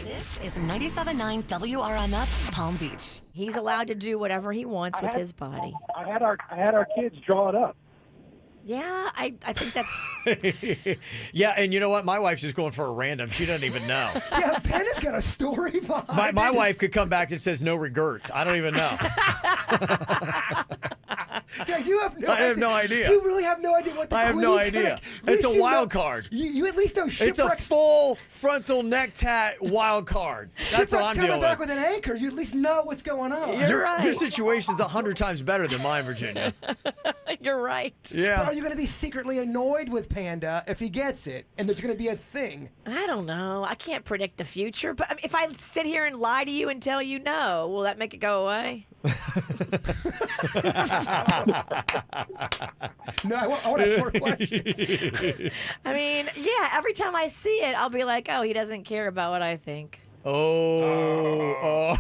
This is 97.9 WRMF Palm Beach. He's allowed to do whatever he wants with his body. I had our kids draw it up. Yeah, I think that's... Yeah, and you know what? My wife's just going for a random. She doesn't even know. Yeah, Panda's got a story behind My wife could come back and says no regrets. I don't even know. Yeah, you have no I have no idea. You really have no idea what the I have no idea. It's a wild card. You at least know It's a shipwrecks. full frontal neck tat wild card. That's what I'm coming dealing back with. with an anchor. You at least know what's going on. You're right. Your situation's 100 times better than mine, Virginia. You're right. But Yeah. are you going to be secretly annoyed with Panda if he gets it and there's going to be a thing? I don't know. I can't predict the future, but I mean, if I sit here and lie to you and tell you no, will that make it go away? No, I want to ask more questions. I mean, yeah, every time I see it, I'll be like, oh, he doesn't care about what I think. Oh,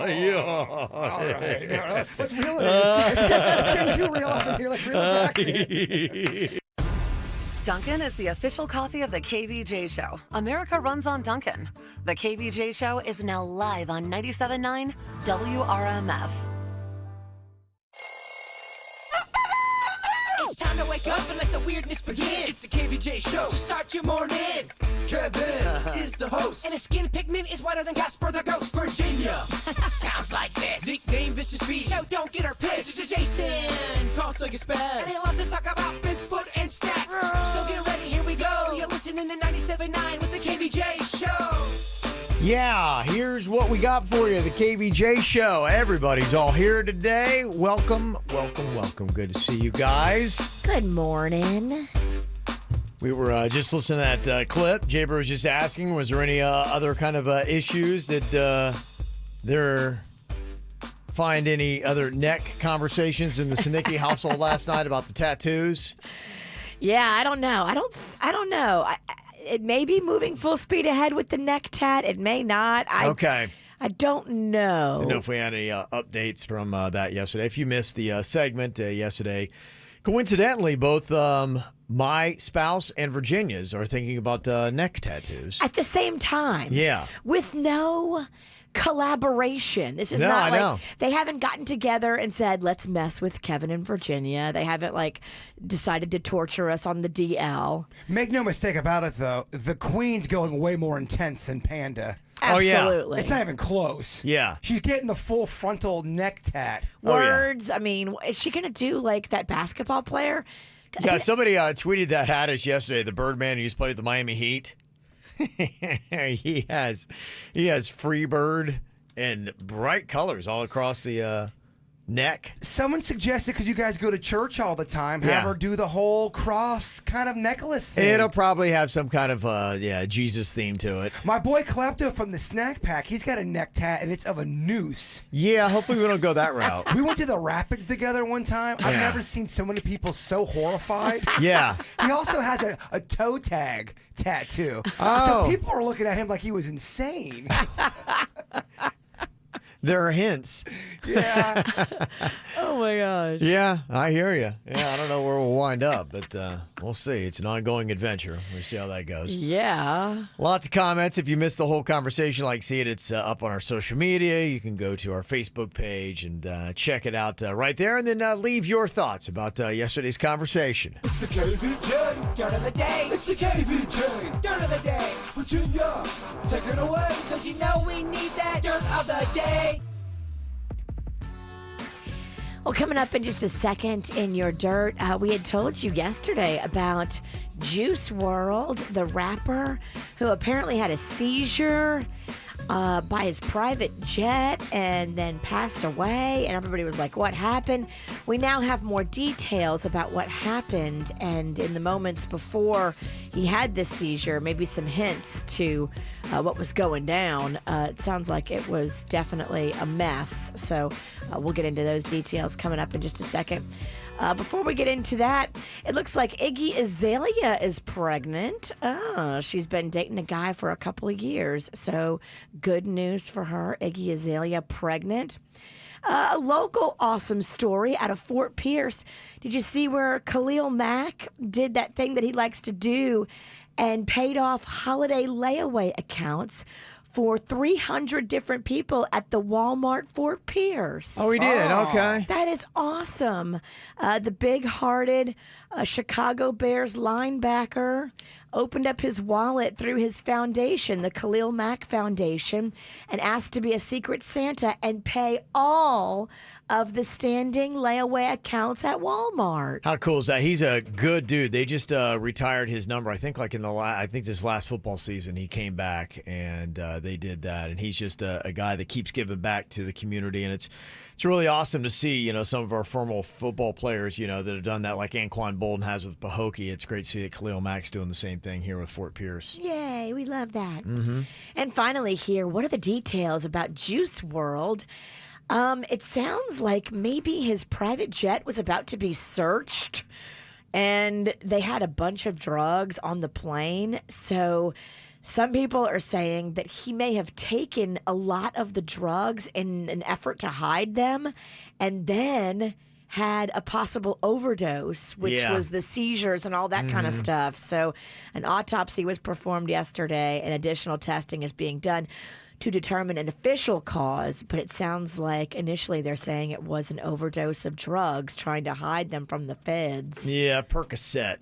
yeah. All right. No, let's reel it in. It's getting too real up in here. Let's reel it back. Dunkin' is the official coffee of the KVJ Show. America runs on Dunkin'. The KVJ Show is now live on 97.9 WRMF. It's time to wake up and let the weirdness begin. It's the KVJ show to start your morning. Kevin is the host, and his skin pigment is whiter than Casper the Ghost. Virginia sounds like this. Nickname Vicious Beast. So don't get her pissed. It's Jason. Call till you spaz. And he loves to talk about Bigfoot and stats. So get ready, here we go. You're listening to 97.9 with the KVJ show. Yeah, here's what we got for you, the KVJ Show. Everybody's all here today. Welcome, welcome, welcome. Good to see you guys. Good morning. We were just listening to that clip. Jaber was just asking, was there any other kind of issues that there find any other neck conversations in the Sinicki household last night about the tattoos? Yeah, I don't know. I don't know. It may be moving full speed ahead with the neck tat. It may not. Okay. I don't know. Didn't know if we had any updates from that yesterday. If you missed the segment yesterday, coincidentally, both my spouse and Virginia's are thinking about neck tattoos. At the same time. Yeah. With no collaboration. This is No, not I like know. they haven't gotten together and said, let's mess with Kevin and Virginia. They haven't decided to torture us on the DL. Make no mistake about it, though. The Queen's going way more intense than Panda. Oh, yeah. Absolutely. It's not even close. Yeah. She's getting the full frontal neck tat. Words. I mean, is she going to do like that basketball player? Yeah, somebody tweeted that at us yesterday, the Birdman who used to play with the Miami Heat. he has Freebird and bright colors all across the neck. Someone suggested, because you guys go to church all the time, Yeah. have her do the whole cross kind of necklace thing. It'll probably have some kind of Jesus theme to it. My boy Klepto from the Snack Pack, he's got a neck tat, and it's of a noose. Yeah, hopefully we don't go that route. We went to the Rapids together one time. I've Yeah. never seen so many people so horrified. Yeah. He also has a toe tag tattoo. Oh. So people are looking at him like he was insane. There are hints. Yeah. Oh my gosh. Yeah, I hear you. Yeah, I don't know where we'll wind up, but we'll see. It's an ongoing adventure. We'll see how that goes. Yeah. Lots of comments. If you missed the whole conversation, see it, it's up on our social media. You can go to our Facebook page and check it out right there, and then leave your thoughts about yesterday's conversation. It's the KVJ dirt of the day. It's the KVJ dirt of the day. Virginia, take it away, because you know we need that dirt of the day. Well, coming up in just a second in your dirt, we had told you yesterday about Juice WRLD, the rapper, who apparently had a seizure by his private jet and then passed away. And everybody was like, what happened? We now have more details about what happened. And in the moments before he had this seizure, maybe some hints to what was going down. It sounds like it was definitely a mess. So we'll get into those details coming up in just a second. Before we get into that, it looks like Iggy Azalea is pregnant. She's been dating a guy for a couple of years. So good news for her. Iggy Azalea pregnant. A local awesome story out of Fort Pierce. Did you see where Khalil Mack did that thing that he likes to do and paid off holiday layaway accounts for 300 different people at the Walmart Fort Pierce. Oh, he did? Okay. That is awesome. The big-hearted Chicago Bears linebacker opened up his wallet through his foundation, the Khalil Mack Foundation, and asked to be a secret Santa and pay all of the standing layaway accounts at Walmart. How cool is that? He's a good dude. They just retired his number. I think like in the I think this last football season he came back and they did that. And he's just a guy that keeps giving back to the community. And it's really awesome to see, you know, some of our former football players, you know, that have done that like Anquan Bolden has with Pahokee. It's great to see that Khalil Mack's doing the same thing here with Fort Pierce. Yay, we love that. Mm-hmm. And finally here, what are the details about Juice WRLD? It sounds like maybe his private jet was about to be searched and they had a bunch of drugs on the plane. So some people are saying that he may have taken a lot of the drugs in an effort to hide them and then had a possible overdose, which was the seizures and all that kind of stuff. So an autopsy was performed yesterday and additional testing is being done to determine an official cause, but it sounds like initially they're saying it was an overdose of drugs, trying to hide them from the feds. Yeah, Percocet.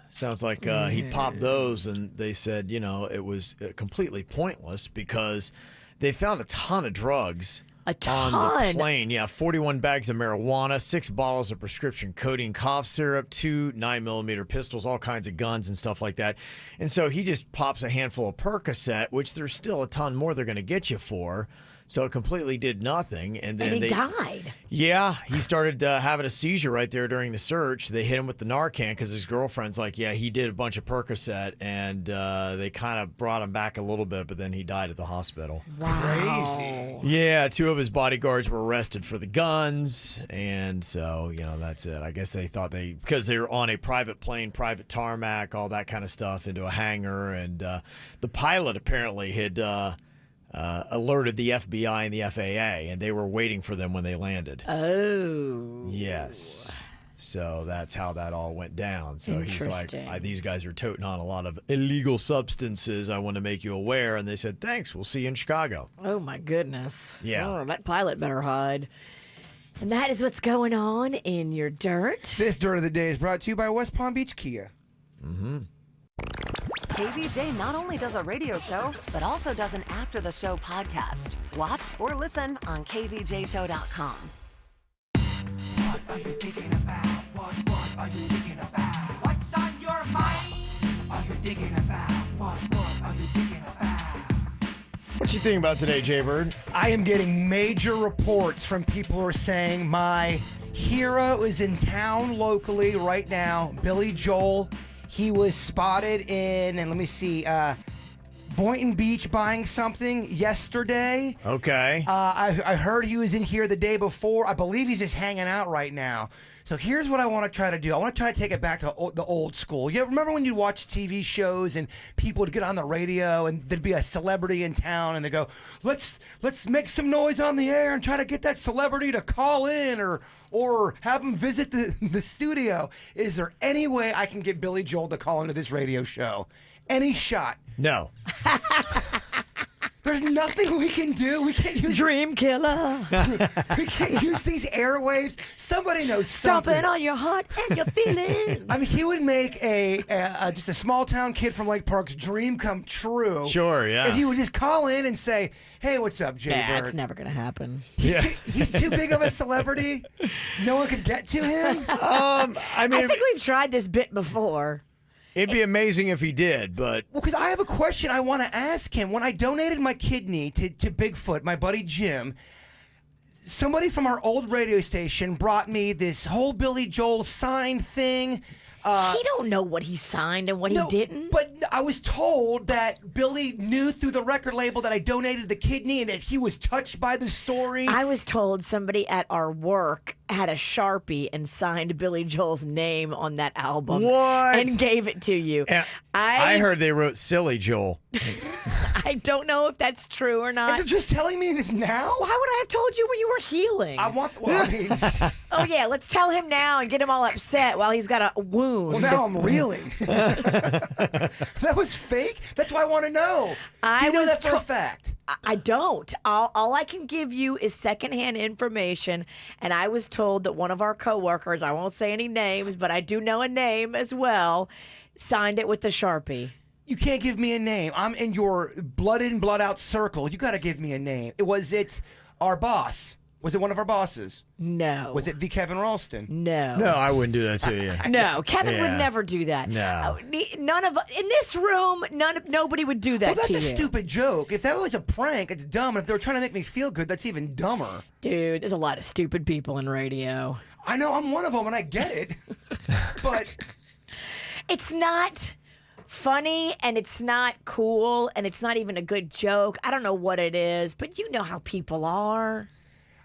Sounds like he popped those, and they said, you know, it was completely pointless because they found a ton of drugs on the plane. Yeah, 41 bags of marijuana, 6 bottles of prescription codeine cough syrup, 2 9mm pistols, all kinds of guns and stuff like that. And so he just pops a handful of Percocet, which there's still a ton more they're going to get you for. So it completely did nothing. And then he died. Yeah, he started having a seizure right there during the search. They hit him with the Narcan because his girlfriend's like, yeah, he did a bunch of Percocet. And they kind of brought him back a little bit, but then he died at the hospital. Wow. Crazy. Yeah, 2 of his bodyguards were arrested for the guns. And so, you know, that's it. I guess they thought because they were on a private plane, private tarmac, all that kind of stuff into a hangar. And the pilot apparently had alerted the FBI and the FAA, and they were waiting for them when they landed. Oh. Yes. So that's how that all went down. So he's like, these guys are toting on a lot of illegal substances. I want to make you aware. And they said, thanks. We'll see you in Chicago. Oh, my goodness. Yeah. Oh, that pilot better hide. And that is what's going on in your dirt. This Dirt of the Day is brought to you by West Palm Beach Kia. Mm-hmm. KVJ not only does a radio show, but also does an after-the-show podcast. Watch or listen on kvjshow.com. What are you thinking about? What are you thinking about? What's on your mind? Are you thinking about? What are you thinking about? What you think about today, Jay-Bird? I am getting major reports from people who are saying my hero is in town locally right now, Billy Joel. He was spotted in, and let me see, Boynton Beach buying something yesterday. Okay. I heard he was in here the day before. I believe he's just hanging out right now. So here's what I want to try to do. I want to try to take it back to the old school. You remember when you watch TV shows and people would get on the radio and there'd be a celebrity in town and they go, let's make some noise on the air and try to get that celebrity to call in or have him visit the studio. Is there any way I can get Billy Joel to call into this radio show? Any shot? No. There's nothing we can do. We can't use Dream killer. we can't use these airwaves. Somebody knows Stomping something. on your heart and your feelings. I mean, he would make just a small town kid from Lake Park's dream come true. Sure, yeah. If he would just call in and say, "Hey, what's up, Jay That's Bird?" never going to happen. He's too big of a celebrity. No one could get to him. I mean, I think we've tried this bit before. it'd be amazing if he did, but Well, because I have a question I want to ask him. When I donated my kidney to Bigfoot, my buddy Jim, somebody from our old radio station brought me this whole Billy Joel sign thing. He don't know what he signed and what he didn't. But I was told that Billy knew through the record label that I donated the kidney and that he was touched by the story. I was told somebody at our work had a Sharpie and signed Billy Joel's name on that album. What? And gave it to you. And I heard they wrote Silly Joel. I don't know if that's true or And not. you're just telling me this now? Why would I have told you when you were healing? I want. Well, I mean, Oh, yeah. Let's tell him now and get him all upset while he's got a wound. Well, now I'm reeling. That was fake? That's why I want to know. Do you know that for a fact? I don't. All I can give you is secondhand information, and I was told that one of our coworkers, I won't say any names, but I do know a name as well, signed it with the Sharpie. You can't give me a name. I'm in your blood in, blood out circle. You got to give me a name. Was it our boss? Was it one of our bosses? No. Was it the Kevin Ralston? No. No, I wouldn't do that to you. No, Kevin Yeah. would never do that. No. None of in this room, nobody would do that Well, that's to a you. stupid joke. If that was a prank, it's dumb. And if they were trying to make me feel good, that's even dumber. Dude, there's a lot of stupid people in radio. I know I'm one of them, and I get it. But It's not funny, and it's not cool, and it's not even a good joke. I don't know what it is, but you know how people are.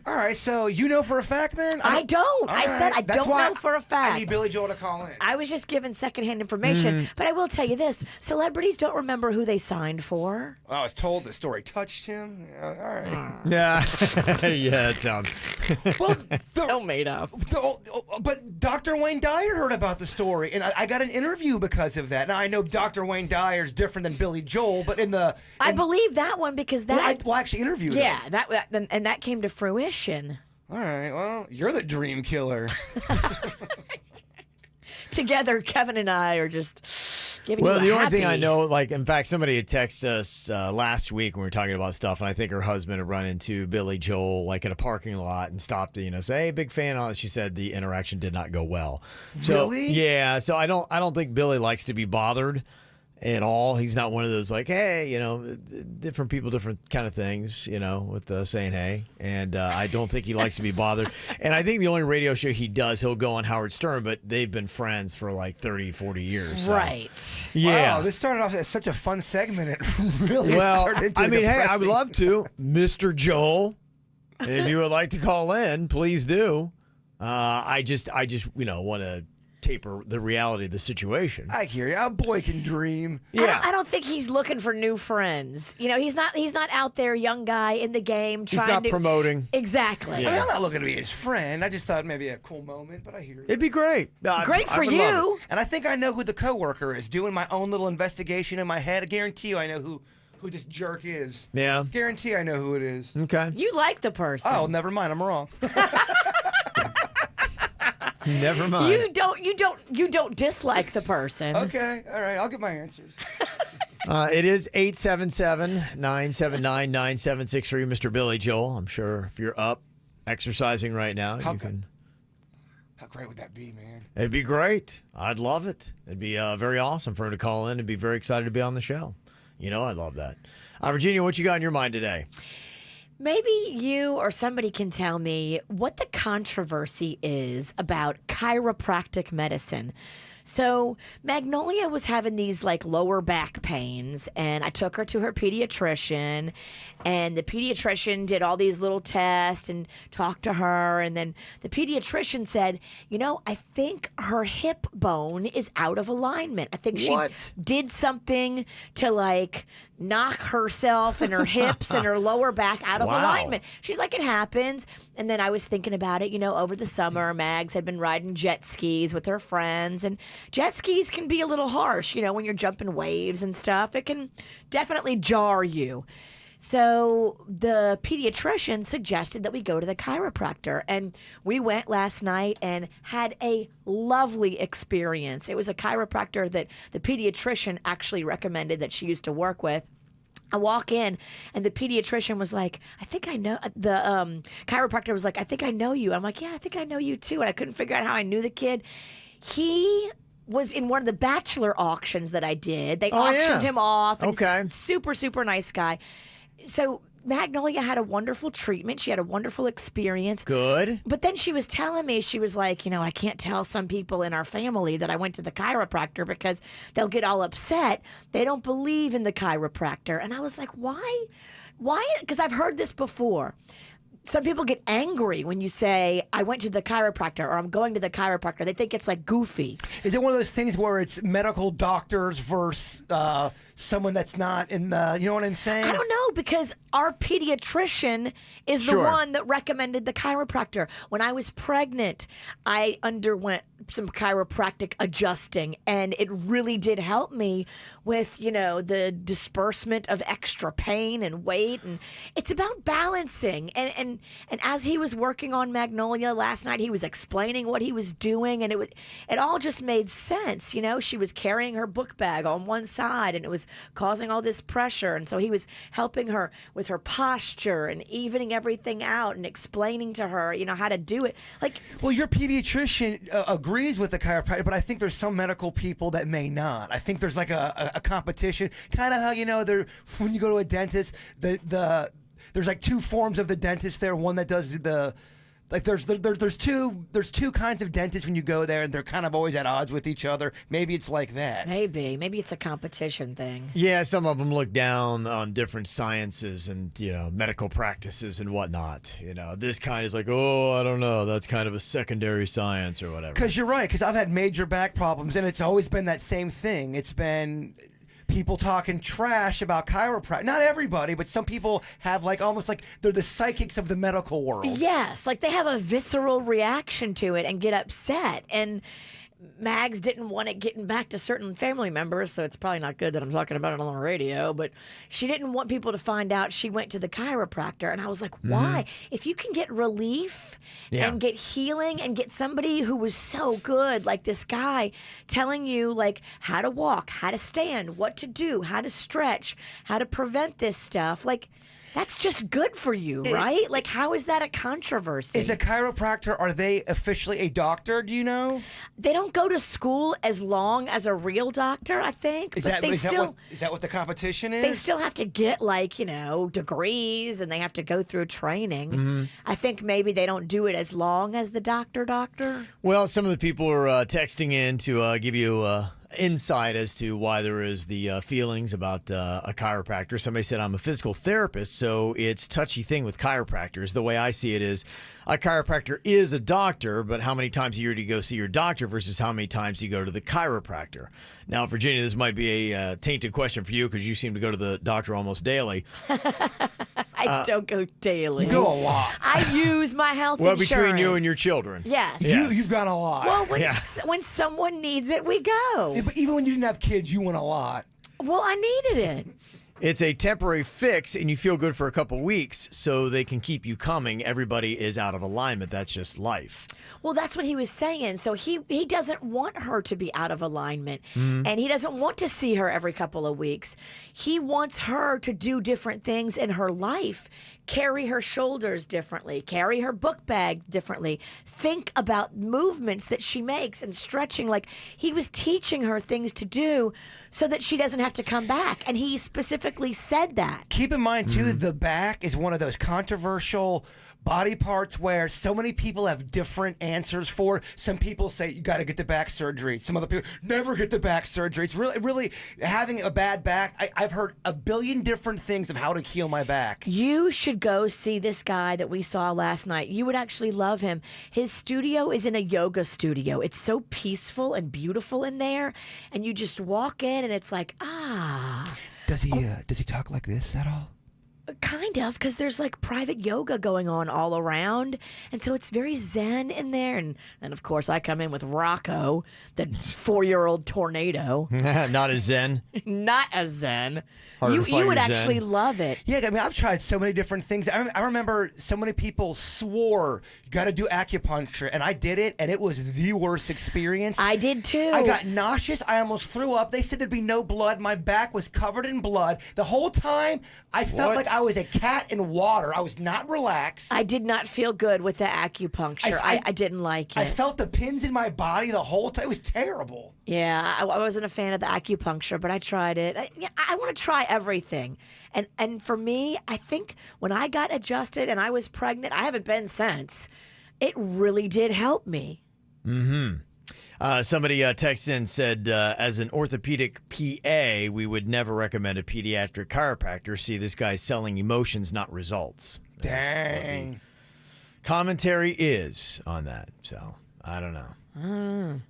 all right, so you know for a fact then? I don't. All I said I That's don't why know for a fact. I need Billy Joel to call in. I was just given secondhand information, but I will tell you this: celebrities don't remember who they signed for. I was told the story touched him. All right. Yeah. Yeah, it sounds. Well, So made up. but Dr. Wayne Dyer heard about the story, and I got an interview because of that. Now, I know Dr. Wayne Dyer is different than Billy Joel, but I believe that one because that. I actually interviewed him. Yeah, that came to fruition. All right, well, you're the dream killer. Together, Kevin and I are just giving Well, you the a only thing I happy- know, like, in fact, somebody had texted us last week when we were talking about stuff, and I think her husband had run into Billy Joel, like, in a parking lot and stopped to, say, hey, big fan. And all that. She said the interaction did not go well. So, Really? Yeah. So I don't think Billy likes to be bothered at all. He's not one of those, like, hey, different people, different kind of things, with saying hey. And I don't think he likes to be bothered. And I think the only radio show he does, he'll go on Howard Stern, but they've been friends for like 30, 40 years. So. Right. Yeah. Wow, this started off as such a fun segment. It really Well, turned into I mean, hey, I would depressing. love to. Mr. Joel, if you would like to call in, please do. I just want to taper the reality of the situation. I hear you. A boy can dream. I don't think he's looking for new friends. He's not out there, young guy in the game trying He's not to promoting. Exactly. I mean, I'm not looking to be his friend. I just thought maybe a cool moment, but I hear you. It'd be great. Great I for would love you. And I think I know who the coworker is. Doing my own little investigation in my head. I guarantee you I know who this jerk is. it. Yeah. Guarantee I know who it is. Okay. You like the person. Oh, never mind. I'm wrong. Never mind. You don't dislike the person. Okay. All right. I'll get my answers. It is 877-979-9763, Mr. Billy Joel. I'm sure if you're up exercising right now, How you can. How great would that be, man? It'd be great. I'd love it. It'd be very awesome for him to call in and be very excited to be on the show. I'd love that. Virginia, what you got in your mind today? Maybe you or somebody can tell me what the controversy is about chiropractic medicine. So Magnolia was having these like lower back pains, and I took her to her pediatrician, and the pediatrician did all these little tests and talked to her, and then the pediatrician said, I think her hip bone is out of alignment. I think she What? did something to like knock herself and her hips and her lower back out of Wow. alignment. She's like, it happens. And then I was thinking about it, over the summer, Mags had been riding jet skis with her friends, and jet skis can be a little harsh, when you're jumping waves and stuff. It can definitely jar you. So the pediatrician suggested that we go to the chiropractor, and we went last night and had a lovely experience. It was a chiropractor that the pediatrician actually recommended that she used to work with. I walk in, and the pediatrician was like, I think I know, the chiropractor was like, I think I know you. I'm like, yeah, I think I know you too. And I couldn't figure out how I knew the kid. He was in one of the bachelor auctions that I did. They auctioned him off. And Okay. Super, super nice guy. So Magnolia had a wonderful treatment. She had a wonderful experience. Good. But then she was telling me, she was like, I can't tell some people in our family that I went to the chiropractor because they'll get all upset. They don't believe in the chiropractor. And I was like, why? Why? Because I've heard this before. some people get angry when you say, I went to the chiropractor or I'm going to the chiropractor. They think it's like goofy. Is it one of those things where it's medical doctors versus someone that's not in the, you know what I'm saying? I don't know, because our pediatrician is the Sure. one that recommended the chiropractor. When I was pregnant, I underwent some chiropractic adjusting, and it really did help me with, the disbursement of extra pain and weight. And it's about balancing. And as he was working on Magnolia last night, he was explaining what he was doing, and it all just made sense. She was carrying her book bag on one side, and it was causing all this pressure. And so he was helping her with her posture and evening everything out and explaining to her, how to do it. Well, your pediatrician agrees with the chiropractor, but I think there's some medical people that may not. I think there's like a competition, kind of how when you go to a dentist, there's like two forms of the dentist there. One that does there's two kinds of dentists when you go there, and they're kind of always at odds with each other. Maybe it's like that. Maybe it's a competition thing. Yeah, some of them look down on different sciences and, medical practices and whatnot. This kind is like, I don't know. That's kind of a secondary science or whatever. Because you're right, because I've had major back problems, and it's always been that same thing. It's been people talking trash about chiropractic. Not everybody, but some people have almost like they're the psychics of the medical world. Yes, they have a visceral reaction to it and get upset. And Mags didn't want it getting back to certain family members, so it's probably not good that I'm talking about it on the radio, but she didn't want people to find out she went to the chiropractor. And I was like, why? If you can get relief and get healing and get somebody who was so good, like this guy, telling you how to walk, how to stand, what to do, how to stretch, how to prevent this stuff, that's just good for you, right? How is that a controversy? Is a chiropractor, are they officially a doctor, do you know? They don't go to school as long as a real doctor, I think. Is that what the competition is? They still have to get degrees, and they have to go through training. I think maybe they don't do it as long as the doctor. Well, some of the people are texting in to give you insight as to why there is the feelings about a chiropractor. Somebody said, I'm a physical therapist, so it's touchy thing with chiropractors. The way I see it is a chiropractor is a doctor, but how many times a year do you go see your doctor versus how many times do you go to the chiropractor? Now, Virginia, this might be a tainted question for you because you seem to go to the doctor almost daily. I don't go daily. You go a lot. I use my health insurance. Well, between you and your children. Yes. You've gone a lot. Well, when someone needs it, we go. Yeah, but even when you didn't have kids, you went a lot. Well, I needed it. It's a temporary fix, and you feel good for a couple weeks, so they can keep you coming. Everybody is out of alignment. That's just life. Well, that's what he was saying. So he doesn't want her to be out of alignment, and he doesn't want to see her every couple of weeks. He wants her to do different things in her life, carry her shoulders differently, carry her book bag differently, think about movements that she makes and stretching. He was teaching her things to do so that she doesn't have to come back, and he specifically said that. Keep in mind, too, the back is one of those controversial body parts where so many people have different answers for. Some people say you got to get the back surgery. Some other people never get the back surgery. It's really having a bad back. I've heard a billion different things of how to heal my back. You should go see this guy that we saw last night. You would actually love him. His studio is in a yoga studio. It's so peaceful and beautiful in there, and you just walk in and it's like, Does he talk like this at all? Kind of, because there's private yoga going on all around, and so it's very zen in there. And of course, I come in with Rocco, the 4-year-old tornado. Not as zen. Not as zen. Harder You to find would your zen. actually love it. Yeah, I mean, I've tried so many different things. I remember so many people swore you got to do acupuncture, and I did it, and it was the worst experience. I did too. I got nauseous. I almost threw up. They said there'd be no blood. My back was covered in blood. The whole time, I felt like I was a cat in water. I was not relaxed. I did not feel good with the acupuncture. I didn't like it. I felt the pins in my body the whole time. It was terrible. Yeah, I wasn't a fan of the acupuncture, but I tried it. I want to try everything. And for me, I think when I got adjusted and I was pregnant, I haven't been since, it really did help me. Somebody texted in and said, as an orthopedic PA, we would never recommend a pediatric chiropractor. See, this guy's selling emotions, not results. Dang. commentary is on that. So I don't know.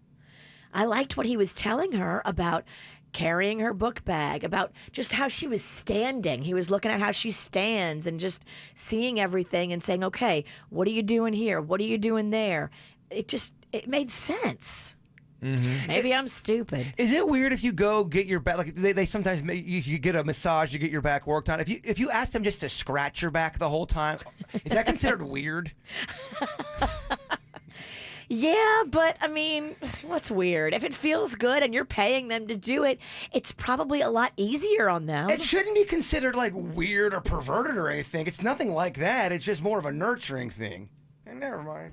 I liked what he was telling her about carrying her book bag, about just how she was standing. He was looking at how she stands and just seeing everything and saying, okay, what are you doing here? What are you doing there? It made sense. Mm-hmm. Maybe I'm stupid. Is it weird if you go get your back? Like they sometimes make you get a massage, you get your back worked on. If you ask them just to scratch your back the whole time, is that considered weird? Yeah, but I mean, what's weird? If it feels good and you're paying them to do it, it's probably a lot easier on them. It shouldn't be considered like weird or perverted or anything. It's nothing like that. It's just more of a nurturing thing. And never mind.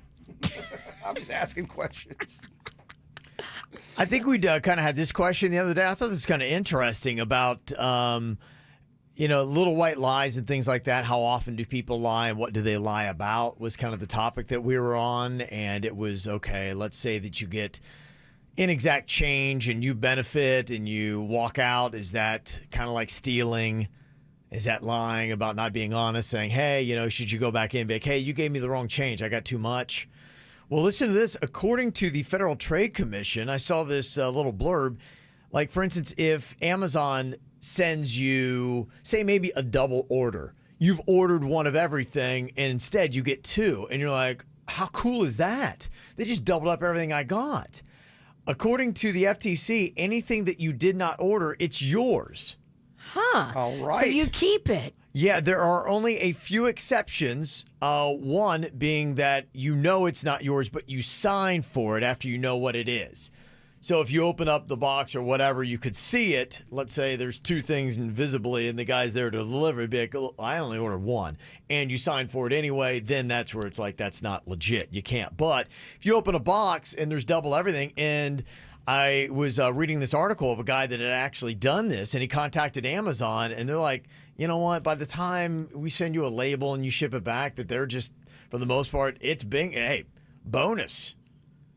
I'm just asking questions. I think we kind of had this question the other day. I thought this was kind of interesting about, little white lies and things like that. How often do people lie and what do they lie about was kind of the topic that we were on. And it was, okay, let's say that you get inexact change and you benefit and you walk out. Is that kind of like stealing? Is that lying about not being honest, saying, hey, should you go back in and be like, hey, you gave me the wrong change. I got too much. Well, listen to this. According to the Federal Trade Commission, I saw this little blurb. Like, for instance, if Amazon sends you, say, maybe a double order, you've ordered one of everything, and instead you get two. And you're like, how cool is that? They just doubled up everything I got. According to the FTC, anything that you did not order, it's yours. Huh. All right. So you keep it. Yeah, there are only a few exceptions. One being that it's not yours, but you sign for it after you know what it is. So if you open up the box or whatever, you could see it. Let's say there's two things invisibly and the guy's there to deliver. It'd be like, oh, I only ordered one. And you sign for it anyway, then that's where it's like, that's not legit. You can't. But if you open a box and there's double everything, and I was reading this article of a guy that had actually done this, and he contacted Amazon, and they're like, you know what? By the time we send you a label and you ship it back, that they're just, for the most part, it's bonus.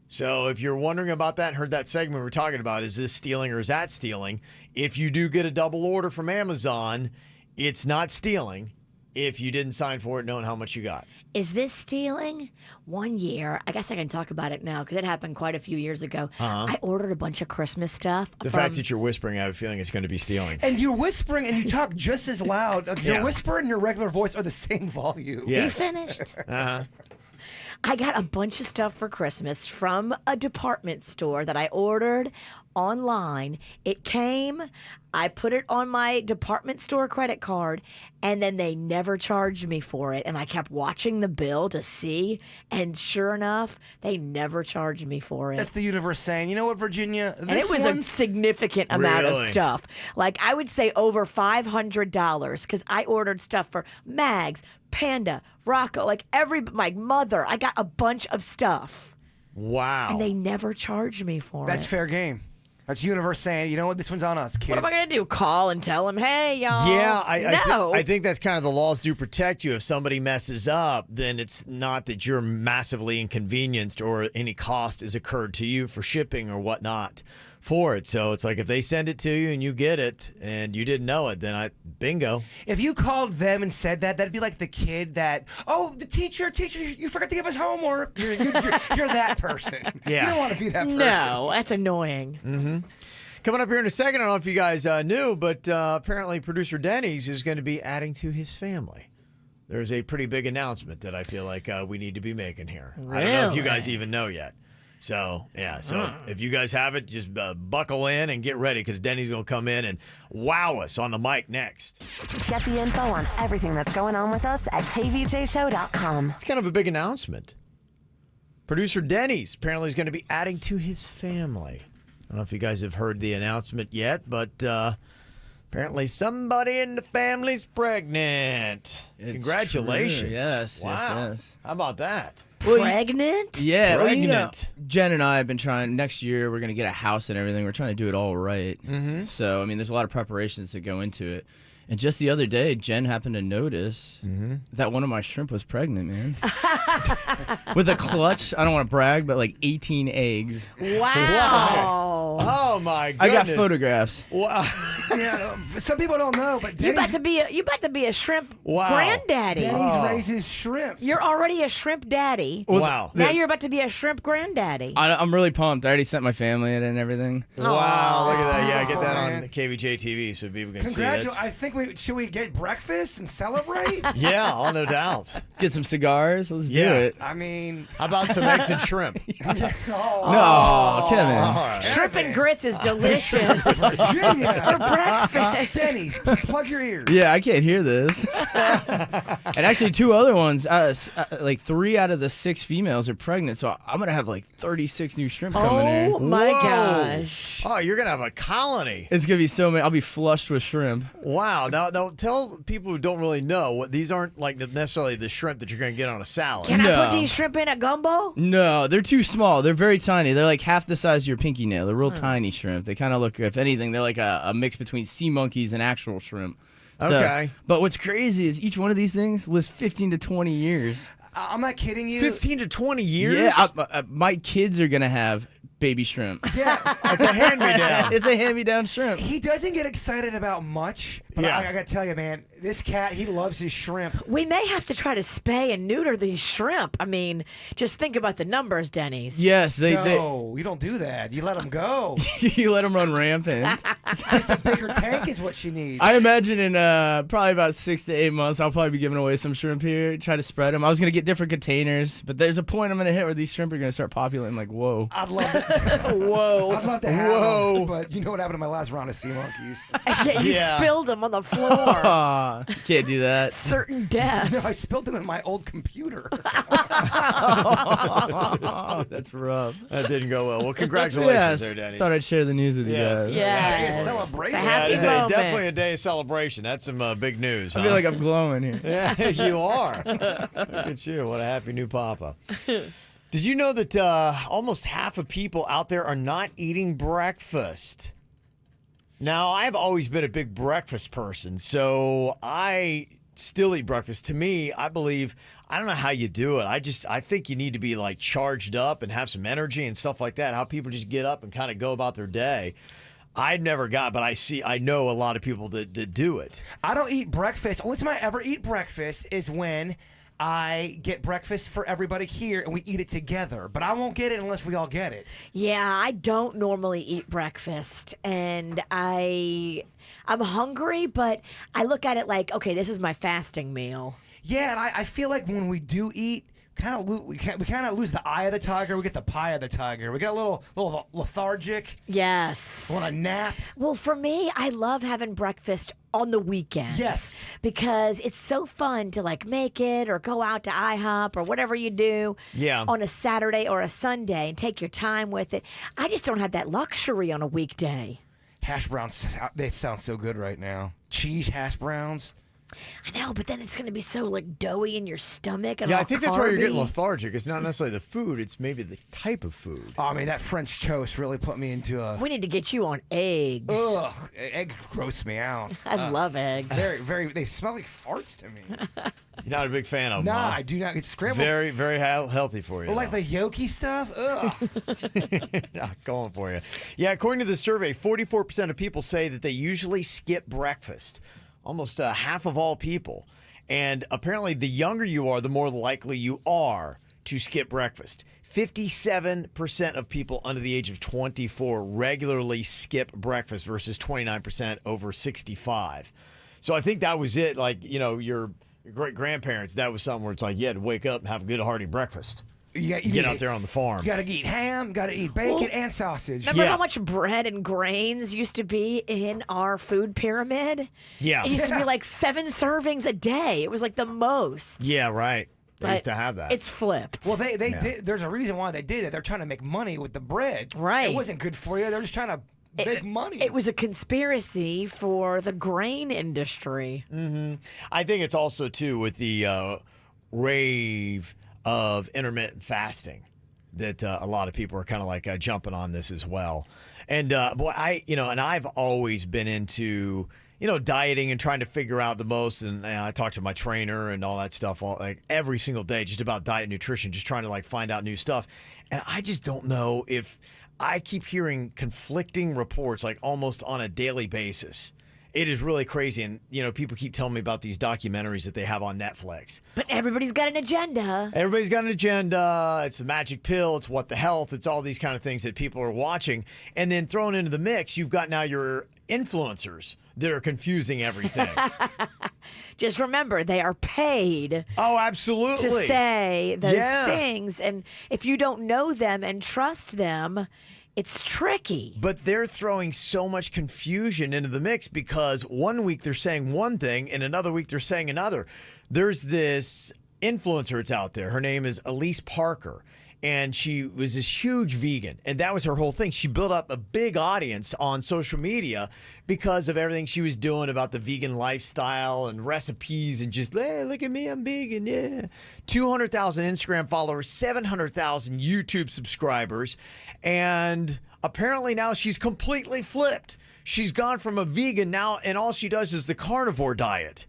So if you're wondering about that and heard that segment we're talking about, is this stealing or is that stealing? If you do get a double order from Amazon, it's not stealing if you didn't sign for it knowing how much you got. Is this stealing? One year, I guess I can talk about it now because it happened quite a few years ago. I ordered a bunch of Christmas stuff. The fact that you're whispering, I have a feeling it's going to be stealing. And you're whispering and you talk just as loud. Your whisper and your regular voice are the same volume. You finished? I got a bunch of stuff for Christmas from a department store that I ordered online. It came, I put it on my department store credit card, and then they never charged me for it. And I kept watching the bill to see, and sure enough, they never charged me for it. That's the universe saying, you know what, Virginia? And it was a significant amount of stuff. Like, I would say over $500 because I ordered stuff for Mags, Panda, Rocco, my mother. I got a bunch of stuff. Wow. And they never charged me for it. That's fair game. That's universe saying, you know what, this one's on us, kid. What am I going to do? Call and tell them, hey, y'all. Yeah, I think that's kind of the laws do protect you. If somebody messes up, then it's not that you're massively inconvenienced or any cost has occurred to you for shipping or whatnot for it. So it's like if they send it to you and you get it and you didn't know it, then bingo. If you called them and said that, that'd be like the kid that, the teacher, you forgot to give us homework. You're that person. Yeah. You don't want to be that person. No, that's annoying. Mm-hmm. Coming up here in a second, I don't know if you guys knew, but apparently producer Denny's is going to be adding to his family. There's a pretty big announcement that I feel like we need to be making here. Really? I don't know if you guys even know yet. So, yeah. So if you guys have it, just buckle in and get ready because Denny's going to come in and wow us on the mic next. Get the info on everything that's going on with us at kvjshow.com. It's kind of a big announcement. Producer Denny's apparently is going to be adding to his family. I don't know if you guys have heard the announcement yet, but apparently somebody in the family's pregnant. Congratulations. True. Yes, wow. yes. How about that? Pregnant? Yeah. Pregnant. Jen and I have been trying, next year we're going to get a house and everything. We're trying to do it all right. Mm-hmm. So, I mean, there's a lot of preparations that go into it. And just the other day, Jen happened to notice that one of my shrimp was pregnant, man. With a clutch, I don't want to brag, but like 18 eggs. Wow. Oh, my goodness. I got photographs. Wow. Yeah, some people don't know, but You about Denny's, to be a shrimp Wow. granddaddy. Denny's raises shrimp. You're already a shrimp daddy. Wow. Now you're about to be a shrimp granddaddy. I'm really pumped. I already sent my family it and everything. Wow, look at that. Yeah, get that Man. on Kvj TV so people can see Congratulations. it. I think should we get breakfast and celebrate? Yeah, all no doubt. Get some cigars. Let's do Yeah. it. I mean, How about some eggs and shrimp? No, Kevin. All right. Shrimp and grits is delicious for Virginia. breakfast. Denny's, plug your ears. Yeah, I can't hear this. And actually, 2 other ones, like 3 out of the 6 females are pregnant, so I'm gonna have like 36 new shrimp coming Oh in. my Whoa. gosh. Oh, you're going to have a colony. It's gonna be so many. I'll be flushed with shrimp. Wow. Now, tell people who don't really know, these aren't like necessarily the shrimp that you're going to get on a salad. Can I No. put these shrimp in a gumbo? No, they're too small. They're very tiny. They're like half the size of your pinky nail. They're real tiny shrimp. They kind of look, if anything, they're like a mix between sea monkeys and actual shrimp. So, Okay. But what's crazy is each one of these things lives 15 to 20 years. I'm not kidding you. 15 to 20 years? Yeah, my kids are gonna have baby shrimp. Yeah. That's a hand-me-down. It's a hand-me-down shrimp. He doesn't get excited about much, but Yeah. I gotta tell you, man, this cat, he loves his shrimp. We may have to try to spay and neuter these shrimp. I mean, just think about the numbers, Denny's. Yes, No, you don't do that. You let him go. you let them run rampant. A bigger tank is what she needs. I imagine in probably about 6 to 8 months, I'll probably be giving away some shrimp here, try to spread them. I was gonna get different containers, but there's a point I'm gonna hit where these shrimp are gonna start populating. Like, whoa. I'd love that. Whoa. I'd love to have Whoa. them, but you know what happened to my last round of sea monkeys? You Yeah. spilled them on the floor. Aw, can't do that. Certain death. No, I spilled them in my old computer. Oh, that's rough. That didn't go well. Well, congratulations Yes, there, Denny. thought I'd share the news with you Yes. guys. Yes. Celebration. It's a Yeah, happy it is moment. definitely a day of celebration. That's some big news. I feel like I'm glowing here. Yeah, you are. Look at you. What a happy new papa. Did you know that almost half of people out there are not eating breakfast? Now, I've always been a big breakfast person, so I still eat breakfast. To me, I believe, I don't know how you do it. I think you need to be like charged up and have some energy and stuff like that. How people just get up and kind of go about their day. I never got, but I know a lot of people that do it. I don't eat breakfast. Only time I ever eat breakfast is when I get breakfast for everybody here and we eat it together. But I won't get it unless we all get it. Yeah, I don't normally eat breakfast, and I'm hungry, but I look at it like, okay, this is my fasting meal. Yeah, and I feel like when we do eat, we kind of lose the eye of the tiger. We get the pie of the tiger. We get a little lethargic. Yes. Want a nap? Well, for me, I love having breakfast on the weekends. Yes. Because it's so fun to like make it or go out to IHOP or whatever you do Yeah. on a Saturday or a Sunday and take your time with it. I just don't have that luxury on a weekday. Hash browns, they sound so good right now. Cheese hash browns. I know, but then it's going to be so like doughy in your stomach. And Yeah, all I think that's why you're getting carby. lethargic. It's not necessarily the food, it's maybe the type of food. Oh, I mean, that French toast really put me into a... We need to get you on eggs. Ugh, eggs gross me out. I love eggs. Very, they smell like farts to me. You're not a big fan of them. Nah, huh? I do not. It's scrambled. Very, very healthy for you. Or like though. the yolky stuff. Ugh. Not going for you. Yeah, according to the survey, 44% of people say that they usually skip breakfast. Almost half of all people. And apparently, the younger you are, the more likely you are to skip breakfast. 57% of people under the age of 24 regularly skip breakfast versus 29% over 65. So I think that was it. Like, you know, your great-grandparents, that was something where it's like you had to wake up and have a good hearty breakfast. You Get out there on the farm. You got to eat ham, got to eat bacon and sausage. Remember Yeah. how much bread and grains used to be in our food pyramid? Yeah. It used to be like 7 servings a day. It was like the most. Yeah, right. They used But to have that. It's flipped. Well, they did. There's a reason why they did it. They're trying to make money with the bread. Right. It wasn't good for you. They're just trying to make money. It was a conspiracy for the grain industry. I think it's also, too, with the rave of intermittent fasting that a lot of people are kind of like jumping on this as well. And boy, and I've always been into dieting and trying to figure out the most. And I talk to my trainer and all that stuff every single day, just about diet and nutrition, just trying to find out new stuff. And I just don't know if I keep hearing conflicting reports almost on a daily basis. It is really crazy. And, people keep telling me about these documentaries that they have on Netflix. But everybody's got an agenda. Everybody's got an agenda. It's the magic pill. It's what the health. It's all these kind of things that people are watching. And then thrown into the mix, you've got now your influencers that are confusing everything. Just remember, they are paid. Oh, absolutely. To say those things. And if you don't know them and trust them, it's tricky. But they're throwing so much confusion into the mix because one week they're saying one thing and another week they're saying another. There's this influencer that's out there. Her name is Elise Parker. And she was this huge vegan. And that was her whole thing. She built up a big audience on social media because of everything she was doing about the vegan lifestyle and recipes and just, hey, look at me, I'm vegan, yeah. 200,000 Instagram followers, 700,000 YouTube subscribers. And apparently now she's completely flipped. She's gone from a vegan now, and all she does is the carnivore diet,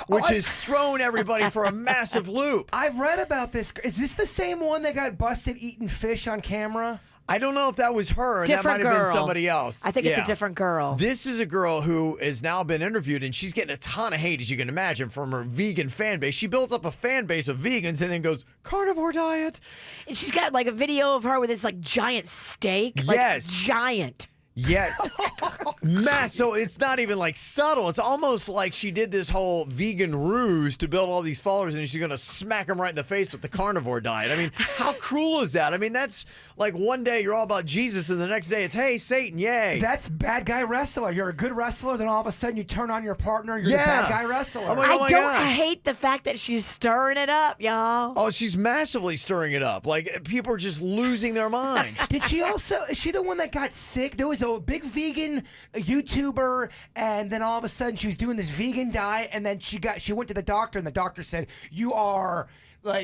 which has thrown everybody for a massive loop. I've read about this. Is this the same one that got busted eating fish on camera? I don't know if that was her, and different that might have girl. been somebody else. I think it's a different girl. This is a girl who has now been interviewed, and she's getting a ton of hate, as you can imagine, from her vegan fan base. She builds up a fan base of vegans and then goes, carnivore diet. And she's got a video of her with this giant steak. Yes. Giant. Yeah. So it's not even subtle. It's almost like she did this whole vegan ruse to build all these followers and she's going to smack them right in the face with the carnivore diet. I mean, how cruel is that? I mean, that's one day you're all about Jesus and the next day it's, hey, Satan, yay. That's bad guy wrestler. You're a good wrestler, then all of a sudden you turn on your partner and you're the bad guy wrestler. I'm like, I hate the fact that she's stirring it up, y'all. Oh, she's massively stirring it up. People are just losing their minds. Did she also, is she the one that got sick? There was a big vegan YouTuber, and then all of a sudden she was doing this vegan diet, and then she went to the doctor, and the doctor said, you are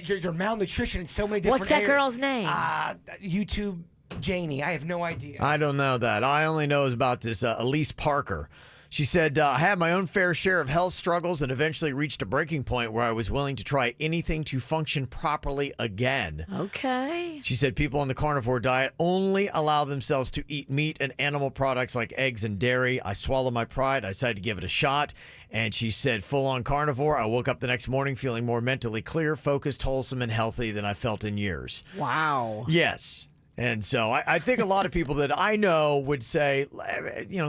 you're malnutrition in so many different What's that girl's name? YouTube Janie. I have no idea. I don't know that. I only know is about this Elise Parker. She said, I had my own fair share of health struggles and eventually reached a breaking point where I was willing to try anything to function properly again. Okay. She said people on the carnivore diet only allow themselves to eat meat and animal products like eggs and dairy. I swallowed my pride. I decided to give it a shot. And she said, full-on carnivore, I woke up the next morning feeling more mentally clear, focused, wholesome, and healthy than I felt in years. Wow. Yes. And so I think a lot of people that I know would say,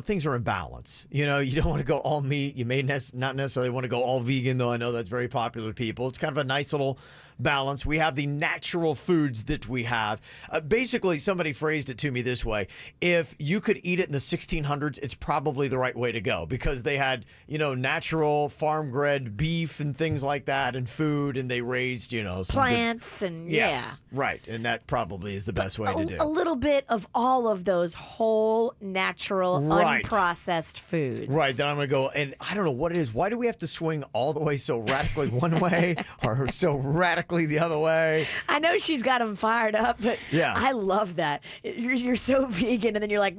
things are in balance. You don't want to go all meat. You may not necessarily want to go all vegan, though I know that's very popular with people. It's kind of a nice little balance. We have the natural foods that we have. Basically, somebody phrased it to me this way. If you could eat it in the 1600s, it's probably the right way to go because they had, natural farm-bred beef and things like that and food, and they raised, some plants and yes, right. And that probably is the best way to do. A little bit of all of those whole, natural, unprocessed foods. Right. Then I'm going to go, and I don't know what it is. Why do we have to swing all the way so radically one way or so radically the other way? I know she's got them fired up, but I love that. You're so vegan, and then you're like,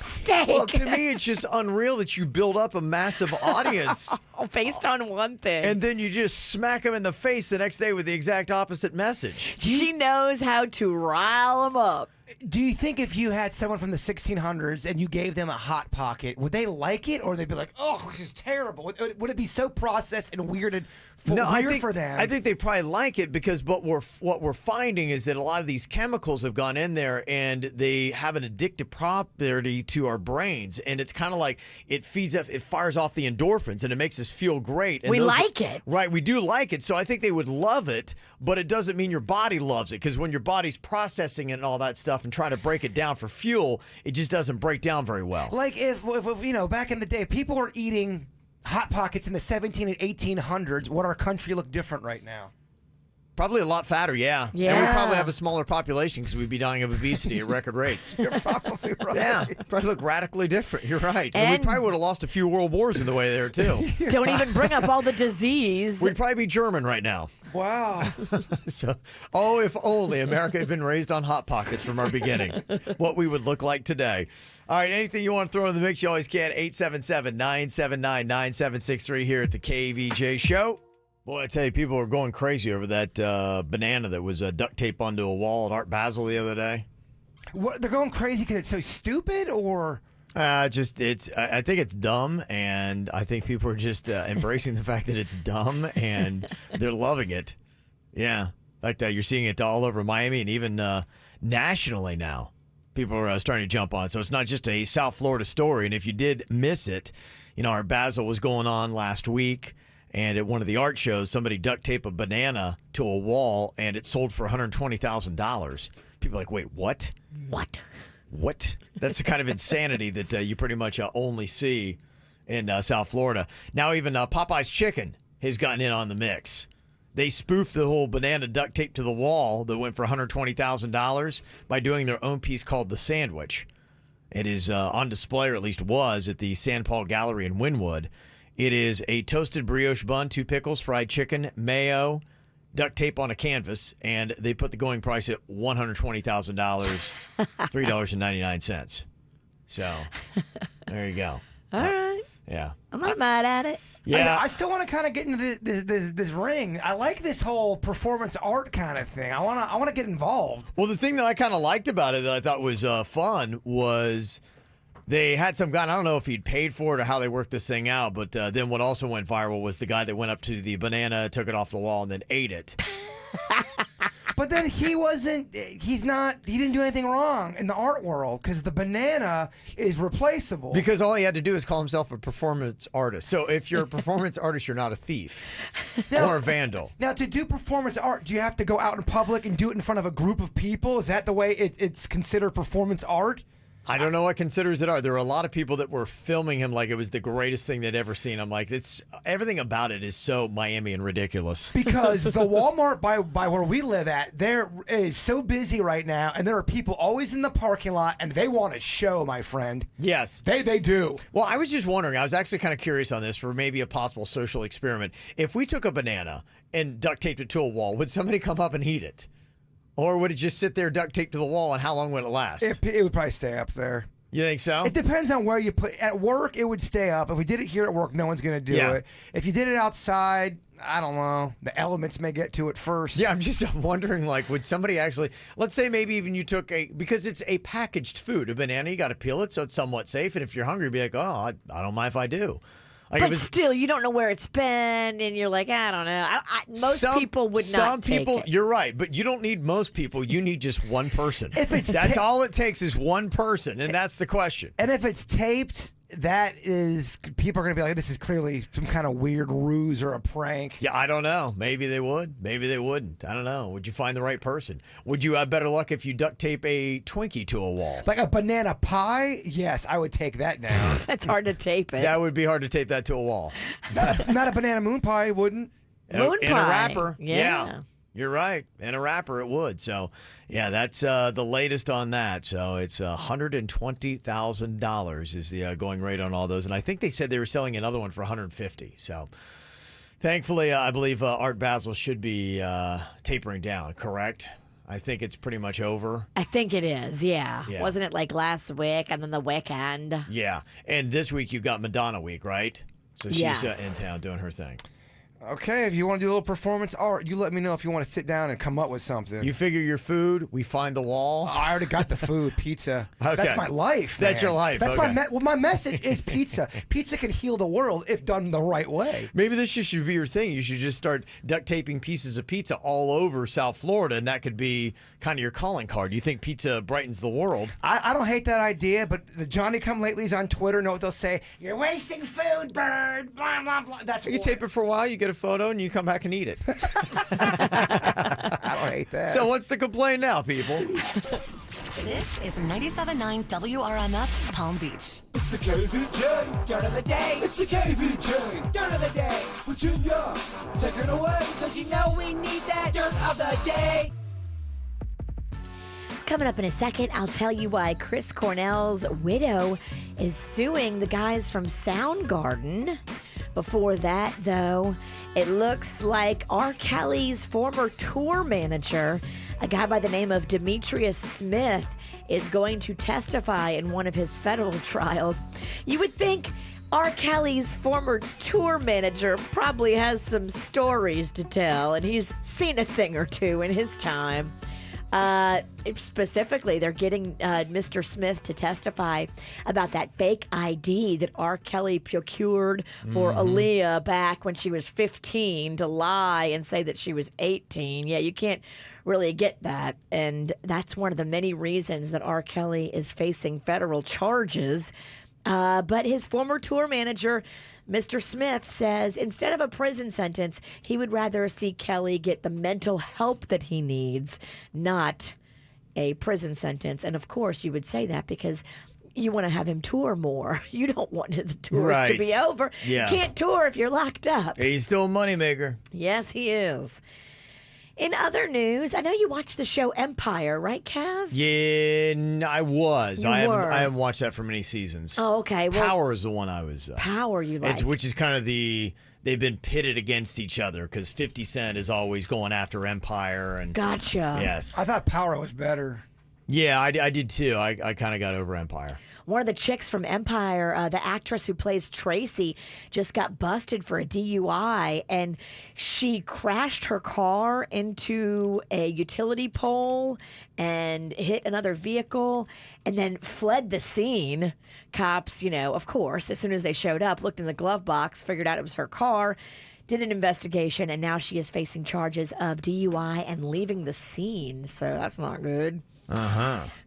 steak. Well, to me, it's just unreal that you build up a massive audience based on one thing. And then you just smack them in the face the next day with the exact opposite message. She knows how to rile them up. Do you think if you had someone from the 1600s and you gave them a Hot Pocket, would they like it, or they'd be like, "Oh, this is terrible"? Would it be so processed and weird for them? I think they probably like it because what we're finding is that a lot of these chemicals have gone in there and they have an addictive property to our brains, and it's kind of like it fires off the endorphins, and it makes us feel great. And we like it, right? We do like it, so I think they would love it, but it doesn't mean your body loves it because when your body's processing it and all that stuff and trying to break it down for fuel, it just doesn't break down very well. Like if back in the day, people were eating Hot Pockets in the 17 and 1800s, would our country look different right now? Probably a lot fatter, yeah. Yeah. And we probably have a smaller population because we'd be dying of obesity at record rates. You're probably right. Yeah, probably look radically different. You're right. And we And- probably would have lost a few world wars in the way there, too. Don't even bring up all the disease. We'd probably be German right now. Wow. So, oh, if only America had been raised on Hot Pockets from our beginning, what we would look like today. All right, anything you want to throw in the mix, you always can. 877-979-9763 here at the KVJ Show. Boy, I tell you, people are going crazy over that banana that was duct tape onto a wall at Art Basel the other day. What, they're going crazy because it's so stupid, or? I think it's dumb, and I think people are just embracing the fact that it's dumb, and they're loving it. Yeah, like that. You're seeing it all over Miami, and even nationally now. People are starting to jump on it. So it's not just a South Florida story. And if you did miss it, Art Basel was going on last week, and at one of the art shows, somebody duct taped a banana to a wall, and it sold for $120,000. People are like, wait, what? What? That's the kind of insanity that you pretty much only see in South Florida. Now even Popeye's Chicken has gotten in on the mix. They spoofed the whole banana duct tape to the wall that went for $120,000 by doing their own piece called The Sandwich. It is on display, or at least was, at the San Paul Gallery in Wynwood. It is a toasted brioche bun, 2 pickles, fried chicken, mayo, duct tape on a canvas, and they put the going price at $120,000, $3.99. So there you go. All right. Yeah. I'm not mad at it. Yeah. I still want to kind of get into this ring. I like this whole performance art kind of thing. I want to get involved. Well, the thing that I kind of liked about it that I thought was fun was they had some guy, and I don't know if he'd paid for it or how they worked this thing out, but then what also went viral was the guy that went up to the banana, took it off the wall, and then ate it. But then he didn't do anything wrong in the art world because the banana is replaceable. Because all he had to do is call himself a performance artist. So if you're a performance artist, you're not a thief or a vandal. Now, to do performance art, do you have to go out in public and do it in front of a group of people? Is that the way it's considered performance art? I don't know what considers it art. There were a lot of people that were filming him like it was the greatest thing they'd ever seen. I'm like, everything about it is so Miami and ridiculous. Because the Walmart by where we live at, there is so busy right now, and there are people always in the parking lot, and they want to show, my friend. Yes. They do. Well, I was just wondering, I was actually kind of curious on this for maybe a possible social experiment. If we took a banana and duct taped it to a wall, would somebody come up and eat it? Or would it just sit there duct taped to the wall, and how long would it last? It would probably stay up there. You think so? It depends on where you put it. At work, it would stay up. If we did it here at work, no one's going to do it. If you did it outside, I don't know. The elements may get to it first. Yeah, I'm just wondering, like, would somebody actually, let's say maybe even you took because it's a packaged food, a banana, you got to peel it so it's somewhat safe. And if you're hungry, be like, oh, I don't mind if I do. Like But still, you don't know where it's been, and you're like, I don't know. Most people would not take it. You're right, but you don't need most people. You need just one person. That's all it takes is one person, and that's the question. And if it's taped, that is, people are going to be like, this is clearly some kind of weird ruse or a prank. Yeah, I don't know. Maybe they would. Maybe they wouldn't. I don't know. Would you find the right person? Would you have better luck if you duct tape a Twinkie to a wall? Like a banana pie? Yes, I would take that down. That's hard to tape it. That would be hard to tape that to a wall. Not a banana moon pie, wouldn't. In a pie. wrapper. Yeah. You're right. In a wrapper, it would. So, yeah, that's the latest on that. So it's $120,000 is the going rate on all those. And I think they said they were selling another one for $150,000. So thankfully, I believe Art Basel should be tapering down, correct? I think it's pretty much over. I think it is, yeah. Wasn't it like last week and then the weekend? Yeah. And this week you've got Madonna week, right? So she's in town doing her thing. Okay, if you want to do a little performance art, you let me know if you want to sit down and come up with something. You figure your food, we find the wall. Oh, I already got the food, pizza. Okay. That's my life, man. That's your life. That's okay. my message is pizza. Pizza can heal the world if done the right way. Maybe this should be your thing. You should just start duct taping pieces of pizza all over South Florida, and that could be kind of your calling card. You think pizza brightens the world? I don't hate that idea, but the Johnny Come Latelys on Twitter know what they'll say. You're wasting food, bird. Blah blah blah. That's you tape it for a while, you get a photo, and you come back and eat it. I don't hate that. So what's the complaint now, people? This is 97.9 WRMF Palm Beach. It's the KVJ dirt of the day. It's the KVJ dirt of the day. Virginia, take it away. Cause you know we need that dirt of the day. Coming up in a second, I'll tell you why Chris Cornell's widow is suing the guys from Soundgarden. Before that, though, it looks like R. Kelly's former tour manager, a guy by the name of Demetrius Smith, is going to testify in one of his federal trials. You would think R. Kelly's former tour manager probably has some stories to tell, and he's seen a thing or two in his time. Specifically, they're getting Mr. Smith to testify about that fake ID that R. Kelly procured for Aaliyah back when she was 15 to lie and say that she was 18. Yeah, you can't really get that. And that's one of the many reasons that R. Kelly is facing federal charges. But his former tour manager, Mr. Smith, says instead of a prison sentence, he would rather see Kelly get the mental help that he needs, not a prison sentence. And of course, you would say that because you want to have him tour more. You don't want the tours to be over. Yeah. You can't tour if you're locked up. He's still a moneymaker. Yes, he is. In other news, I know you watched the show Empire, right, Cav? Yeah, I was. You I were. haven't watched that for many seasons. Oh, okay. Well, Power is the one I was. Power you like. Which is kind of they've been pitted against each other because 50 Cent is always going after Empire. And Gotcha. yes. I thought Power was better. Yeah, I did too. I kind of got over Empire. One of the chicks from Empire, the actress who plays Tracy, just got busted for a DUI, and she crashed her car into a utility pole and hit another vehicle and then fled the scene. Cops, of course, as soon as they showed up, looked in the glove box, figured out it was her car, did an investigation, and now she is facing charges of DUI and leaving the scene. So that's not good.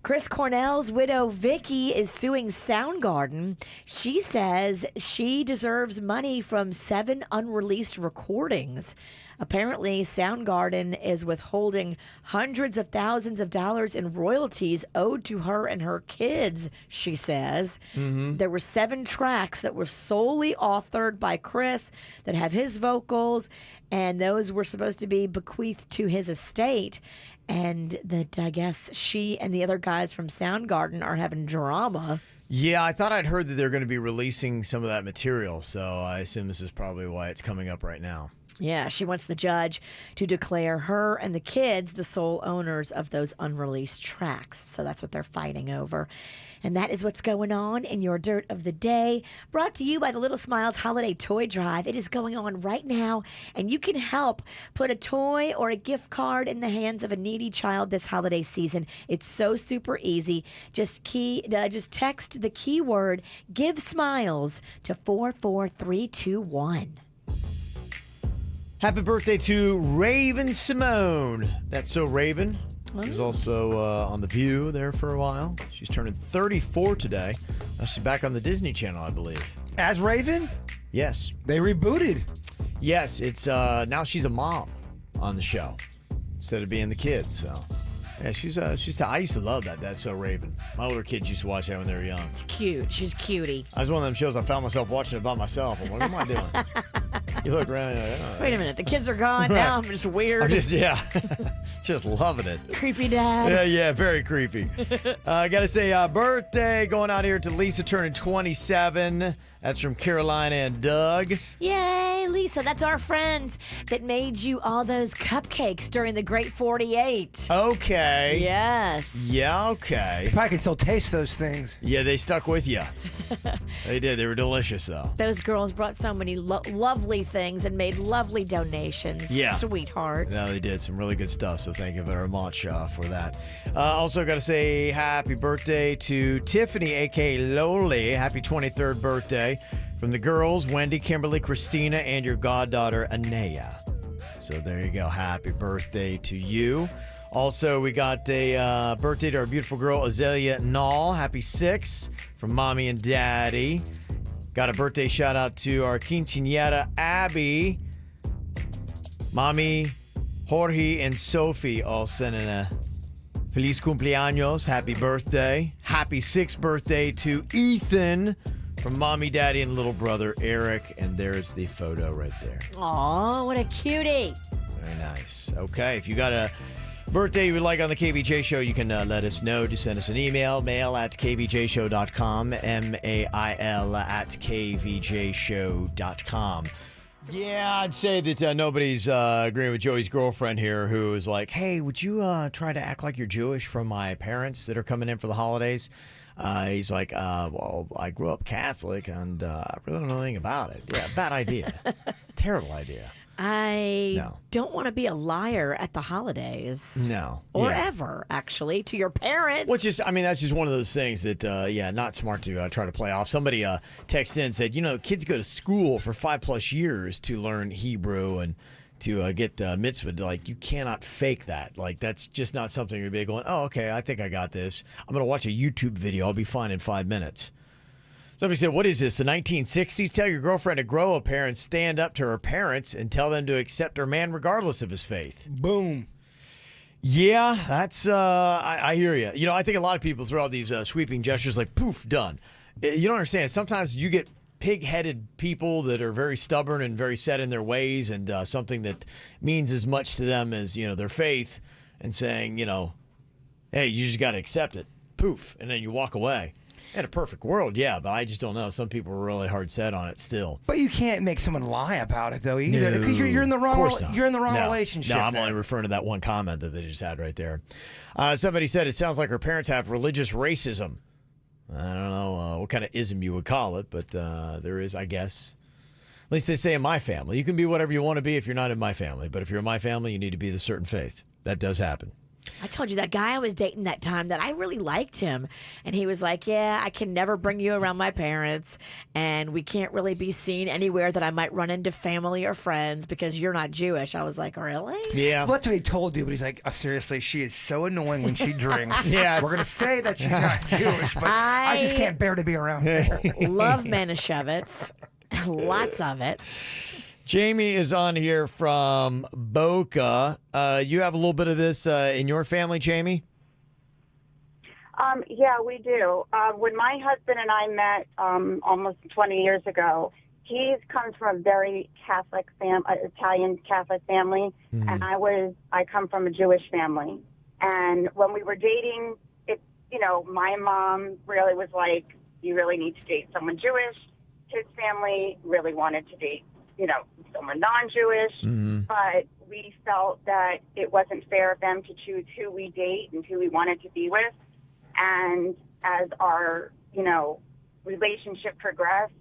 Chris Cornell's widow, Vicky, is suing Soundgarden. She says she deserves money from 7 unreleased recordings. Apparently, Soundgarden is withholding hundreds of thousands of dollars in royalties owed to her and her kids, she says. There were 7 tracks that were solely authored by Chris that have his vocals, and those were supposed to be bequeathed to his estate. And that I guess she and the other guys from Soundgarden are having drama. Yeah, I thought I'd heard that they're going to be releasing some of that material, so I assume this is probably why it's coming up right now. Yeah, she wants the judge to declare her and the kids the sole owners of those unreleased tracks. So that's what they're fighting over. And that is what's going on in your Dirt of the Day. Brought to you by the Little Smiles Holiday Toy Drive. It is going on right now, and you can help put a toy or a gift card in the hands of a needy child this holiday season. It's so super easy. Just text the keyword "Give Smiles" to 44321. Happy birthday to Raven Simone. That's so Raven. She was also on The View there for a while. She's turning 34 today. Now she's back on the Disney Channel, I believe. As Raven? Yes. They rebooted. Yes, it's now she's a mom on the show instead of being the kid. So yeah, I used to love that. That's so Raven. My older kids used to watch that when they were young. Cute. She's cutie. That was one of them shows I found myself watching it by myself. I'm like, what am I doing? You look around, you're like, oh, Wait a minute. The kids are gone now. I'm just weird. I'm just just loving it. Creepy dad. Yeah, very creepy. I got to say, birthday going out here to Lisa turning 27. That's from Carolina and Doug. Yay, Lisa. That's our friends that made you all those cupcakes during the Great 48. Okay. Yes. Yeah, okay. You probably can still taste those things. Yeah, they stuck with you. They did. They were delicious, though. Those girls brought so many lovely things and made lovely donations. Yeah. Sweethearts. No, they did some really good stuff, so thank you very much for that. Also got to say happy birthday to Tiffany, a.k.a. Loli. Happy 23rd birthday from the girls, Wendy, Kimberly, Christina, and your goddaughter, Anaya. So there you go. Happy birthday to you. Also, we got a birthday to our beautiful girl, Azalea Nall. Happy 6 from Mommy and Daddy. Got a birthday shout out to our quinceañera, Abby. Mommy, Jorge, and Sophie all sending a feliz cumpleaños. Happy birthday. Happy 6th birthday to Ethan from Mommy, Daddy, and little brother, Eric. And there's the photo right there. Aw, what a cutie. Very nice. Okay, if you got a birthday you would like on the KVJ show, you can let us know. Just send us an email, mail@kvjshow.com, mail@kvjshow.com. Yeah, I'd say that nobody's agreeing with Joey's girlfriend here, who is like, hey, would you try to act like you're Jewish from my parents that are coming in for the holidays? He's like, well, I grew up Catholic, and I really don't know anything about it. Yeah, bad idea. Terrible idea. I don't want to be a liar at the holidays. No. Or ever, actually, to your parents. Which is, I mean, that's just one of those things that, not smart to try to play off. Somebody texted in and said, kids go to school for 5+ years to learn Hebrew and to get mitzvah. Like, you cannot fake that. Like, that's just not something you're going, oh, okay, I think I got this. I'm going to watch a YouTube video. I'll be fine in 5 minutes. Somebody said, what is this, the 1960s? Tell your girlfriend to grow a pair and stand up to her parents and tell them to accept her man regardless of his faith. Boom. Yeah, that's, I hear you. I think a lot of people throw out these sweeping gestures like, poof, done. You don't understand. Sometimes you get pig-headed people that are very stubborn and very set in their ways, and something that means as much to them as, their faith, and saying, hey, you just got to accept it. Poof. And then you walk away. In a perfect world, yeah, but I just don't know. Some people are really hard set on it still. But you can't make someone lie about it though either, because you're in the wrong. You're in the wrong relationship. No, I'm only referring to that one comment that they just had right there. Somebody said it sounds like her parents have religious racism. I don't know what kind of ism you would call it, but there is, I guess. At least they say in my family, you can be whatever you want to be if you're not in my family. But if you're in my family, you need to be the certain faith. That does happen. I told you that guy I was dating that time that I really liked him. And he was like, yeah, I can never bring you around my parents. And we can't really be seen anywhere that I might run into family or friends because you're not Jewish. I was like, really? Yeah. Well, that's what he told you. But he's like, seriously, she is so annoying when she drinks. Yes. We're going to say that she's not Jewish, but I just can't bear to be around her. Love Manischewitz. Lots of it. Jamie is on here from Boca. You have a little bit of this in your family, Jamie? Yeah, we do. When my husband and I met almost 20 years ago, he comes from a very Catholic Italian Catholic family, and I come from a Jewish family. And when we were dating, my mom really was like, you really need to date someone Jewish. His family really wanted to date someone non-Jewish, but we felt that it wasn't fair of them to choose who we date and who we wanted to be with. And as our, relationship progressed,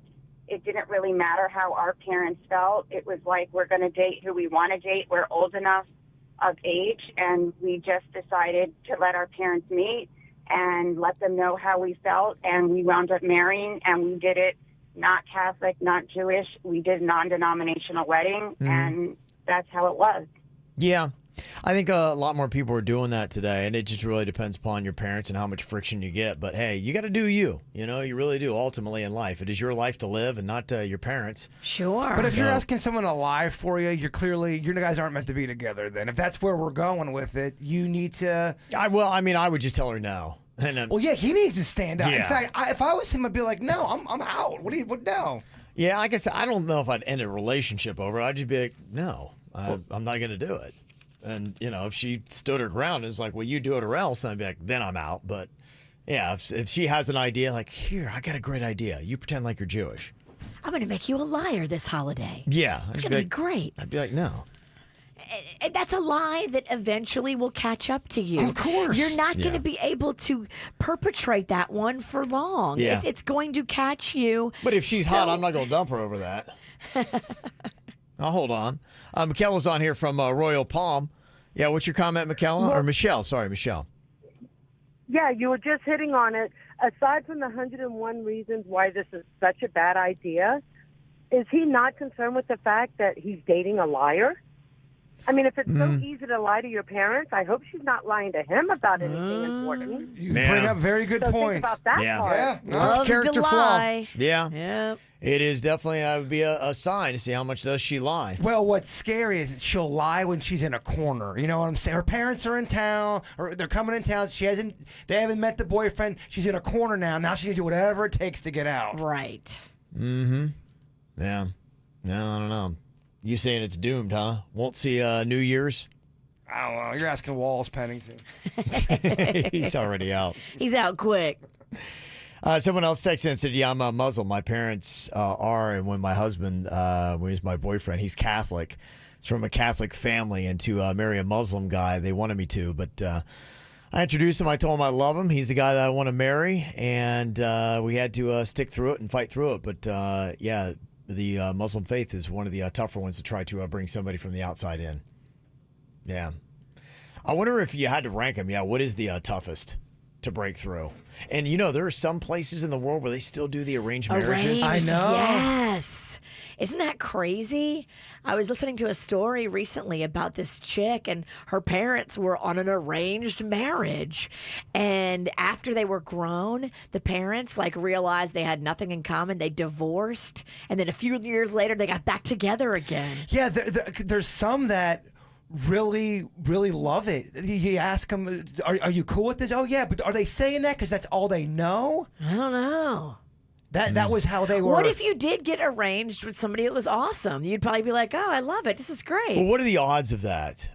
it didn't really matter how our parents felt. It was like, we're going to date who we want to date. We're old enough of age, and we just decided to let our parents meet and let them know how we felt. And we wound up marrying, and we did it not Catholic, not Jewish. We did a non-denominational wedding, and that's how it was. Yeah. I think a lot more people are doing that today, and it just really depends upon your parents and how much friction you get. But, hey, you got to do you. You really do ultimately in life. It is your life to live and not your parents. Sure. But if you're asking someone to lie for you, you guys aren't meant to be together then. If that's where we're going with it, you need to... I would just tell her no. Well, yeah, he needs to stand out. Yeah. In fact, if I was him, I'd be like, no, I'm out. What no? Yeah, like I said, I don't know if I'd end a relationship over it. I'd just be like, no, I'm not going to do it. And, if she stood her ground and was like, well, you do it or else, then I'd be like, then I'm out. But, yeah, if she has an idea, like, here, I got a great idea. You pretend like you're Jewish. I'm going to make you a liar this holiday. Yeah. It's going to be great. I'd be like, no. That's a lie that eventually will catch up to you. Of course. You're not going to be able to perpetrate that one for long. Yeah. It's going to catch you. But if she's hot, I'm not going to dump her over that. I'll hold on. Michaela's on here from Royal Palm. Yeah, what's your comment, Michaela? Or Michelle. Sorry, Michelle. Yeah, you were just hitting on it. Aside from the 101 reasons why this is such a bad idea, is he not concerned with the fact that he's dating a liar? I mean, if it's so easy to lie to your parents, I hope she's not lying to him about anything important. You bring up very good So points. think about that part. Yeah. That's a character flaw. Lie. Yeah. Yep. It is definitely would be a sign to see how much does she lie. Well, what's scary is she'll lie when she's in a corner. You know what I'm saying? Her parents are in town, or they're coming in town. They haven't met the boyfriend. She's in a corner now. Now she's gonna do whatever it takes to get out. Right. Mm-hmm. Yeah. No, I don't know. You saying it's doomed, huh? Won't see New Year's? I don't know. You're asking Walls Pennington. He's already out. He's out quick. Someone else texted and said, yeah, I'm a Muslim. My parents are, and when my husband, when he's my boyfriend, he's Catholic. He's from a Catholic family, and to marry a Muslim guy, they wanted me to, but I introduced him. I told him I love him. He's the guy that I want to marry, and we had to stick through it and fight through it. But yeah, the Muslim faith is one of the tougher ones to try to bring somebody from the outside in. Yeah. I wonder if you had to rank them. Yeah, what is the toughest to break through? And, you know, there are some places in the world where they still do the arranged marriages. I know. Yes. Isn't that crazy? I was listening to a story recently about this chick, and her parents were on an arranged marriage. And after they were grown, the parents realized they had nothing in common. They divorced, and then a few years later, they got back together again. Yeah, there's some that really love it. You ask them, are you cool with this? Oh yeah, but are they saying that because that's all they know? I don't know. That was how they were. What if you did get arranged with somebody that was awesome? You'd probably be like, "Oh, I love it. This is great." Well, what are the odds of that?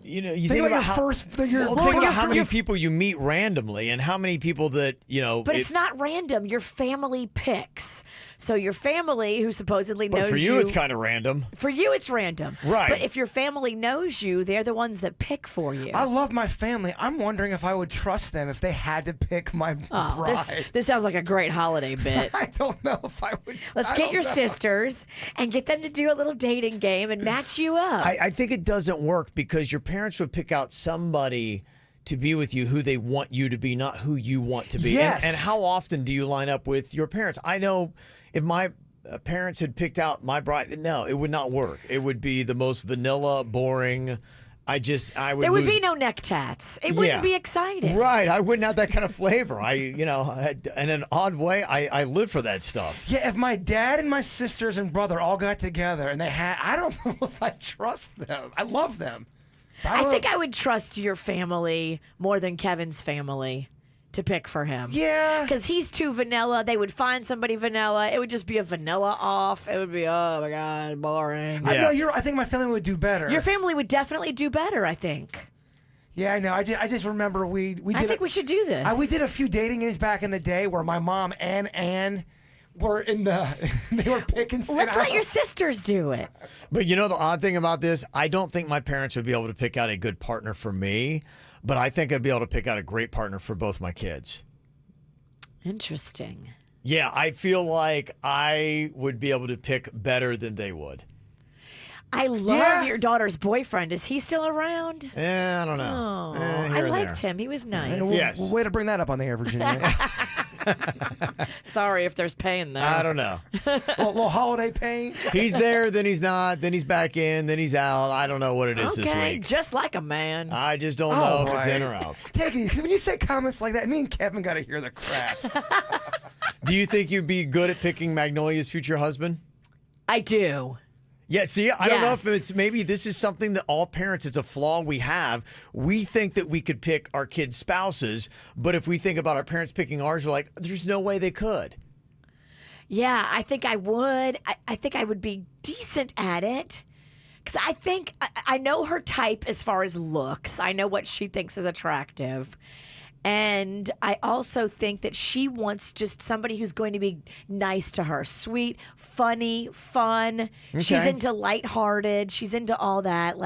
You think about how many people you meet randomly, and how many people that But it's not random. Your family picks. So your family, who supposedly knows you. But for you, it's kind of random. For you, it's random. Right. But if your family knows you, they're the ones that pick for you. I love my family. I'm wondering if I would trust them if they had to pick my bride. This sounds like a great holiday bit. I don't know if I would. Let's get your sisters and get them to do a little dating game and match you up. I think it doesn't work because your parents would pick out somebody to be with you who they want you to be, not who you want to be. Yes. And how often do you line up with your parents? I know if my parents had picked out my bride, no, it would not work. It would be the most vanilla, boring. I would. There would be no neck tats. It wouldn't be exciting. Right. I wouldn't have that kind of flavor. In an odd way, I live for that stuff. Yeah, if my dad and my sisters and brother all got together and they had, I don't know if I trust them. I love them. I think I would trust your family more than Kevin's family to pick for him. Yeah. Because he's too vanilla. They would find somebody vanilla. It would just be a vanilla off. It would be, oh my God, boring. Yeah. I think my family would do better. Your family would definitely do better, I think. Yeah, I know. I just remember we did. I think we should do this. We did a few dating games back in the day where my mom and Ann were in the. They were picking. Let's let your sisters do it. But you know the odd thing about this, I don't think my parents would be able to pick out a good partner for me. But I think I'd be able to pick out a great partner for both my kids. Interesting. Yeah, I feel like I would be able to pick better than they would. I love your daughter's boyfriend. Is he still around? I don't know. Oh, I liked him. He was nice. Yes. Way to bring that up on the air, Virginia. Sorry if there's pain there. I don't know. little holiday pain. He's there, then he's not, then he's back in, then he's out. I don't know what it is this Okay, week. just like a man. I just don't know if it's in or out. Take it. When you say comments like that, me and Kevin got to hear the crap. Do you think you'd be good at picking Magnolia's future husband? I do. Yeah, see, I don't know if it's maybe this is something that all parents, it's a flaw we have. We think that we could pick our kids' spouses, but if we think about our parents picking ours, we're like, there's no way they could. Yeah, I think I would. I think I would be decent at it. Because I think I know her type as far as looks. I know what she thinks is attractive. And I also think that she wants just somebody who's going to be nice to her. Sweet, funny, fun. Okay. She's into lighthearted. She's into all that,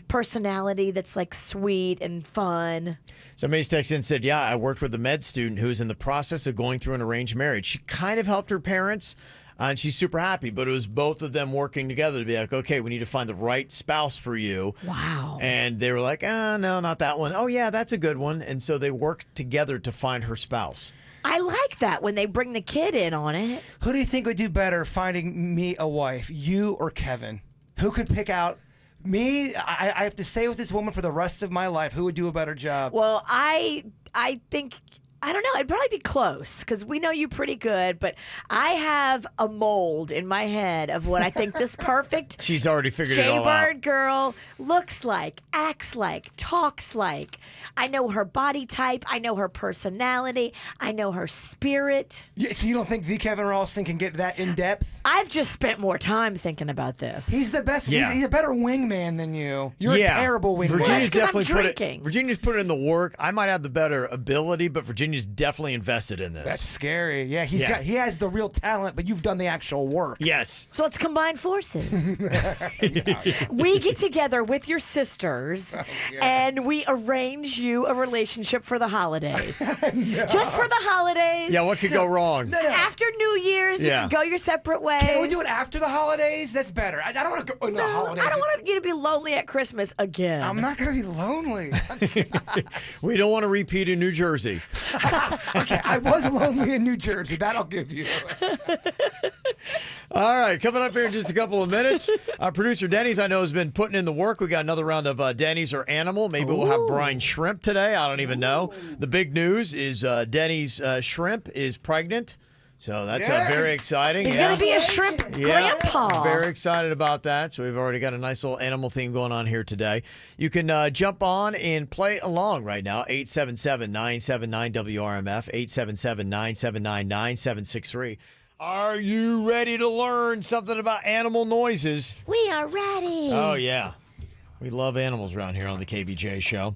personality that's sweet and fun. Somebody's texted and said, yeah, I worked with a med student who's in the process of going through an arranged marriage. She kind of helped her parents. And she's super happy, but it was both of them working together to be like, okay, we need to find the right spouse for you. Wow. And they were like, no, not that one. Oh, yeah, that's a good one. And so they worked together to find her spouse. I like that when they bring the kid in on it. Who do you think would do better finding me a wife, you or Kevin? Who could pick out me? I have to stay with this woman for the rest of my life. Who would do a better job? Well, I think I don't know. It'd probably be close because we know you pretty good, but I have a mold in my head of what I think this perfect She's already figured it all out. Jaybird girl looks like, acts like, talks like. I know her body type. I know her personality. I know her spirit. Yeah, so you don't think V. Kevin Ralston can get that in depth? I've just spent more time thinking about this. He's the best. Yeah. He's a better wingman than you. You're a terrible wingman. Virginia's Because I'm definitely drinking. Virginia's put in the work. I might have the better ability, but Virginia's definitely invested in this. That's scary. Yeah, he has the real talent, but you've done the actual work. Yes. So let's combine forces. We get together with your sisters and we arrange you a relationship for the holidays. Just for the holidays. Yeah, what could go wrong? No. After New Year's, you can go your separate ways. Can we do it after the holidays? That's better. I don't want to go in the holidays. I don't want you to be lonely at Christmas again. I'm not going to be lonely. We don't want to repeat in New Jersey. Okay, I was lonely in New Jersey. That'll give you. All right, coming up here in just a couple of minutes. Our producer Denny's, I know, has been putting in the work. We got another round of Dennys Or Animal. Maybe we'll have brine shrimp today. I don't even know. The big news is Denny's shrimp is pregnant. So that's very exciting. He's going to be a shrimp grandpa. Very excited about that. So we've already got a nice little animal theme going on here today. You can jump on and play along right now. 877-979-WRMF, 877-979-9763. Are you ready to learn something about animal noises? We are ready. Oh, yeah. We love animals around here on the KVJ show.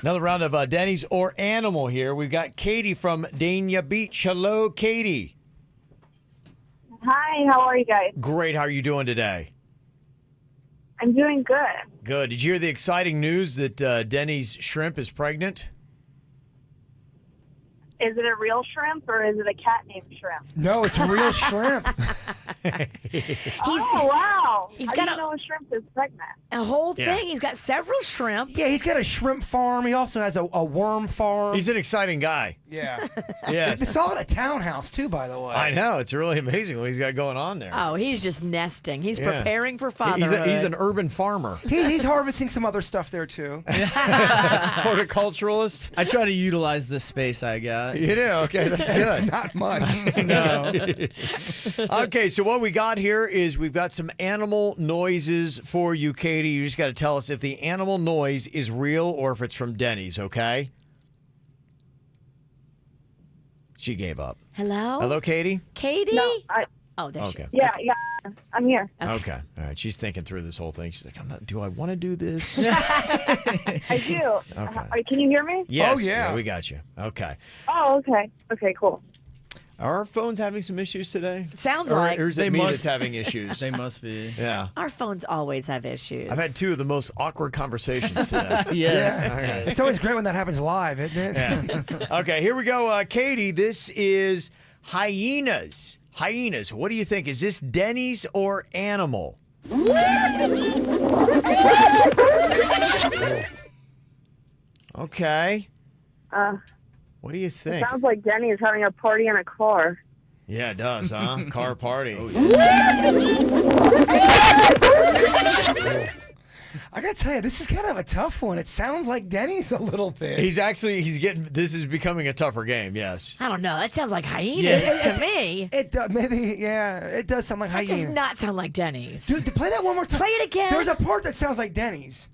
Another round of Dennys Or Animal here. We've got Katie from Dania Beach. Hello, Katie. Hi, how are you guys? Great. How are you doing today? I'm doing good. Good. Did you hear the exciting news that Denny's shrimp is pregnant? Is it a real shrimp or is it a cat named Shrimp? No, it's real shrimp. Oh, wow. He's How got do you know a shrimp is pregnant? A whole thing. He's got several shrimp. Yeah, he's got a shrimp farm. He also has a worm farm. He's an exciting guy. Yeah. Yes. It's all at a townhouse, too, by the way. I know. It's really amazing what he's got going on there. Oh, he's just nesting. He's preparing for fatherhood. He's an urban farmer. He's harvesting some other stuff there, too. Horticulturalist. I try to utilize the space I got. You do? Okay, that's It's good. not much. No. Okay, so what we got here is we've got some animal noises for you, Katie. You just got to tell us if the animal noise is real or if it's from Denny's, okay? She gave up. Hello? Hello, Katie? Katie? No, Oh, there she Okay. is. yeah, I'm here. Okay. All right. She's thinking through this whole thing. She's like, do I want to do this? I do. Okay. Can you hear me? Yes. Oh, yeah. We got you. Okay. Oh, okay. Okay, cool. Are our phones having some issues today? Sounds Or, like or is it They me must- that's having issues? They must be. Yeah. our phones always have issues. I've had two of the most awkward conversations today. Yes. All right. It's always great when that happens live, isn't it? Yeah. Okay, here we go. Katie, this is hyenas. Hyenas. What do you think? Is this Denny's or Animal? Okay. What do you think? Sounds like Denny is having a party in a car. Yeah, it does, huh? Car party. I gotta tell you, this is kind of a tough one. It sounds like Denny's a little bit. He's getting, this is becoming a tougher game, yes. I don't know. That sounds like hyenas Yeah. to me. It maybe, yeah, it does sound like That does hyena. not sound like Denny's. Dude, play that one more time. Play it again. There's a part that sounds like Denny's.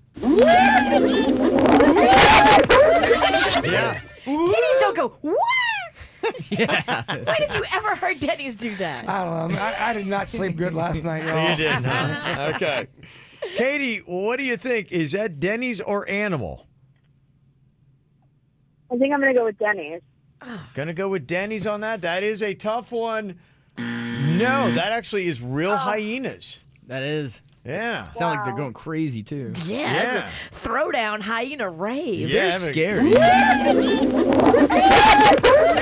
Yeah. Denny's don't go, what? Yeah. When have you ever heard Denny's do that? I don't know. I did not sleep good last night, y'all. You didn't, huh? Okay. Katie, what do you think? Is that Denny's or Animal? I think I'm going to go with Denny's. Gonna go with Denny's on that? That is a tough one. No, that actually is real hyenas. That is. Yeah. Sound like they're going crazy too. Yeah. Yeah. Throwdown hyena rave. Yeah, They're but- scary.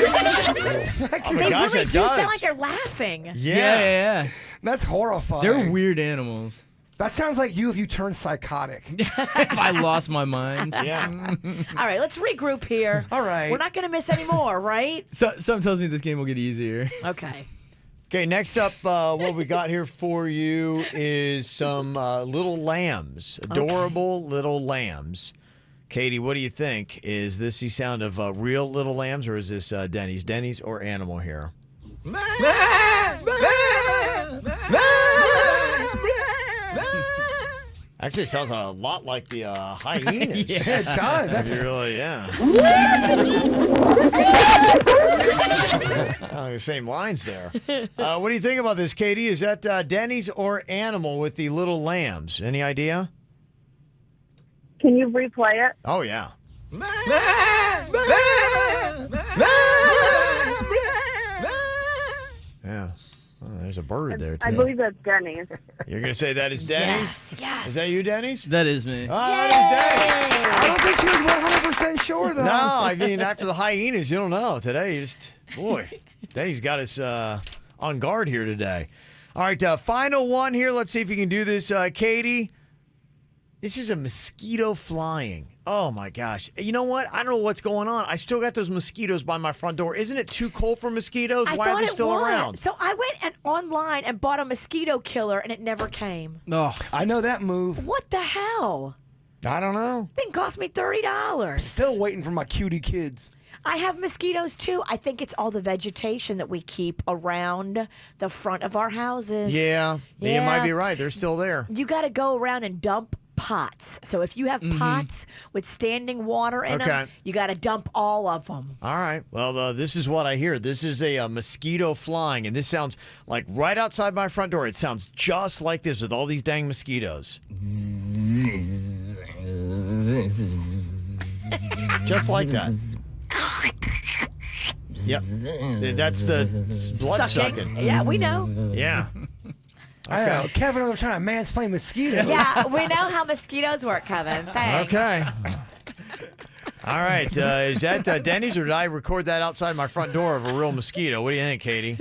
Oh my They gosh, really it do does. sound like they're laughing. Yeah. That's horrifying. They're weird animals. That sounds like you if you turn psychotic. If I lost my mind. Yeah. All right, let's regroup here. All right. We're not going to miss any more, right? So, something tells me this game will get easier. Okay. Okay, next up, what we got here for you is some little lambs, adorable little lambs. Katie, what do you think? Is this the sound of real little lambs, or is this Dennys or Animal here? Actually, it sounds a lot like the hyenas. Yeah, it does. That's Really, yeah. The same lines there. What do you think about this, Katie? Is that Dennys or Animal with the little lambs? Any idea? Can you replay it? Oh, yeah. Yeah. Oh, there's a bird there, too. I believe that's Denny's. You're going to say that is Dennys? Yes. Is that you, Dennys? That is me. Oh, that is Dennys. I don't think she was 100% sure, though. No, I mean, after the hyenas, you don't know. Today, you just, boy, Denny's got us on guard here today. All right, final one here. Let's see if you can do this, Katie. This is a mosquito flying. Oh, my gosh. You know what? I don't know what's going on. I still got those mosquitoes by my front door. Isn't it too cold for mosquitoes? Why are they still around? So I went online and bought a mosquito killer, and it never came. Oh, I know that move. What the hell? I don't know. Thing cost me $30. Still waiting for my cutie kids. I have mosquitoes too. I think it's all the vegetation that we keep around the front of our houses. Yeah, you Yeah. might be right. They're still there. You got to go around and dump pots. So if you have pots with standing water in them, Okay. you got to dump all of them. All right. Well, this is what I hear. This is a mosquito flying, and this sounds like right outside my front door. It sounds just like this with all these dang mosquitoes. Just like that. Yep. That's the blood sucking. Yeah, we know. Yeah. I know. Kevin, I'm trying to mansplain mosquitoes. Yeah, we know how mosquitoes work, Kevin. Thanks. Okay. All right. Is that Denny's, or did I record that outside my front door of a real mosquito? What do you think, Katie?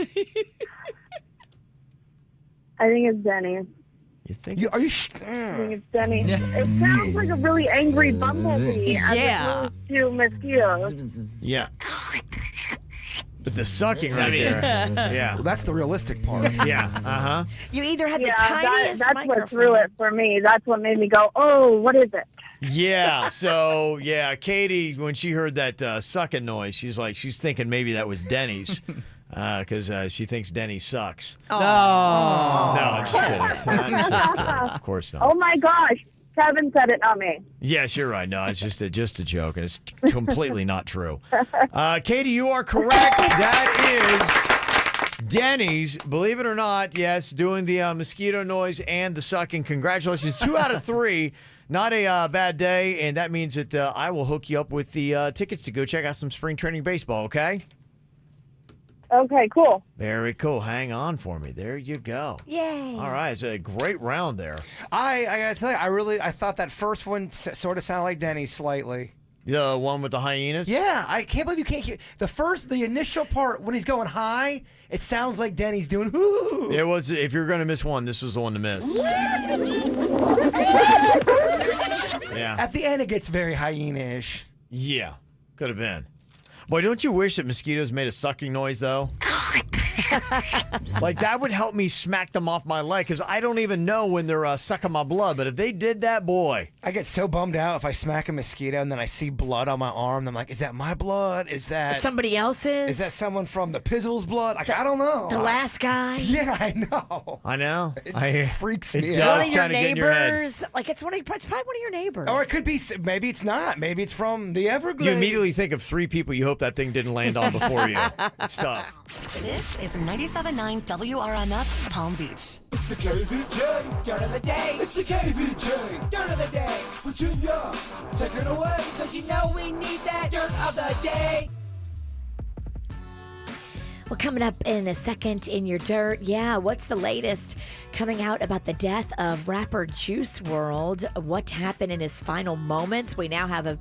I think it's Denny's. You think? Are you? I think it's Denny's. It sounds like a really angry bumblebee as opposed to mosquitoes. Yeah. But the sucking right there. Yeah. Well, that's the realistic part. Yeah. Uh-huh. You either had the Yeah, tiniest that's microphone. what threw it for me. That's what made me go, oh, what is it? Yeah. So, yeah, Katie, when she heard that sucking noise, she's thinking maybe that was Denny's. Because she thinks Denny sucks. no. No, I'm just kidding. I'm just kidding. Of course not. Oh, my gosh. Kevin said it, not me. Yes, you're right. No, it's just a joke, and it's completely not true. Katie, you are correct. That is Denny's. Believe it or not, yes, doing the mosquito noise and the sucking. Congratulations. 2 out of 3. Not a bad day, and that means that I will hook you up with the tickets to go check out some spring training baseball, okay? Okay, cool. Very cool. Hang on for me. There you go. Yay. All right. It's a great round there. I gotta tell you, I thought that first one sort of sounded like Denny slightly. The one with the hyenas? Yeah, I can't believe you can't hear the initial part when he's going high. It sounds like Denny's doing whoo. It was. If you're going to miss one, this was the one to miss. Yeah. At the end, it gets very hyena-ish. Yeah. Could have been. Boy, don't you wish that mosquitoes made a sucking noise, though? Like, that would help me smack them off my leg, because I don't even know when they're sucking my blood. But if they did that, boy. I get so bummed out if I smack a mosquito and then I see blood on my arm. And I'm like, is that my blood? Is that somebody else's? Is that someone from the Pizzle's blood? Like, I don't know. The last guy? Yeah, I know. I know. It freaks me it out. does One of your kind of get in your head. neighbors. Like, it's probably one of your neighbors. Or it could be, maybe it's not. Maybe it's from the Everglades. You immediately think of 3 people you hope that thing didn't land on before you. It's tough. This is 97.9 WRMF Palm Beach. It's the KVJ dirt of the day. It's the KVJ dirt of the day. Virginia, take it away. Cause you know we need that dirt of the day. Well, coming up in a second in your dirt, yeah, what's the latest coming out about the death of rapper Juice WRLD? What happened in his final moments? We now have a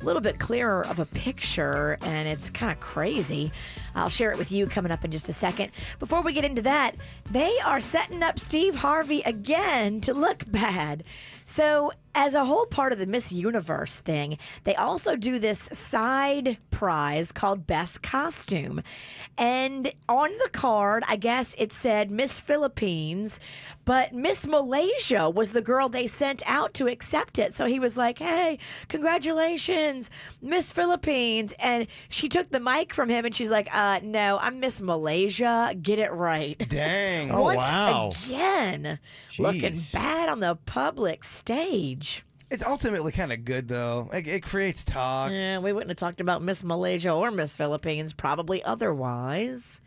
little bit clearer of a picture, and it's kind of crazy. I'll share it with you coming up in just a second. Before we get into that, they are setting up Steve Harvey again to look bad. So as a whole part of the Miss Universe thing, they also do this side prize called Best Costume. And on the card, I guess it said Miss Philippines, but Miss Malaysia was the girl they sent out to accept it. So he was like, hey, congratulations, Miss Philippines. And she took the mic from him and she's like, no, I'm Miss Malaysia. Get it right. Dang. Oh, Once wow. again, looking Jeez. bad on the public stage. It's ultimately kind of good, though. It creates talk. Yeah, we wouldn't have talked about Miss Malaysia or Miss Philippines, probably otherwise.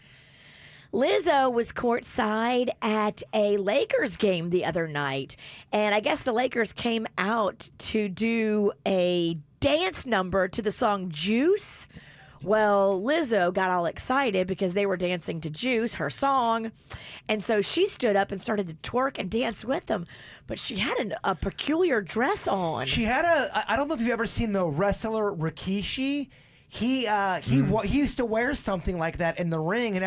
Lizzo was courtside at a Lakers game the other night, and I guess the Lakers came out to do a dance number to the song Juice. Well, Lizzo got all excited because they were dancing to Juice, her song. And so she stood up and started to twerk and dance with them. But she had a peculiar dress on. She had I don't know if you've ever seen the wrestler Rikishi. He used to wear something like that in the ring, and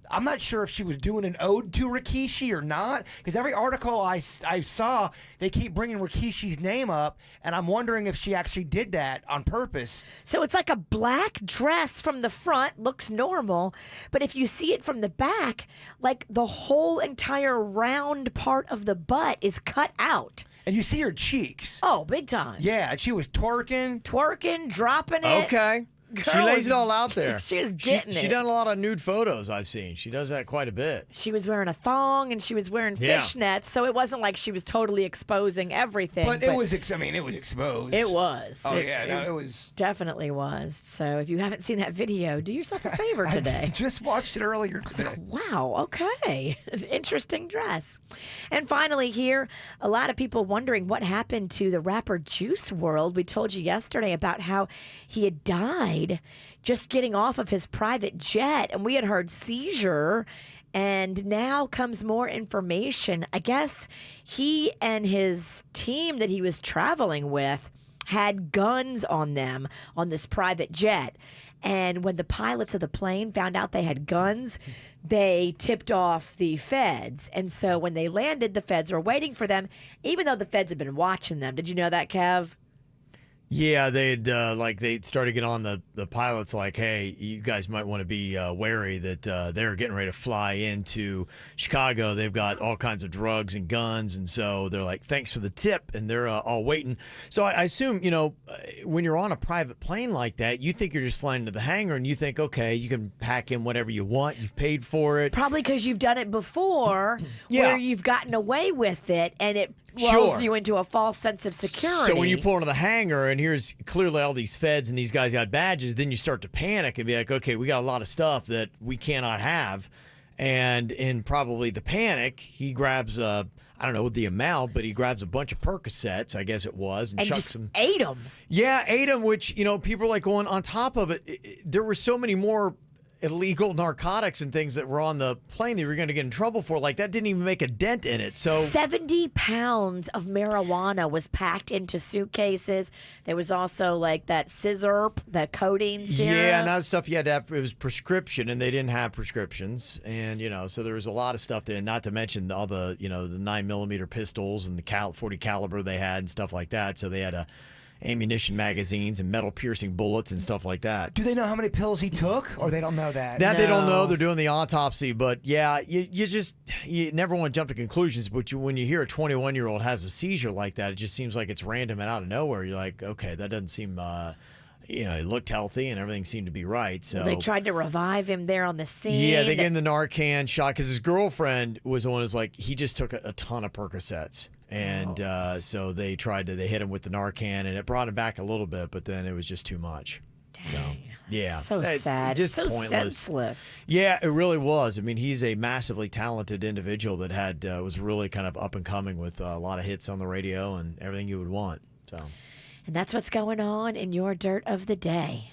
I'm not sure if she was doing an ode to Rikishi or not, because every article I saw, they keep bringing Rikishi's name up, and I'm wondering if she actually did that on purpose. So it's like a black dress from the front, looks normal, but if you see it from the back, like the whole entire round part of the butt is cut out. And you see her cheeks. Oh, big time. Yeah, and she was twerking. Dropping it. Okay. She Girl lays was- it all out there. She was getting She it. done a lot of nude photos I've seen. She does that quite a bit. She was wearing a thong and she was wearing Yeah. fishnets, so it wasn't like she was totally exposing everything. But it was, it was exposed. It was. Oh, yeah, no, it was. Definitely was. So if you haven't seen that video, do yourself a favor today. I just watched it earlier today. Wow, okay. Interesting dress. And finally here, a lot of people wondering what happened to the rapper Juice WRLD. We told you yesterday about how he had died just getting off of his private jet, and we had heard seizure, and now comes more information. I guess he and his team that he was traveling with had guns on them on this private jet. And when the pilots of the plane found out they had guns, they tipped off the feds. And so when they landed, the feds were waiting for them, even though the feds had been watching them. Did you know that, Kev? Yeah, they'd they started getting on the pilots like, hey, you guys might want to be wary that they're getting ready to fly into Chicago. They've got all kinds of drugs and guns, and so they're like, thanks for the tip, and they're all waiting. So I assume, when you're on a private plane like that, you think you're just flying to the hangar, and you think, okay, you can pack in whatever you want. You've paid for it. Probably because you've done it before, Yeah. where you've gotten away with it, and it lulls you into a false sense of security. So when you pull into the hangar and here's clearly all these feds and these guys got badges, then you start to panic and be like, okay, we got a lot of stuff that we cannot have. And in probably the panic, he grabs I don't know the amount, but he grabs a bunch of Percocets, I guess it was, and chucks just them. ate them. Yeah, ate them, which, people are like going on top of it. There were so many more illegal narcotics and things that were on the plane that you were going to get in trouble for. Like, that didn't even make a dent in it. So 70 pounds of marijuana was packed into suitcases. There was also like that scissor, that codeine syrup. yeah, and that was stuff you had to have. It was prescription, and they didn't have prescriptions, and so there was a lot of stuff there. Not to mention all the the 9mm pistols and the 40 caliber they had and stuff like that. So they had ammunition magazines and metal piercing bullets and stuff like that. Do they know how many pills he took, or they don't know that? That they don't know. No. They're doing the autopsy, but yeah, you never want to jump to conclusions. But when you hear a 21-year-old has a seizure like that, it just seems like it's random and out of nowhere. You're like, okay, that doesn't seem. He looked healthy and everything seemed to be right. So They tried to revive him there on the scene. yeah, they gave him the Narcan shot because his girlfriend was the one who's like, he just took a ton of Percocets. And so they hit him with the Narcan, and it brought him back a little bit, but then it was just too much. So, yeah. So It's sad. Just so pointless. senseless. Yeah, it really was. I mean, he's a massively talented individual that was really kind of up and coming with a lot of hits on the radio and everything you would want. So, And that's what's going on in your dirt of the day.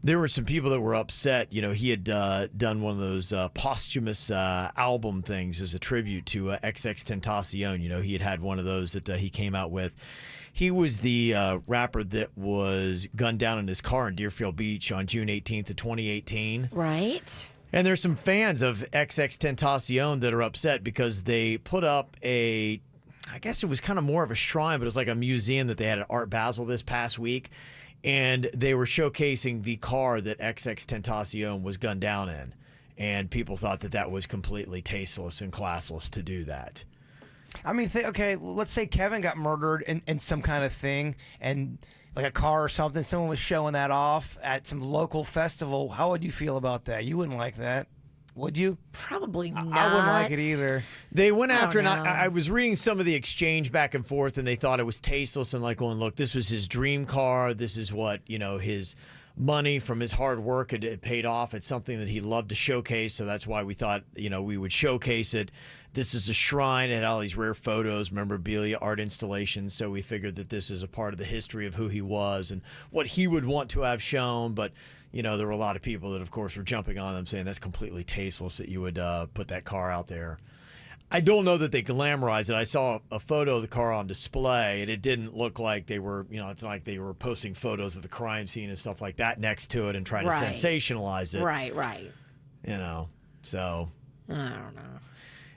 there were some people that were upset. He had done one of those posthumous album things as a tribute to XXXTentacion. He had one of those that he came out with. He was the rapper that was gunned down in his car in Deerfield Beach on June 18th of 2018. Right? And there's some fans of XXXTentacion that are upset because they put up I guess it was kind of more of a shrine, but it was like a museum that they had at Art Basel this past week. And they were showcasing the car that XXXTentacion was gunned down in. And people thought that that was completely tasteless and classless to do that. I mean, okay, let's say Kevin got murdered in some kind of thing, and like a car or something, someone was showing that off at some local festival. How would you feel about that? You wouldn't like that, would you? Probably not. I wouldn't like it either. They went after, and know. I was reading some of the exchange back and forth, and they thought it was tasteless and like going, look, this was his dream car. This is what, his money from his hard work had paid off. It's something that he loved to showcase, so that's why we thought, we would showcase it. This is a shrine. It had all these rare photos, memorabilia, art installations, so we figured that this is a part of the history of who he was and what he would want to have shown. But, there were a lot of people that, of course, were jumping on them saying that's completely tasteless that you would put that car out there. I don't know that they glamorized it. I saw a photo of the car on display, and it didn't look like they were, it's not like they were posting photos of the crime scene and stuff like that next to it and trying to sensationalize it. Right. So. I don't know.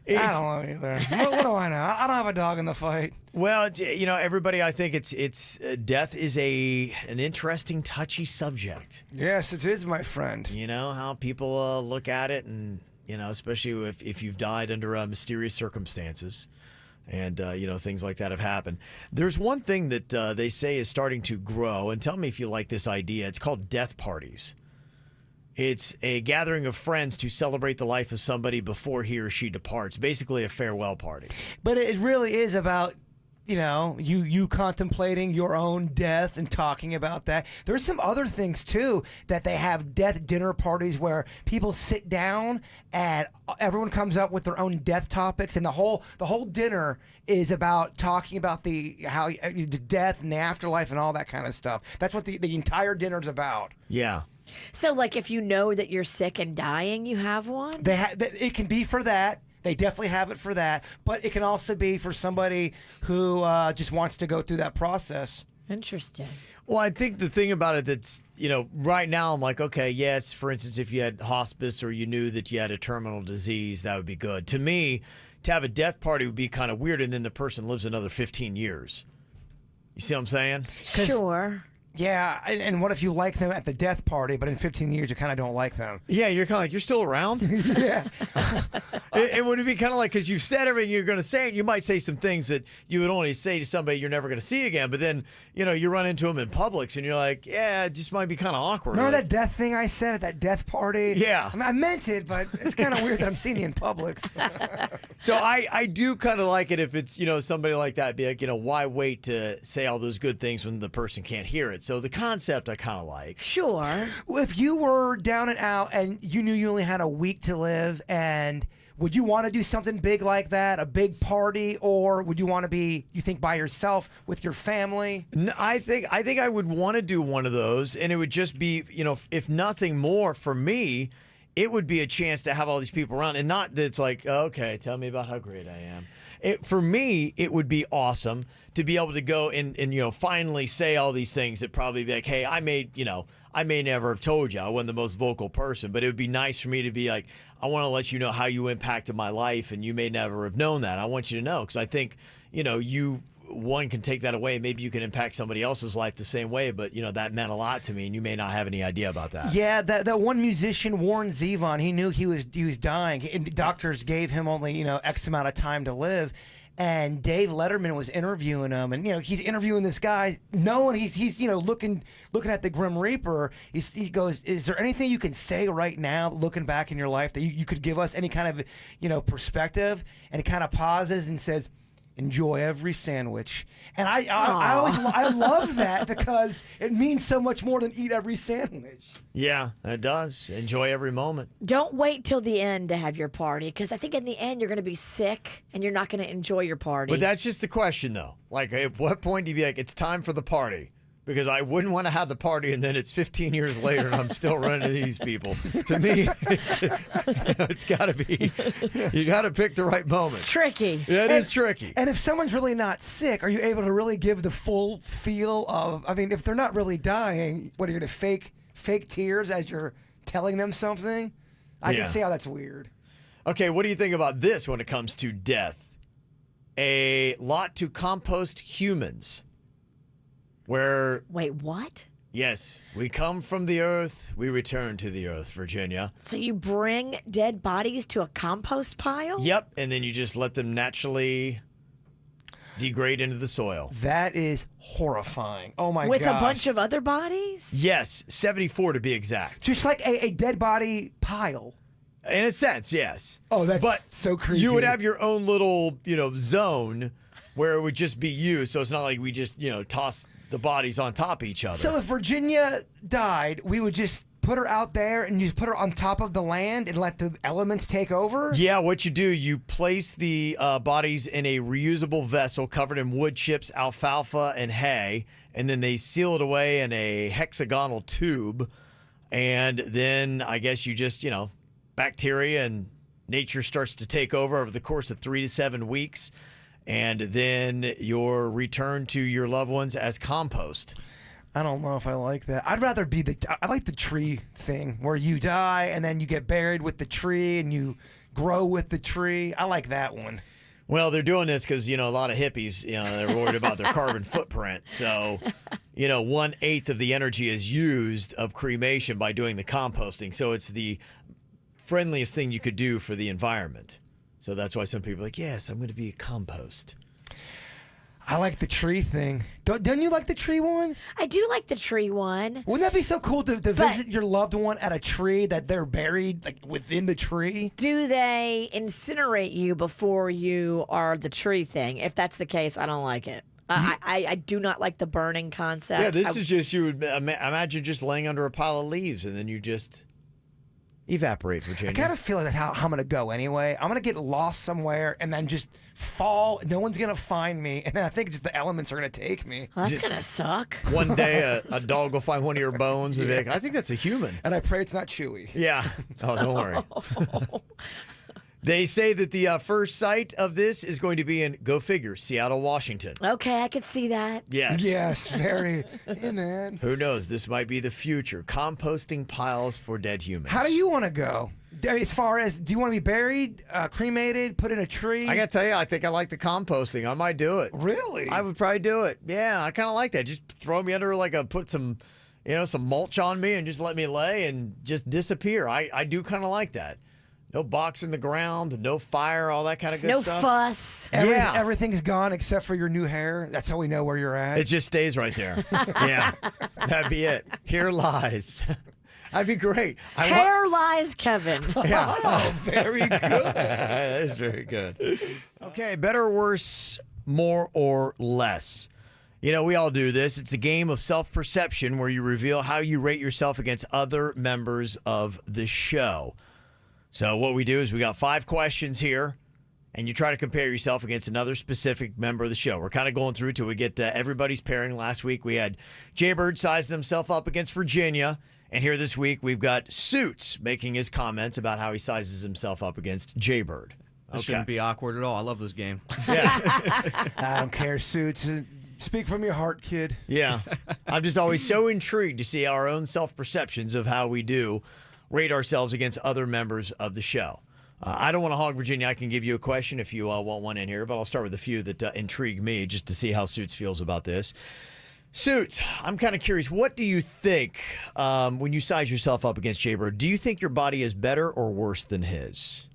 I don't know either. What do I know? I don't have a dog in the fight. Well, everybody, I think it's death is an interesting, touchy subject. Yes, it is, my friend. How people look at it, and especially if you've died under mysterious circumstances, and things like that have happened. There's one thing that they say is starting to grow, and tell me if you like this idea. It's called death parties. It's a gathering of friends to celebrate the life of somebody before he or she departs. Basically a farewell party. But it really is about, you contemplating your own death and talking about that. There's some other things, too, that they have death dinner parties where people sit down and everyone comes up with their own death topics. And the whole dinner is about talking about the death and the afterlife and all that kind of stuff. That's what the entire dinner's about. Yeah. So, like, if you know that you're sick and dying, you have one? It can be for that. They definitely have it for that. But it can also be for somebody who just wants to go through that process. Interesting. Well, I think the thing about it that's, right now I'm like, okay, yes, for instance, if you had hospice or you knew that you had a terminal disease, that would be good. To me, to have a death party would be kind of weird, and then the person lives another 15 years. You see what I'm saying? Sure. Yeah, and what if you like them at the death party, but in 15 years you kind of don't like them? Yeah, you're kind of like, you're still around? Yeah. It would be kind of like, because you've said everything you're going to say, and you might say some things that you would only say to somebody you're never going to see again, but then, you run into them in Publix, and you're like, yeah, it just might be kind of awkward. Remember that death thing I said at that death party? Yeah. I mean, I meant it, but it's kind of weird that I'm seeing you in Publix. So I do kind of like it if it's, somebody like that, be like, why wait to say all those good things when the person can't hear it? So the concept I kind of like. Sure. If you were down and out and you knew you only had a week to live, and would you want to do something big like that, a big party, or would you want to be, you think, by yourself with your family? No, I think I would want to do one of those, and it would just be, if nothing more for me, it would be a chance to have all these people around, and not that it's like, okay, tell me about how great I am. For me, it would be awesome to be able to go and finally say all these things that probably be like, hey, I may never have told you. I wasn't the most vocal person, but it would be nice for me to be like, I want to let you know how you impacted my life, and you may never have known that. I want you to know, because I think, one can take that away. Maybe you can impact somebody else's life the same way, but that meant a lot to me, and you may not have any idea about that. Yeah, that one musician, Warren Zevon, he knew he was dying, and doctors gave him only X amount of time to live. And Dave Letterman was interviewing him, and he's interviewing this guy, knowing he's looking at the Grim Reaper. He goes, "Is there anything you can say right now, looking back in your life, that you could give us any kind of perspective?" And he kind of pauses and says, "Enjoy every sandwich." And I love that, because it means so much more than eat every sandwich. Yeah, it does. Enjoy every moment. Don't wait till the end to have your party, because I think in the end you're going to be sick and you're not going to enjoy your party. But that's just the question, though. Like, at what point do you be like, it's time for the party? Because I wouldn't want to have the party and then it's 15 years later and I'm still running into these people. To me, it's got to be, you got to pick the right moment. It's tricky. Yeah, it is tricky. And if someone's really not sick, are you able to really give the full feel of, if they're not really dying, what, are you going to fake tears as you're telling them something? I can see how that's weird. Okay, what do you think about this when it comes to death? a lot to compost humans. Where, Wait, what? yes, we come from the earth, we return to the earth, Virginia. So you bring dead bodies to a compost pile? Yep, and then you just let them naturally degrade into the soil. That is horrifying. Oh my god! With a bunch of other bodies? Yes, 74 to be exact. Just like a dead body pile. In a sense, yes. Oh, that's but so creepy. You would have your own little, zone where it would just be you. So it's not like we just, toss the bodies on top of each other. So if Virginia died, we would just put her out there and you just put her on top of the land and let the elements take over? Yeah, what you do, you place the bodies in a reusable vessel covered in wood chips, alfalfa, and hay, and then they seal it away in a hexagonal tube. And then I guess you just, bacteria and nature starts to take over the course of 3 to 7 weeks. And then you're returned to your loved ones as compost. I don't know if I like that. I'd rather be I like the tree thing where you die and then you get buried with the tree and you grow with the tree. I like that one. Well, they're doing this because, a lot of hippies, they're worried about their carbon footprint. So, 1/8 of the energy is used of cremation by doing the composting. So it's the friendliest thing you could do for the environment. So that's why some people are like, yes, I'm going to be a compost. I like the tree thing. Don't you like the tree one? I do like the tree one. Wouldn't that be so cool to visit your loved one at a tree that they're buried within the tree? Do they incinerate you before you are the tree thing? If that's the case, I don't like it. I do not like the burning concept. Yeah, this is just, you would imagine just laying under a pile of leaves and then you just evaporate, Virginia. I kind of feel like how I'm going to go anyway. I'm going to get lost somewhere and then just fall. No one's going to find me. And then I think just the elements are going to take me. Well, that's going to suck. One day a dog will find one of your bones and be like, I think that's a human. And I pray it's not Chewy. Yeah. Oh, don't worry. They say that the first site of this is going to be in, go figure, Seattle, Washington. Okay, I could see that. Yes. Yes, very. Hey, man. Who knows? This might be the future. Composting piles for dead humans. How do you want to go? As far as, do you want to be buried, cremated, put in a tree? I got to tell you, I think I like the composting. I might do it. Really? I would probably do it. Yeah, I kind of like that. Just throw me under put some, some mulch on me and just let me lay and just disappear. I do kind of like that. No box in the ground, no fire, all that kind of good stuff. No fuss. Everything's gone except for your new hair. That's how we know where you're at. It just stays right there. Yeah, that'd be it. Here lies. That'd be great. Hair lies, Kevin. Yeah. Oh, very good. That is very good. Okay, better, worse, more, or less. We all do this. It's a game of self-perception where you reveal how you rate yourself against other members of the show. So what we do is we got 5 questions here, and you try to compare yourself against another specific member of the show. We're kind of going through till we get everybody's pairing. Last week we had Jaybird sizing himself up against Virginia, and here this week we've got Suits making his comments about how he sizes himself up against Jaybird. This shouldn't be awkward at all. I love this game. Yeah. I don't care, Suits. Speak from your heart, kid. Yeah. I'm just always so intrigued to see our own self-perceptions of how we do rate ourselves against other members of the show. I don't want to hog Virginia. I can give you a question if you want one in here, but I'll start with a few that intrigue me just to see how Suits feels about this. Suits, I'm kind of curious. What do you think when you size yourself up against Jaybird? Do you think your body is better or worse than his?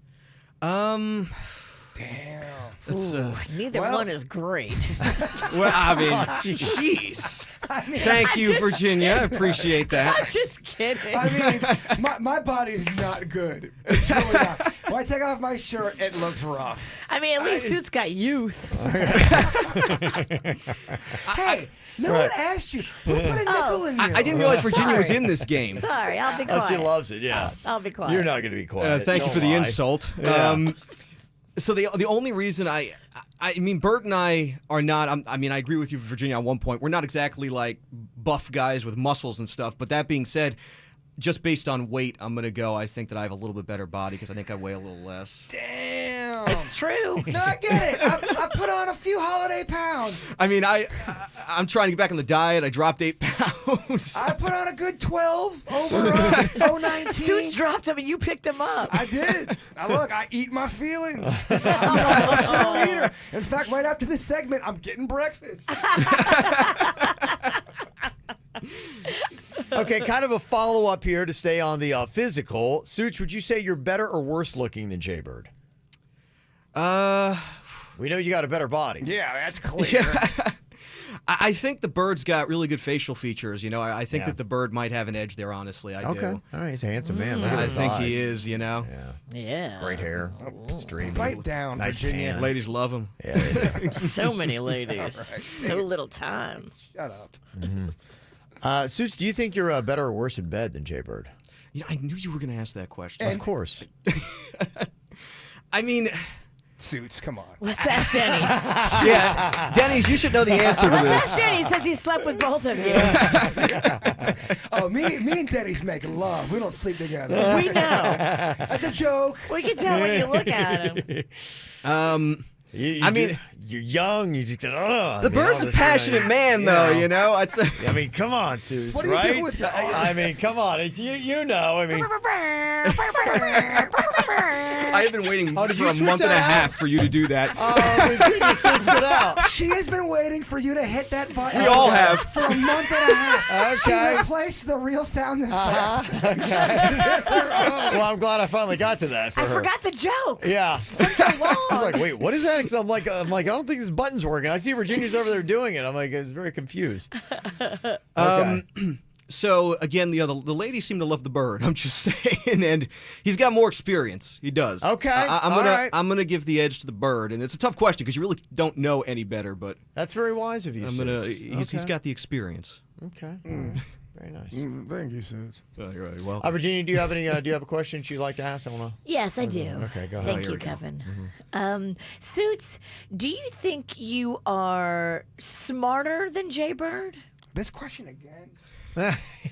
Damn. Neither one is great. Well, I mean, jeez. Thank you, Virginia. I appreciate that. I'm just kidding. I mean, my body is not good. It's really not. When I take off my shirt, it looks rough. I mean, at least Suits got youth. Hey, no one asked you. Who put a nickel in you? I didn't realize Virginia was in this game. Sorry, I'll be quiet. Oh, she loves it, yeah. I'll be quiet. You're not going to be quiet. Thank you for the insult. Yeah. So the only reason I mean, Bert and I are not. I mean, I agree with you, Virginia, on one point. We're not exactly like buff guys with muscles and stuff. But that being said, just based on weight, I'm gonna go. I think that I have a little bit better body because I think I weigh a little less. Damn. It's true. No, I get it. I put on a few holiday pounds. I mean, I'm trying to get back on the diet. I dropped 8 pounds. I put on a good 12 over 019. Suits dropped him and you picked him up. I did. Now look, I eat my feelings. I'm an emotional eater. In fact, right after this segment, I'm getting breakfast. Okay, kind of a follow-up here to stay on the physical. Suits, would you say you're better or worse looking than Jaybird? We know you got a better body. Yeah, that's clear. Yeah. I think the bird's got really good facial features. You know, I think that the bird might have an edge there, honestly. I do. All right, he's a handsome man. Look at I his think eyes. he is, you know. Yeah. Great hair. Streaming. Pipe down, Nice Virginia. tan. Ladies love him. Yeah, they do. So many ladies. So little time. Shut up. Suits, do you think you're better or worse in bed than Jaybird? You know, I knew you were going to ask that question. Of course. I mean, Suits, come on. Let's ask Denny. yeah, Dennys, you should know the answer to Let's this. ask Denny. He says he slept with both of you. Oh, me and Denny's making love. We don't sleep together. We know. That's a joke. We can tell when you look at him. I mean, you're young. You just The bird's a passionate man, though. You know, I'd say. I mean, come on, Suits. What do you right? do with your arm? I mean, come on. It's you know. I mean, I have been waiting did for you a switch month and a that out? half for you to do that. Virginia switched it out. She has been waiting for you to hit that button. We all have. For a month and a half. Okay. She replaced the real sound effect. Well, I'm glad I finally got to that for I her. forgot the joke. Yeah. So long. I was like, wait, what is that? 'Cause I'm like, I don't think this button's working. I see Virginia's over there doing it. I'm like, I was very confused. Okay. So again, the ladies seem to love the bird. I'm just saying, and he's got more experience. He does. Okay, I'm gonna give the edge to the bird, and it's a tough question because you really don't know any better. But That's very wise of you. he's got the experience. Okay. Very nice. Thank you, Suits. Oh, you're right. Well, Virginia, do you have any? Do you have a question you'd like to ask? I want to. Yes, I do. Okay, go ahead. Thank Here you, we go. Kevin. Suits, do you think you are smarter than Jaybird? This question again.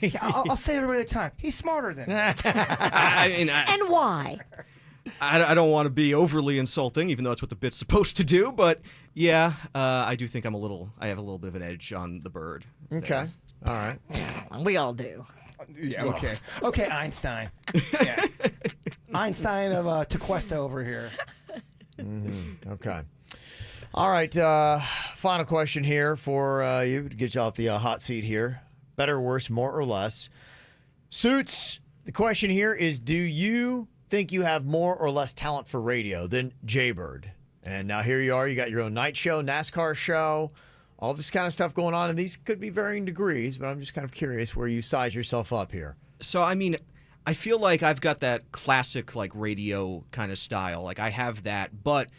Yeah, I'll say it every time. He's smarter than me. And why? I don't want to be overly insulting, even though that's what the bit's supposed to do. But yeah, I do think I have a little bit of an edge on the bird. Okay. All right. We all do. Yeah, okay. Okay, Einstein. Yeah. Einstein of Tequesta over here. Okay. All right. Final question here for you to get you off the hot seat here. Better, worse, more or less. Suits, the question here is, do you think you have more or less talent for radio than Jaybird? And now here you are. You got your own night show, NASCAR show, all this kind of stuff going on. And these could be varying degrees, but I'm just kind of curious where you size yourself up here. So I mean, I feel like I've got that classic like radio kind of style. Like I have that, but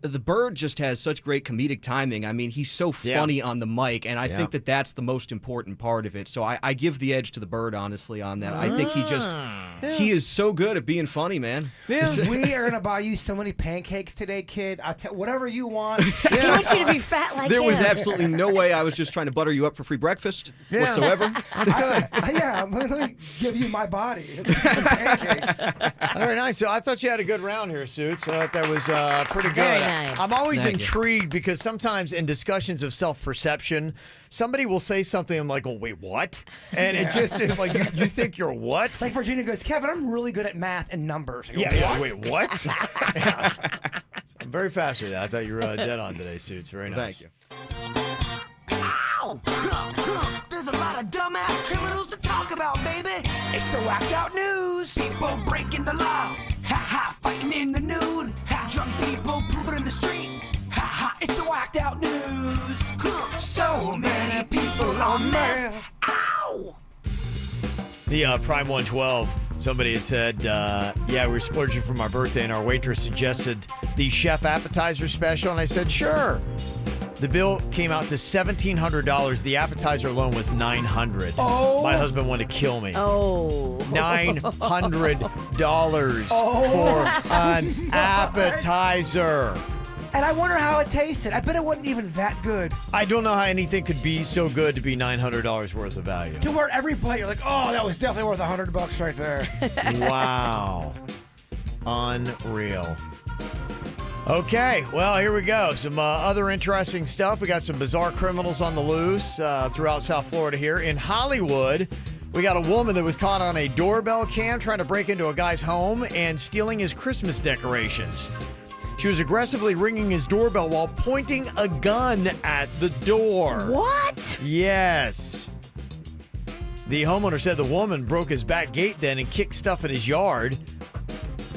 the bird just has such great comedic timing. I mean, he's so funny on the mic, and I think that that's the most important part of it. So I give the edge to the bird, honestly, on that. I think he is so good at being funny, man. Yeah. We are gonna buy you so many pancakes today, kid. Whatever you want. He wants you to be fat like There him. was absolutely no way I was just trying to butter you up for free breakfast whatsoever. Yeah, let me give you my body. Pancakes. Very nice. So I thought you had a good round here, Suits. I thought that was pretty good. Very nice. I'm always Thank you. intrigued because sometimes in discussions of self-perception, somebody will say something. I'm like, oh, wait, what? And it just is like, you think you're what? Like Virginia goes, Kevin, I'm really good at math and numbers. I go, Yeah, what? wait, what? Yeah. So I'm very fast with that. I thought you were dead on today, Suits. Very nice. Thank you. Ow! There's a lot of dumbass criminals to talk about, baby. It's the whacked out news. People breaking the law. Ha ha, fighting in the nude. Ha, drunk people pooping in the street. Ha ha, it's the whacked out news. So many people on there. Ow! The Prime 112, somebody had said, yeah, we were splurging for my birthday, and our waitress suggested the chef appetizer special, and I said, sure. The bill came out to $1,700. The appetizer alone was $900. Oh. My husband wanted to kill me. Oh. $900 for an appetizer. And I wonder how it tasted. I bet it wasn't even that good. I don't know how anything could be so good to be $900 worth of value. To where every bite, you're like, oh, that was definitely worth $100 right there. Wow. Unreal. Okay, well, here we go. Some other interesting stuff. We got some bizarre criminals on the loose throughout South Florida here. In Hollywood, we got a woman that was caught on a doorbell cam trying to break into a guy's home and stealing his Christmas decorations. She was aggressively ringing his doorbell while pointing a gun at the door. What? Yes. The homeowner said the woman broke his back gate then and kicked stuff in his yard.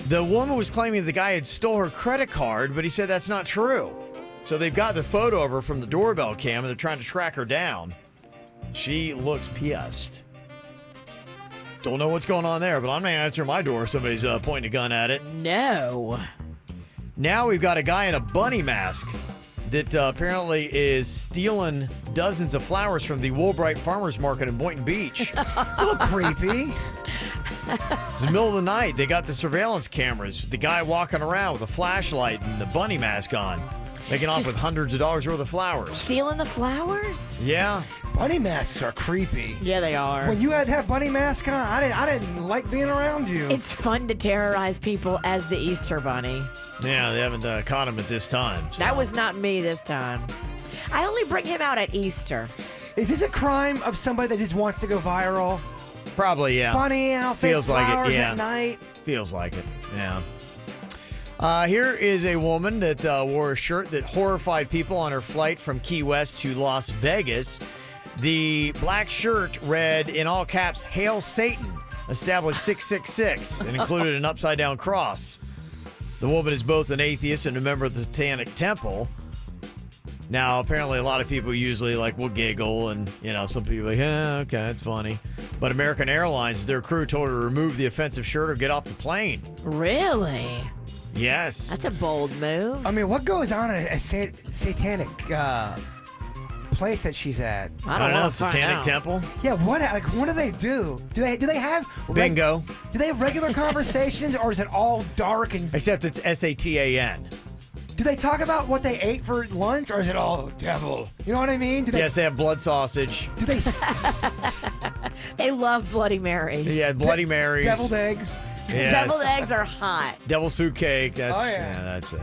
The woman was claiming the guy had stole her credit card, but he said that's not true. So they've got the photo of her from the doorbell cam, and they're trying to track her down. She looks pissed. Don't know what's going on there, but I'm not going to answer my door if somebody's pointing a gun at it. No. Now we've got a guy in a bunny mask that apparently is stealing dozens of flowers from the Woolbright Farmers Market in Boynton Beach. A little creepy. It's the middle of the night. They got the surveillance cameras. The guy walking around with a flashlight and the bunny mask on, making off with hundreds of dollars worth of flowers. Stealing the flowers? Yeah. Bunny masks are creepy. Yeah, they are. When you had that bunny mask on, I didn't like being around you. It's fun to terrorize people as the Easter Bunny. Yeah, they haven't caught him at this time. So. That was not me this time. I only bring him out at Easter. Is this a crime of somebody that just wants to go viral? Probably, yeah. Bunny outfit, Feels like it, flowers yeah. at night. Feels like it, yeah. Here is a woman that wore a shirt that horrified people on her flight from Key West to Las Vegas. The black shirt read in all caps, "Hail Satan," established 666, and included an upside-down cross. The woman is both an atheist and a member of the Satanic Temple. Now, apparently, a lot of people usually will giggle, and some people are like, yeah, okay, that's funny. But American Airlines, their crew told her to remove the offensive shirt or get off the plane. Really? Yes. That's a bold move. I mean, what goes on at a satanic place that she's at? I don't know. Satanic Temple. Yeah, what do they do? Do they have bingo? Do they have regular conversations, or is it all dark and? Except it's SATAN. Do they talk about what they ate for lunch, or is it all devil? You know what I mean? Yes, they have blood sausage. Do they? They love Bloody Marys. Yeah, Bloody Marys. Deviled eggs. Yes. Deviled eggs are hot. Devil's food cake. That's, that's it.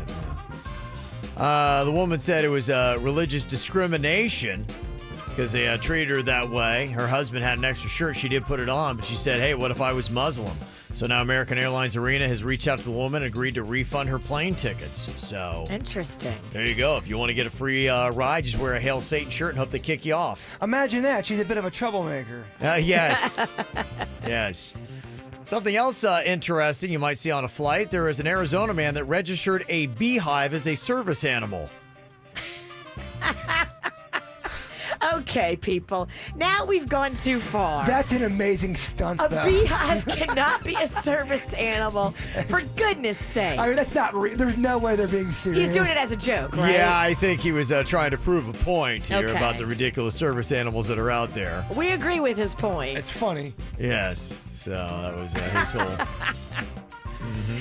Yeah. The woman said it was religious discrimination because they treated her that way. Her husband had an extra shirt. She did put it on, but she said, hey, what if I was Muslim? So now American Airlines Arena has reached out to the woman and agreed to refund her plane tickets. So interesting. There you go. If you want to get a free ride, just wear a Hail Satan shirt and hope they kick you off. Imagine that. She's a bit of a troublemaker. Yes. Yes. Something else interesting you might see on a flight. There is an Arizona man that registered a beehive as a service animal. Okay, people. Now we've gone too far. That's an amazing stunt, A though. beehive cannot be a service animal. For goodness sake. I mean, that's not real. There's no way they're being serious. He's doing it as a joke, right? Yeah, I think he was trying to prove a point here Okay. about the ridiculous service animals that are out there. We agree with his point. It's funny. Yes. So that was his whole...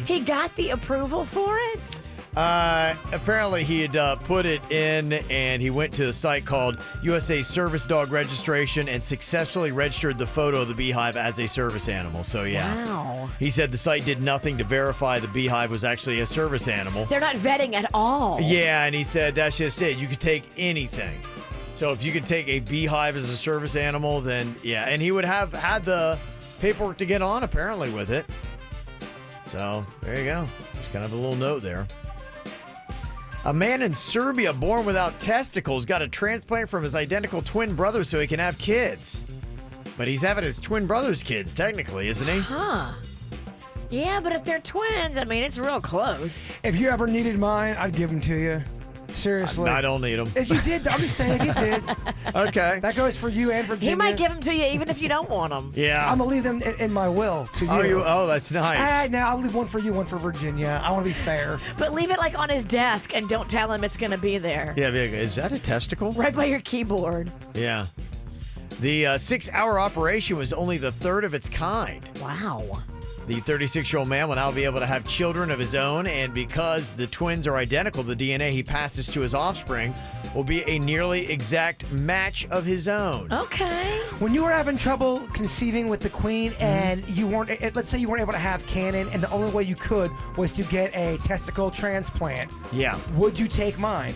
He got the approval for it? Apparently he had put it in, and he went to the site called USA Service Dog Registration and successfully registered the photo of the beehive as a service animal. So yeah. Wow. He said the site did nothing to verify the beehive was actually a service animal. They're not vetting at all. Yeah, and he said that's just it. You could take anything. So if you could take a beehive as a service animal, then yeah. And he would have had the paperwork to get on, apparently, with it. So there you go. Just kind of a little note there. A man in Serbia born without testicles got a transplant from his identical twin brother so he can have kids. But he's having his twin brother's kids, technically, isn't he? Huh. Yeah, but if they're twins, I mean, it's real close. If you ever needed mine, I'd give them to you. Seriously. I don't need them. If you did, I'm just saying, if you did. Okay. That goes for you and Virginia. He might give them to you even if you don't want them. Yeah. I'm going to leave them in my will to you. Oh, that's nice. Now I'll leave one for you, one for Virginia. I want to be fair. But leave it on his desk and don't tell him it's going to be there. Yeah, is that a testicle? Right by your keyboard. Yeah. The 6-hour operation was only the third of its kind. Wow. The 36-year-old man will now be able to have children of his own, and because the twins are identical, the DNA he passes to his offspring will be a nearly exact match of his own. Okay. When you were having trouble conceiving with the queen and you weren't, let's say you weren't able to have Cannon and the only way you could was to get a testicle transplant. Yeah. Would you take mine?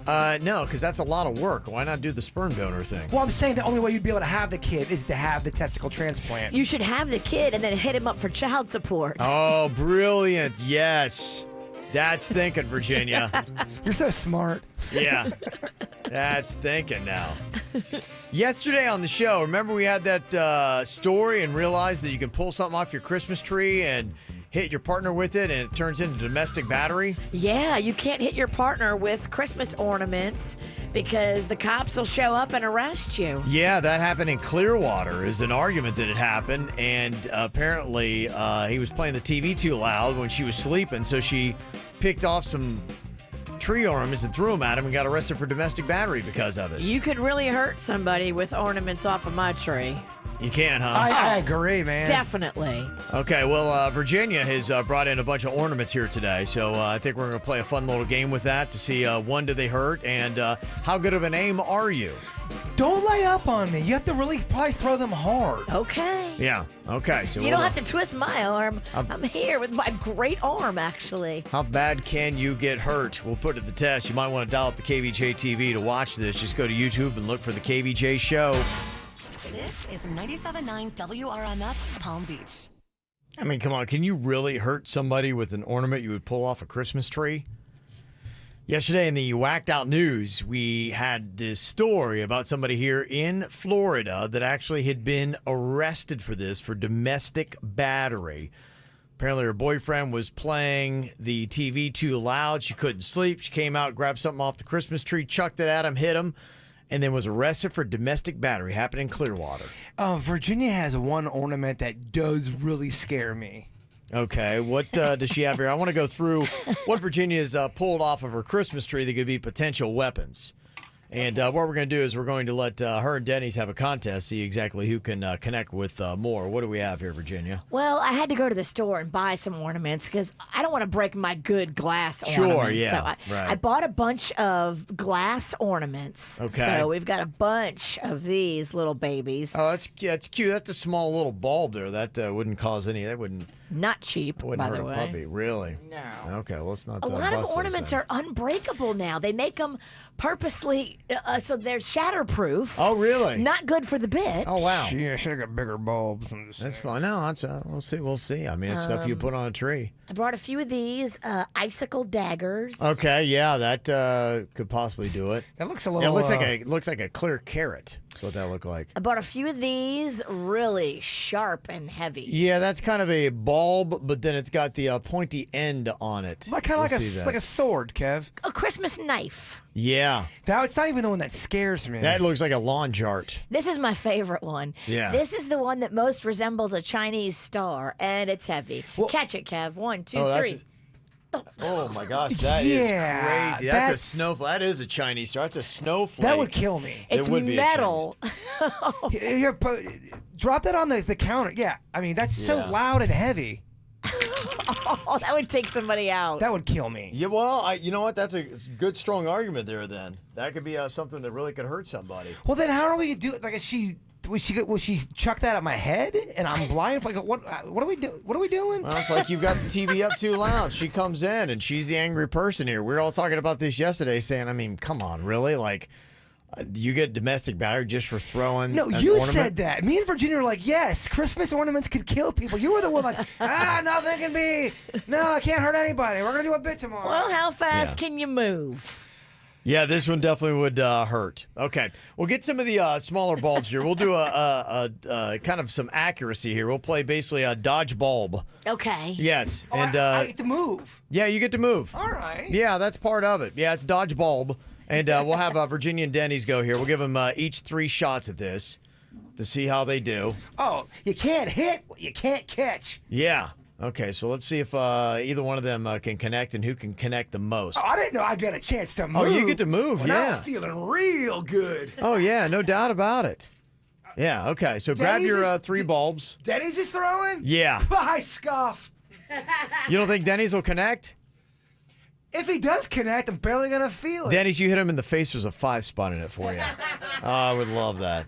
No, because that's a lot of work. Why not do the sperm donor thing? Well, I'm saying the only way you'd be able to have the kid is to have the testicle transplant. You should have the kid and then hit him up for child support. Oh, brilliant. Yes. That's thinking, Virginia. You're so smart. Yeah. That's thinking now. Yesterday on the show, remember we had that story and realized that you can pull something off your Christmas tree and hit your partner with it and it turns into domestic battery? Yeah, you can't hit your partner with Christmas ornaments because the cops will show up and arrest you. Yeah, that happened in Clearwater is an argument that had happened. And apparently he was playing the TV too loud when she was sleeping. So she picked off some tree ornaments and threw them at him and got arrested for domestic battery because of it. You could really hurt somebody with ornaments off of my tree. You can, huh? I agree, man. Definitely. Okay, well, Virginia has brought in a bunch of ornaments here today, so I think we're going to play a fun little game with that to see, one, do they hurt, and how good of an aim are you? Don't lay up on me. You have to really probably throw them hard. Okay. Yeah, okay. So You don't have to twist my arm. I'm here with my great arm, actually. How bad can you get hurt? We'll put it to the test. You might want to dial up the KVJ TV to watch this. Just go to YouTube and look for the KVJ show. This is 97.9 WRMF Palm Beach. I mean, come on. Can you really hurt somebody with an ornament you would pull off a Christmas tree? Yesterday in the Whacked Out News, we had this story about somebody here in Florida that actually had been arrested for this, for domestic battery. Apparently her boyfriend was playing the TV too loud. She couldn't sleep. She came out, grabbed something off the Christmas tree, chucked it at him, hit him, and then was arrested for domestic battery. Happened in Clearwater. Virginia has one ornament that does really scare me. Okay, what does she have here? I want to go through what Virginia's pulled off of her Christmas tree that could be potential weapons. And what we're going to do is we're going to let her and Dennys have a contest, see exactly who can connect with more. What do we have here, Virginia? Well, I had to go to the store and buy some ornaments because I don't want to break my good glass Sure, ornaments. yeah, So right. I bought a bunch of glass ornaments. Okay. So we've got a bunch of these little babies. Oh, that's cute. That's a small little bulb there. That wouldn't cause any. That wouldn't Not cheap, hurt by the a way. puppy. Really? No. Okay, well, let's not. A lot of bust those ornaments then. are unbreakable now. They make them purposely so they're shatterproof. Oh, really? Not good for the bit. Oh, wow. Yeah, I should have got bigger bulbs. That's fine. No, that's we'll see. We'll see. I mean, it's stuff you put on a tree. I brought a few of these icicle daggers. Okay, yeah, that could possibly do it. That looks a Yeah, little. it looks like a clear carrot. That's what that looked like. I bought a few of these, really sharp and heavy. Yeah, that's kind of a bulb, but then it's got the pointy end on it. Like kind of We'll see that. like a sword, Kev. A Christmas knife. Yeah, It's not even the one that scares me. that looks like a lawn chart. This is my favorite one. Yeah. This is the one that most resembles a Chinese star, and it's heavy. Catch it, Kev. 1, 2, 3. Oh my gosh, that is Yeah, crazy. That's a snowflake. That is a Chinese star. That's a snowflake. That would kill me. It's would be a metal. Here, drop that on the counter. Yeah, I mean that's so loud and heavy. Oh, that would take somebody out. That would kill me. Yeah, well, you know what? That's a good, strong argument there. Then that could be something that really could hurt somebody. Well, then how are we do it? Like, will she chuck that at my head and I'm blind? Like, what are we doing? What are we doing? Well, it's like you've got the TV up too loud. She comes in and she's the angry person here. We were all talking about this yesterday, saying, I mean, come on, really? Like, you get domestic battery just for throwing. No, an you ornament? said that. Me and Virginia were like, yes, Christmas ornaments could kill people. You were the one like, nothing can be. No, it can't hurt anybody. We're gonna do a bit tomorrow. Well, how fast can you move? Yeah, this one definitely would hurt. Okay, we'll get some of the smaller bulbs here. We'll do a kind of some accuracy here. We'll play basically a dodge bulb. Okay. Yes, Oh, and I get to move. yeah, you get to move. All right. Yeah, that's part of it. Yeah, it's dodge bulb, and we'll have Virginia and Dennys go here. We'll give them each 3 shots at this to see how they do. Oh, you can't hit what you can't catch. Yeah. Okay, so let's see if either one of them can connect and who can connect the most. Oh, I didn't know I got a chance to move. Oh, you get to move, Well, yeah. Now I'm feeling real good. Oh, yeah, no doubt about it. Yeah, okay, so grab Denny's your is- 3 bulbs. Denny's is throwing? Yeah. I scoff. You don't think Dennys will connect? If he does connect, I'm barely going to feel it. Denny's, you hit him in the face. There's a 5 spot in it for you. Oh, I would love that.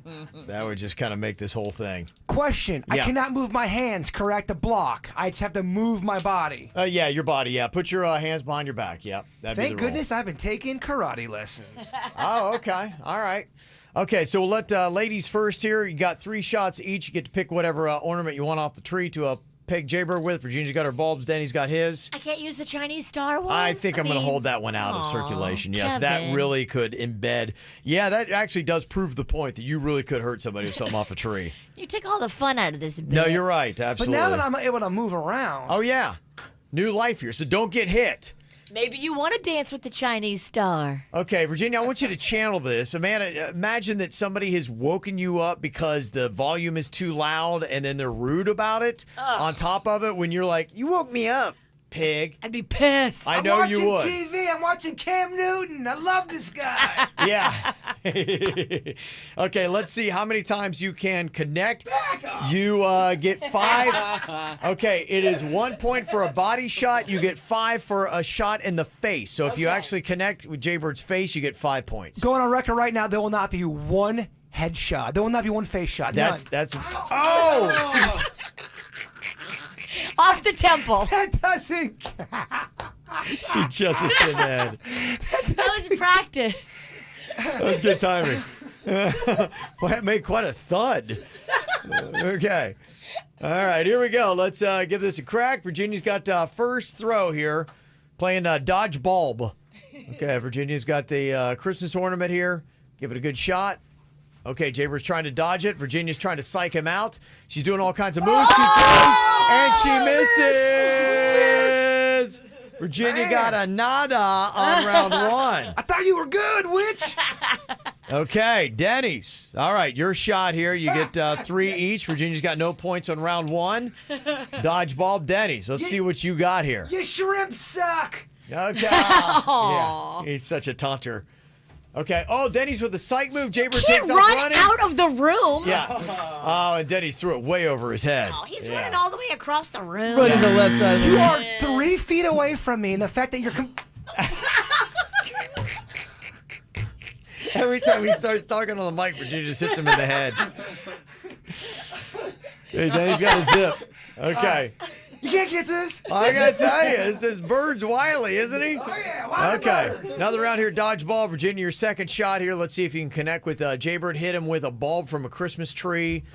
That would just kind of make this whole thing. Question. Yeah. I cannot move my hands, correct? To block. I just have to move my body. Yeah, your body. Yeah, put your hands behind your back. Yep. That'd Thank be the rule. goodness I've been taking karate lessons. Oh, okay. All right. Okay, so we'll let ladies first here. You got 3 shots each. You get to pick whatever ornament you want off the tree to peg Jaybird with. Virginia's got her bulbs. Denny's got his. I can't use the Chinese star one? I think I'm going to hold that one out of circulation. Yes, that Kevin. really could embed. Yeah, that actually does prove the point that you really could hurt somebody with something off a tree. You took all the fun out of this bit. No, you're right. Absolutely. But now that I'm able to move around. Oh, yeah. New life here, so don't get hit. Maybe you want to dance with the Chinese star. Okay, Virginia, I want you to channel this. Amanda, imagine that somebody has woken you up because the volume is too loud and then they're rude about it. On top of it, when you're like, you woke me up, pig. I'd be pissed. I know you would. I'm watching TV. I'm watching Cam Newton. I love this guy. Yeah. Okay, let's see how many times you can connect. You get 5. Okay, it is 1 point for a body shot. You get 5 for a shot in the face. So if you actually connect with Jaybird's face, you get 5 points. Going on record right now, there will not be one headshot. There will not be one face shot. That's None. that's. Oh. Off the temple. That doesn't. She just hit your head. That was practice. That was good timing. Well, that made quite a thud. Okay. All right, here we go. Let's give this a crack. Virginia's got first throw here, playing dodgeball. Okay, Virginia's got the Christmas ornament here. Give it a good shot. Okay, Jaber's trying to dodge it. Virginia's trying to psych him out. She's doing all kinds of moves. She throws, and she misses. Virginia got a nada on round 1. I thought you were good, witch. Okay, Denny's. All right, your shot here. You get 3 each. Virginia's got no points on round 1. Dodgeball, Denny's. Let's see what you got here. You shrimp suck. Okay. Yeah, he's such a taunter. Okay. Oh, Denny's with the psych move. Jaber takes off run running. out of the room. Yeah. Oh, and Denny's threw it way over his head. Oh, he's running all the way across the room. Running the left side of the You room. are 3 feet away from me, and the fact that you're. Every time he starts talking on the mic, Virginia just hits him in the head. Hey, Denny's got a zip. Okay. You can't get this. I gotta tell you, this is Bird's wily, isn't he? Oh yeah. Why Okay. Another round here, dodgeball. Virginia, your second shot here. Let's see if you can connect with Jaybird. Hit him with a bulb from a Christmas tree.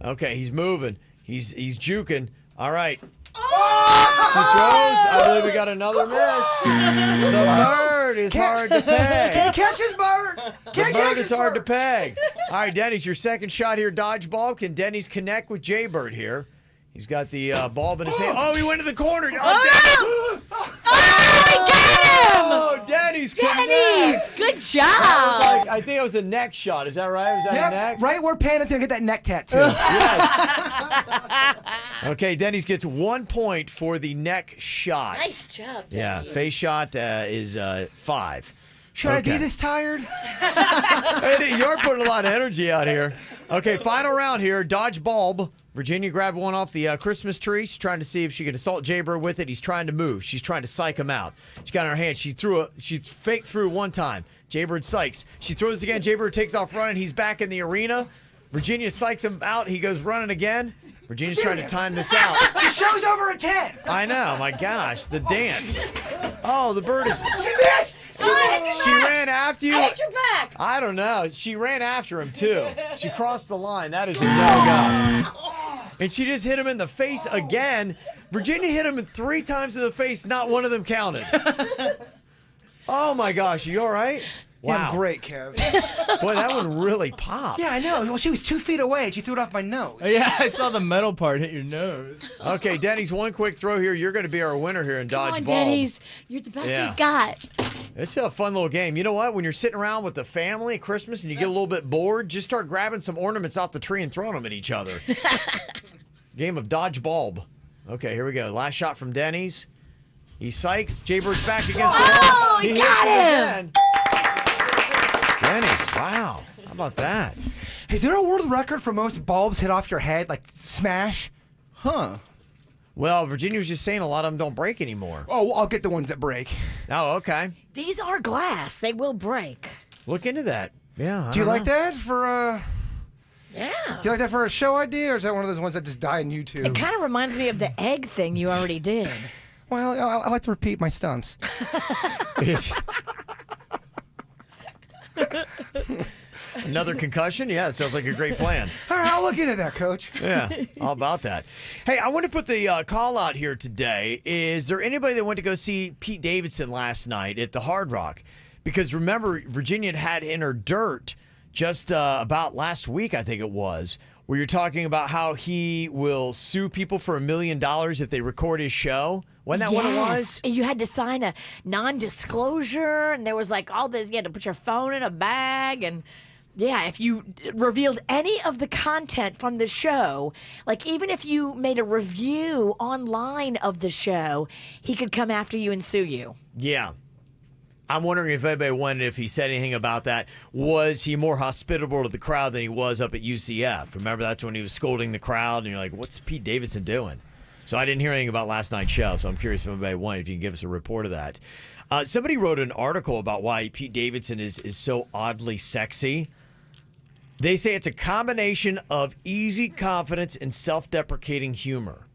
Okay, he's moving. He's juking. All right. Oh! He throws. I believe we got another miss. The bird is hard to peg. Can't catch this bird. The bird is hard to peg. All right, Denny's, your second shot here, dodgeball. Can Denny's connect with Jaybird here? He's got the bulb in his hand. Oh, he went to the corner. Oh, Oh, Denny's Denny's, good job. I think it was a neck shot. Is that right? Was that a neck? Right where Panda's gonna get that neck tattoo. Yes. Okay, Denny's gets 1 point for the neck shot. Nice job, Yeah, Denny's. face shot is 5. Should I be this tired? Hey, you're putting a lot of energy out here. Okay, final round here. Dodge bulb. Virginia grabbed one off the Christmas tree. She's trying to see if she can assault Jaybird with it. He's trying to move. She's trying to psych him out. She's got it in her hand. She faked through one time. Jaybird psychs. She throws again. Jaybird takes off running. He's back in the arena. Virginia psychs him out. He goes running again. Virginia's trying to time this out. The show's over at 10. I know. My gosh, the dance. Oh, the bird is. She missed. She ran after you. I hit your back. I don't know. She ran after him, too. She crossed the line. That is a no-go. And she just hit him in the face again. Virginia hit him 3 times in the face. Not one of them counted. Oh, my gosh. Are you all right? Yeah, Wow. I'm great, Kev. Boy, that one really popped. Yeah, I know. Well, she was 2 feet away, and she threw it off my nose. Yeah, I saw the metal part hit your nose. Okay, Denny's, one quick throw here. You're going to be our winner here in Come on, dodgeball. Denny's. You're the best Yeah. we've got. It's a fun little game. You know what? When you're sitting around with the family at Christmas and you get a little bit bored, just start grabbing some ornaments off the tree and throwing them at each other. Game of dodge bulb. Okay, here we go. Last shot from Denny's. He psychs. Jaybird's back against the wall. Oh, he got hits him. again. Denny's. Wow. How about that? Is there a world record for most bulbs hit off your head, like smash? Huh. Well, Virginia was just saying a lot of them don't break anymore. Oh, well, I'll get the ones that break. Oh, okay. These are glass. They will break. Look into that. Yeah. Do you like that for Yeah. Do you like that for a show idea, or is that one of those ones that just die on YouTube? It kind of reminds me of the egg thing you already did. Well, I like to repeat my stunts. Another concussion? Yeah, it sounds like a great plan. All right, I'll look into that, Coach. Yeah, all about that. Hey, I want to put the call out here today. Is there anybody that went to go see Pete Davidson last night at the Hard Rock? Because remember, Virginia had in her dirt just about last week, I think it was, where you're talking about how he will sue people for $1 million if they record his show. Wasn't that what it was? And you had to sign a non-disclosure, and there was like all this. You had to put your phone in a bag, and yeah, if you revealed any of the content from the show, like even if you made a review online of the show, he could come after you and sue you. Yeah. I'm wondering if anybody wondered if he said anything about that. Was he more hospitable to the crowd than he was up at UCF? Remember, that's when he was scolding the crowd, and you're like, what's Pete Davidson doing? So I didn't hear anything about last night's show, so I'm curious if anybody wondered if you can give us a report of that. Somebody wrote an article about why Pete Davidson is so oddly sexy. They say it's a combination of easy confidence and self-deprecating humor.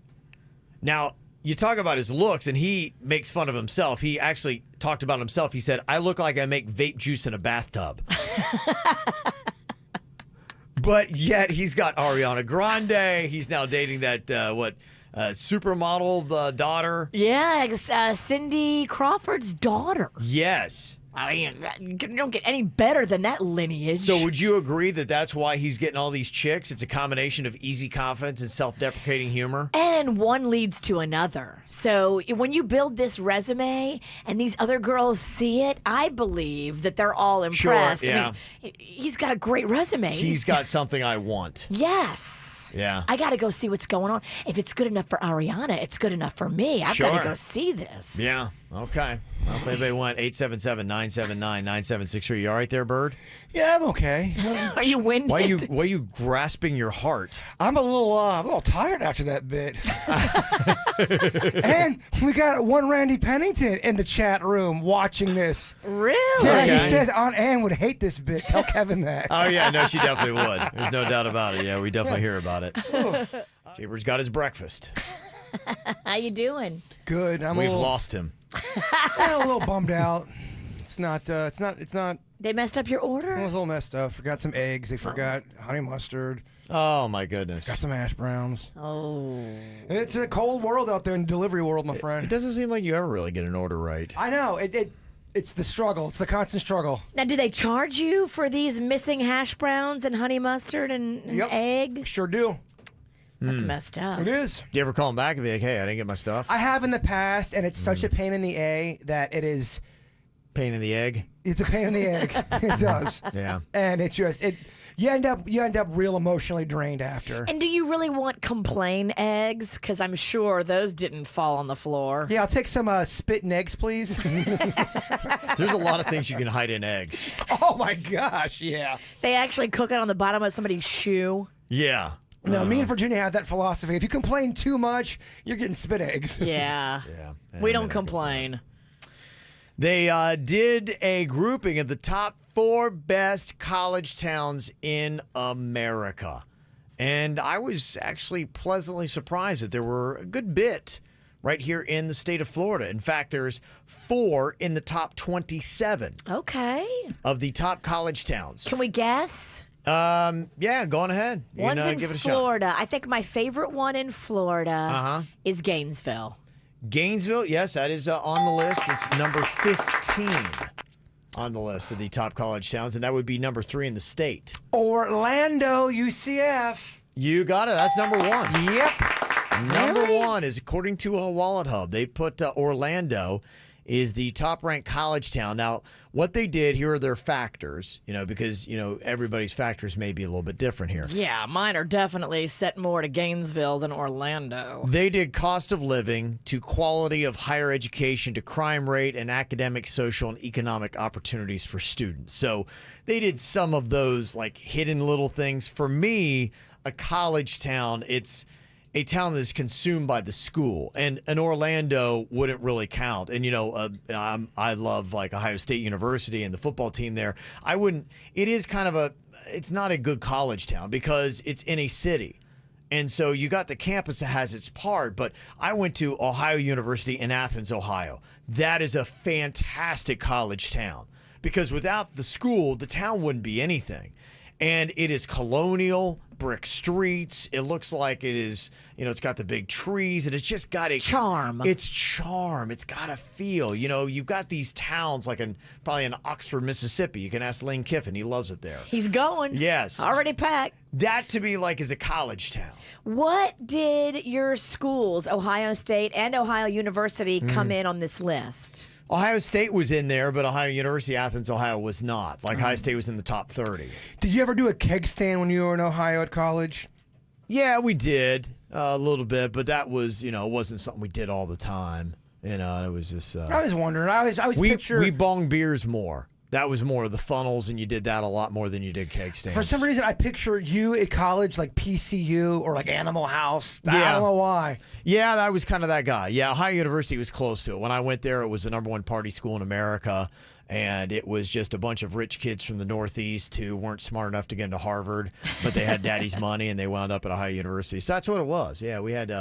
Now, you talk about his looks, and he makes fun of himself. He actually talked about himself. He said, I look like I make vape juice in a bathtub. But yet he's got Ariana Grande. He's now dating that, supermodel daughter. Yeah, Cindy Crawford's daughter. Yes. I mean, you don't get any better than that lineage. So would you agree that that's why he's getting all these chicks? It's a combination of easy confidence and self-deprecating humor? And one leads to another. So when you build this resume and these other girls see it, I believe that they're all impressed. Sure, yeah. I mean, he's got a great resume. He's got something I want. Yes. Yeah. I got to go see what's going on. If it's good enough for Ariana, it's good enough for me. I've got to go see this. Yeah. Okay. Well, if anybody wants, 877-979-9763. You all right there, Bird? Yeah, I'm okay. Are you winded? Why are you grasping your heart? I'm a little tired after that bit. And we got one Randy Pennington in the chat room watching this. Really? Yeah, Okay. he says Aunt Ann would hate this bit. Tell Kevin that. Oh, yeah. No, she definitely would. There's no doubt about it. Yeah, we definitely hear about it. Jaber's got his breakfast. How you doing? Good. We've lost him. I'm a little bummed out. It's not. They messed up your I order? was a little messed up. Forgot some eggs. They forgot honey mustard. Oh, my goodness. Got some hash browns. Oh. It's a cold world out there in the delivery world, my It friend. doesn't seem like you ever really get an order right. I know. It's the struggle. It's the constant struggle. Now, do they charge you for these missing hash browns and honey mustard and egg? Sure do. That's messed up. It is. Do you ever call him back and be like, hey, I didn't get my stuff? I have in the past, and it's such a pain in the A that it is. Pain in the egg? It's a pain in the egg. It does. Yeah. And you end up real emotionally drained after. And do you really want complain eggs? Because I'm sure those didn't fall on the floor. Yeah, I'll take some spit and eggs, please. There's a lot of things you can hide in eggs. Oh my gosh, yeah. They actually cook it on the bottom of somebody's shoe. Yeah. No, me and Virginia have that philosophy. If you complain too much, you're getting spit eggs. Yeah. Yeah. We don't complain. They did a grouping of the top 4 best college towns in America. And I was actually pleasantly surprised that there were a good bit right here in the state of Florida. In fact, there's 4 in the top 27 Okay. of the top college towns. Can we guess? Yeah, go on ahead. You One's can, in give it a shot. Florida. I think my favorite one in Florida is Gainesville. Gainesville, yes, that is on the list. It's number 15 on the list of the top college towns, and that would be number 3 in the state. Orlando, UCF. You got it. That's number 1. Yep. Number 1 is according to a Wallet Hub. They put Orlando is the top-ranked college town. Now, what they did, here are their factors, because, everybody's factors may be a little bit different here. Yeah, mine are definitely set more to Gainesville than Orlando. They did cost of living to quality of higher education to crime rate and academic, social, and economic opportunities for students. So they did some of those like hidden little things. For me, a college town, it's a town that is consumed by the school, and an Orlando wouldn't really count. And I love like Ohio State University and the football team there. I wouldn't. It is kind of it's not a good college town because it's in a city. And so you got the campus that has its part, but I went to Ohio University in Athens, Ohio. That is a fantastic college town because without the school, the town wouldn't be anything. And it is colonial, brick streets. It looks like it is, it's got the big trees, and it's just got charm. It's charm. It's got a feel. You've got these towns like probably in Oxford, Mississippi. You can ask Lane Kiffin. He loves it there. He's going. Yes. Already packed. That to me is a college town. What did your schools, Ohio State and Ohio University, come in on this list? Ohio State was in there, but Ohio University, Athens, Ohio was not. Like Ohio State was in the top 30. Did you ever do a keg stand when you were in Ohio at college? Yeah, we did a little bit, but that was, it wasn't something we did all the time. It was just. I was wondering. I was we picturing. We bonged beers more. That was more of the funnels, and you did that a lot more than you did keg stands. For some reason, I picture you at college like PCU or like Animal House. Yeah. I don't know why. Yeah, I was kind of that guy. Yeah, Ohio University was close to it. When I went there, it was the #1 party school in America, and it was just a bunch of rich kids from the Northeast who weren't smart enough to get into Harvard, but they had daddy's money, and they wound up at Ohio University. So that's what it was. Yeah, we had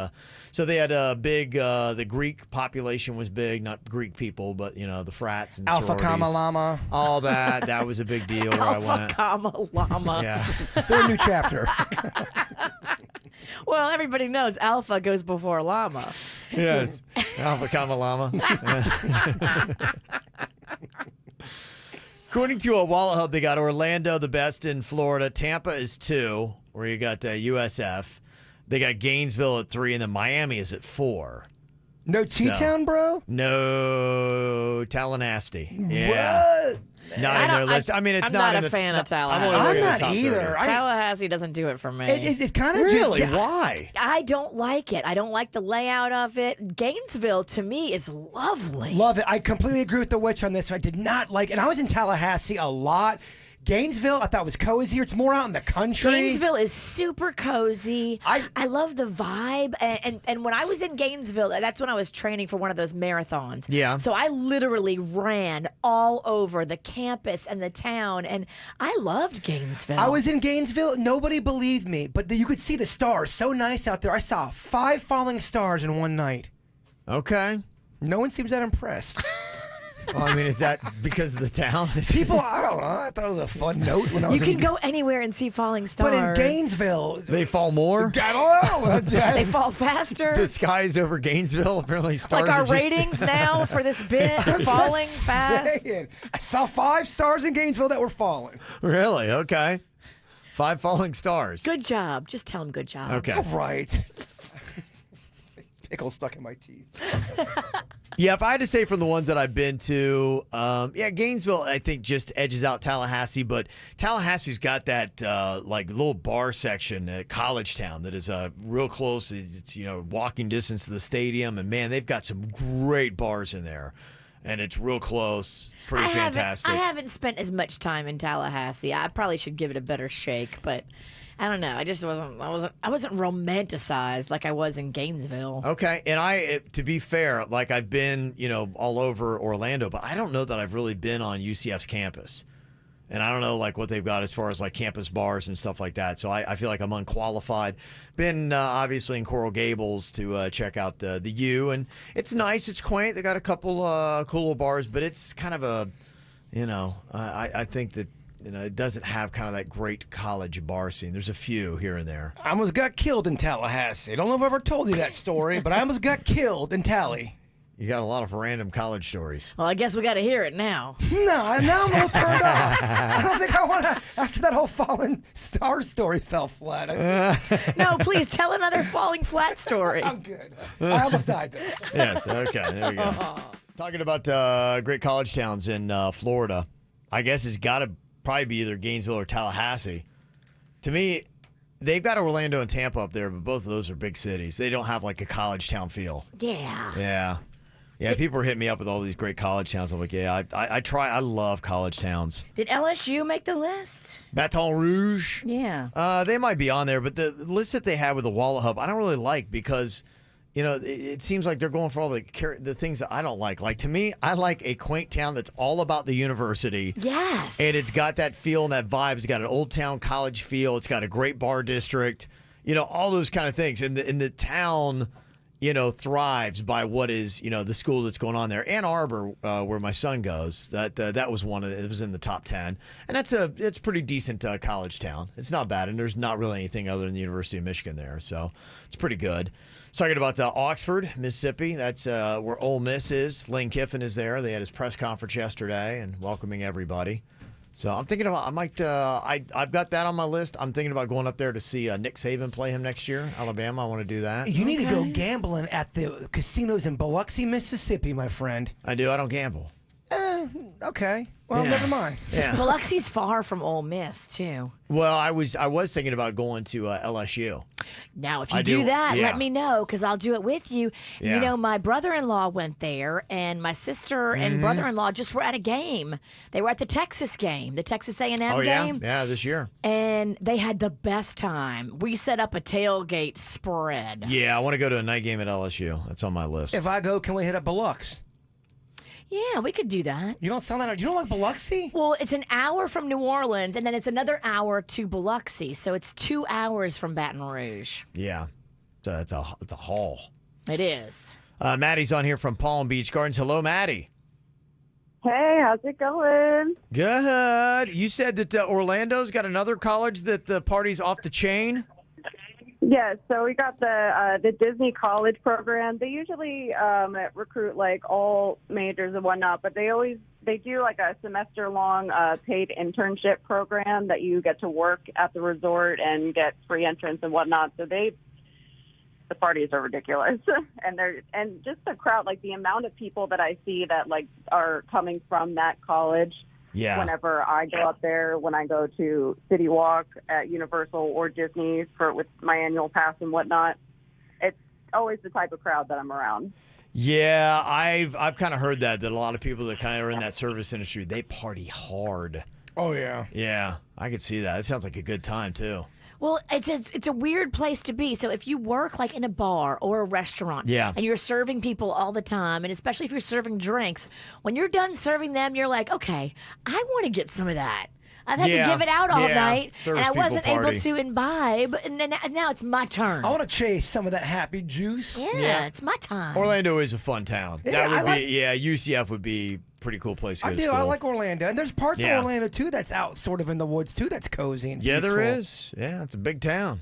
so they had a big, the Greek population was big, not Greek people, but, the frats and Alpha sororities. Comma Llama. All that. That was a big deal where I Alpha went. Comma Llama. Yeah. They're a new chapter. Well, everybody knows Alpha goes before Llama. Yes. Alpha Comma Llama. According to a Wallet Hub, they got Orlando the best in Florida. Tampa is 2, where you got USF. They got Gainesville at 3, and then Miami is at 4. No T-Town, bro? No Tallahassee. Yeah. What? Not in their list. I mean, it's I'm not not in a the fan of Tallahassee. I'm only I'm looking at not the top either. 30. Tallahassee doesn't do it for me. It kind of Really? Why? I don't like it. I don't like the layout of it. Gainesville, to me, is lovely. Love it. I completely agree with the witch on this. I did not like, and I was in Tallahassee a lot. Gainesville, I thought was cozier. It's more out in the country. Gainesville is super cozy. I love the vibe. And when I was in Gainesville, that's when I was training for one of those marathons. Yeah. So I literally ran all over the campus and the town, and I loved Gainesville. I was in Gainesville. Nobody believed me, but you could see the stars. So nice out there. I saw 5 falling stars in one night. Okay. No one seems that impressed. Well, I mean, is that because of the town? People, I don't know. I thought it was a fun note when I was You can go anywhere and see falling stars. But in Gainesville, They fall more? I don't know. They fall faster. The skies over Gainesville, apparently stars Like our are just... ratings now for this bit, falling fast. Saying. I saw 5 stars in Gainesville that were falling. Really? Okay. 5 falling stars. Good job. Just tell them good job. Okay. All right. Pickle stuck in my teeth. Yeah, if I had to say from the ones that I've been to, Gainesville, I think just edges out Tallahassee, but Tallahassee's got that like little bar section at College Town that is real close. It's walking distance to the stadium, and man, they've got some great bars in there, and it's real close, pretty fantastic. I haven't spent as much time in Tallahassee. I probably should give it a better shake, but I don't know. I just wasn't romanticized like I was in Gainesville. Okay, and to be fair, like I've been, all over Orlando, but I don't know that I've really been on UCF's campus. And I don't know like what they've got as far as like campus bars and stuff like that. So I feel like I'm unqualified. Been obviously in Coral Gables to check out the U, and it's nice. It's quaint. They got a couple cool little bars, but it's kind of a, I think that it doesn't have kind of that great college bar scene. There's a few here and there. I almost got killed in Tallahassee. I don't know if I've ever told you that story, but I almost got killed in Tally. You got a lot of random college stories. Well, I guess we got to hear it now. No, now I'm a little turned off. I don't think I want to, after that whole fallen star story fell flat. No, please tell another falling flat story. I'm good. I almost died there. Yes, okay, there we go. Talking about great college towns in Florida, I guess it's got to probably be either Gainesville or Tallahassee. To me, they've got Orlando and Tampa up there, but both of those are big cities. They don't have like a college town feel. Yeah. Yeah. Yeah, people are hitting me up with all these great college towns. I'm like, yeah, I love college towns. Did LSU make the list? Baton Rouge. Yeah. They might be on there, but the list that they have with the Wallet Hub, I don't really like because, it seems like they're going for all the things that I don't like. Like, to me, I like a quaint town that's all about the university. Yes. And it's got that feel and that vibe. It's got an old town college feel. It's got a great bar district. All those kind of things. And the town, thrives by what is, the school that's going on there. Ann Arbor, where my son goes, that was it was in the top 10. And it's a pretty decent college town. It's not bad. And there's not really anything other than the University of Michigan there. So it's pretty good. Talking about Oxford, Mississippi. That's where Ole Miss is. Lane Kiffin is there. They had his press conference yesterday and welcoming everybody. So I'm thinking about, I've got that on my list. I'm thinking about going up there to see Nick Saban play him next year, Alabama. I want to do that. You need to go gambling at the casinos in Biloxi, Mississippi, my friend. I do. I don't gamble. Okay. Well, never mind. Yeah. Biloxi's far from Ole Miss, too. Well, I was thinking about going to LSU. Now, if you do that, let me know, because I'll do it with you. Yeah. My brother-in-law went there, and my sister and brother-in-law just were at a game. They were at the Texas game, the Texas A&M game. Yeah, this year. And they had the best time. We set up a tailgate spread. Yeah, I want to go to a night game at LSU. That's on my list. If I go, can we hit up Biloxi? Yeah, we could do that. You don't sound that. You don't like Biloxi? Well, it's an hour from New Orleans, and then it's another hour to Biloxi, so it's 2 hours from Baton Rouge. Yeah, so it's a haul. It is. Maddie's on here from Palm Beach Gardens. Hello, Maddie. Hey, how's it going? Good. You said that Orlando's got another college that the party's off the chain. Yeah, so we got the Disney College program. They usually recruit like all majors and whatnot, but they do like a semester long paid internship program that you get to work at the resort and get free entrance and whatnot. So the parties are ridiculous, and just the crowd, like the amount of people that I see that like are coming from that college. Yeah. Whenever I go up there, when I go to City Walk at Universal or Disney with my annual pass and whatnot, it's always the type of crowd that I'm around. Yeah, I've kind of heard that a lot of people that kind of are in that service industry, they party hard. Oh yeah. Yeah, I could see that. It sounds like a good time too. Well, it's a weird place to be. So if you work like in a bar or a restaurant, and you're serving people all the time, and especially if you're serving drinks, when you're done serving them, you're like, okay, I want to get some of that. I've had to give it out all night, and I wasn't able to imbibe, and now it's my turn. I want to chase some of that happy juice. Yeah, it's my time. Orlando is a fun town. Yeah, that would be UCF would be pretty cool place to go to school. I like Orlando. And there's parts of Orlando, too, that's out sort of in the woods, too, that's cozy and peaceful. there is. Yeah, it's a big town.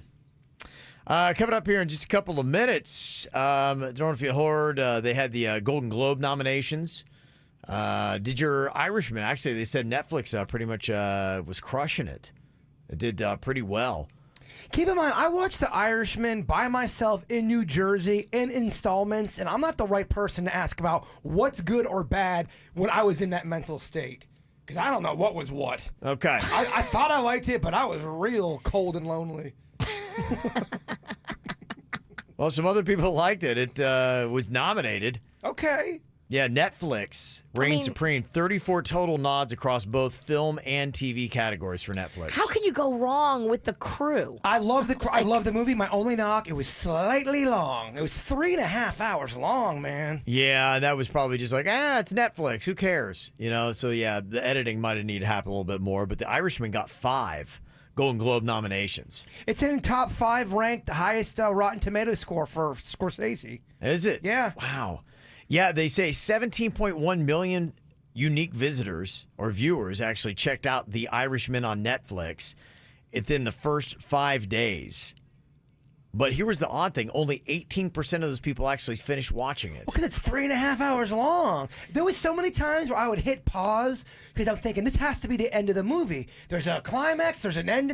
Coming up here in just a couple of minutes, I don't know if you heard, they had the Golden Globe nominations. Did your Irishman, actually, they said Netflix pretty much was crushing it. It did pretty well. Keep in mind, I watched The Irishman by myself in New Jersey in installments, and I'm not the right person to ask about what's good or bad when I was in that mental state. Because I don't know what was what. Okay. I thought I liked it, but I was real cold and lonely. Well, some other people liked it. It was nominated. Okay. Yeah, Netflix reigned supreme. 34 total nods across both film and TV categories for Netflix. How can you go wrong with The Crew? I love the movie. My only knock, it was slightly long. It was 3.5 hours long, man. Yeah, that was probably just like, it's Netflix. Who cares? So yeah, the editing might have needed to happen a little bit more, but The Irishman got 5 Golden Globe nominations. It's in top 5 ranked, the highest Rotten Tomato score for Scorsese. Is it? Yeah. Wow. Yeah, they say 17.1 million unique visitors or viewers actually checked out The Irishman on Netflix within the first 5 days. But here was the odd thing. Only 18% of those people actually finished watching it. Because it's 3.5 hours long. There was so many times where I would hit pause because I'm thinking, this has to be the end of the movie. There's a climax, there's an end,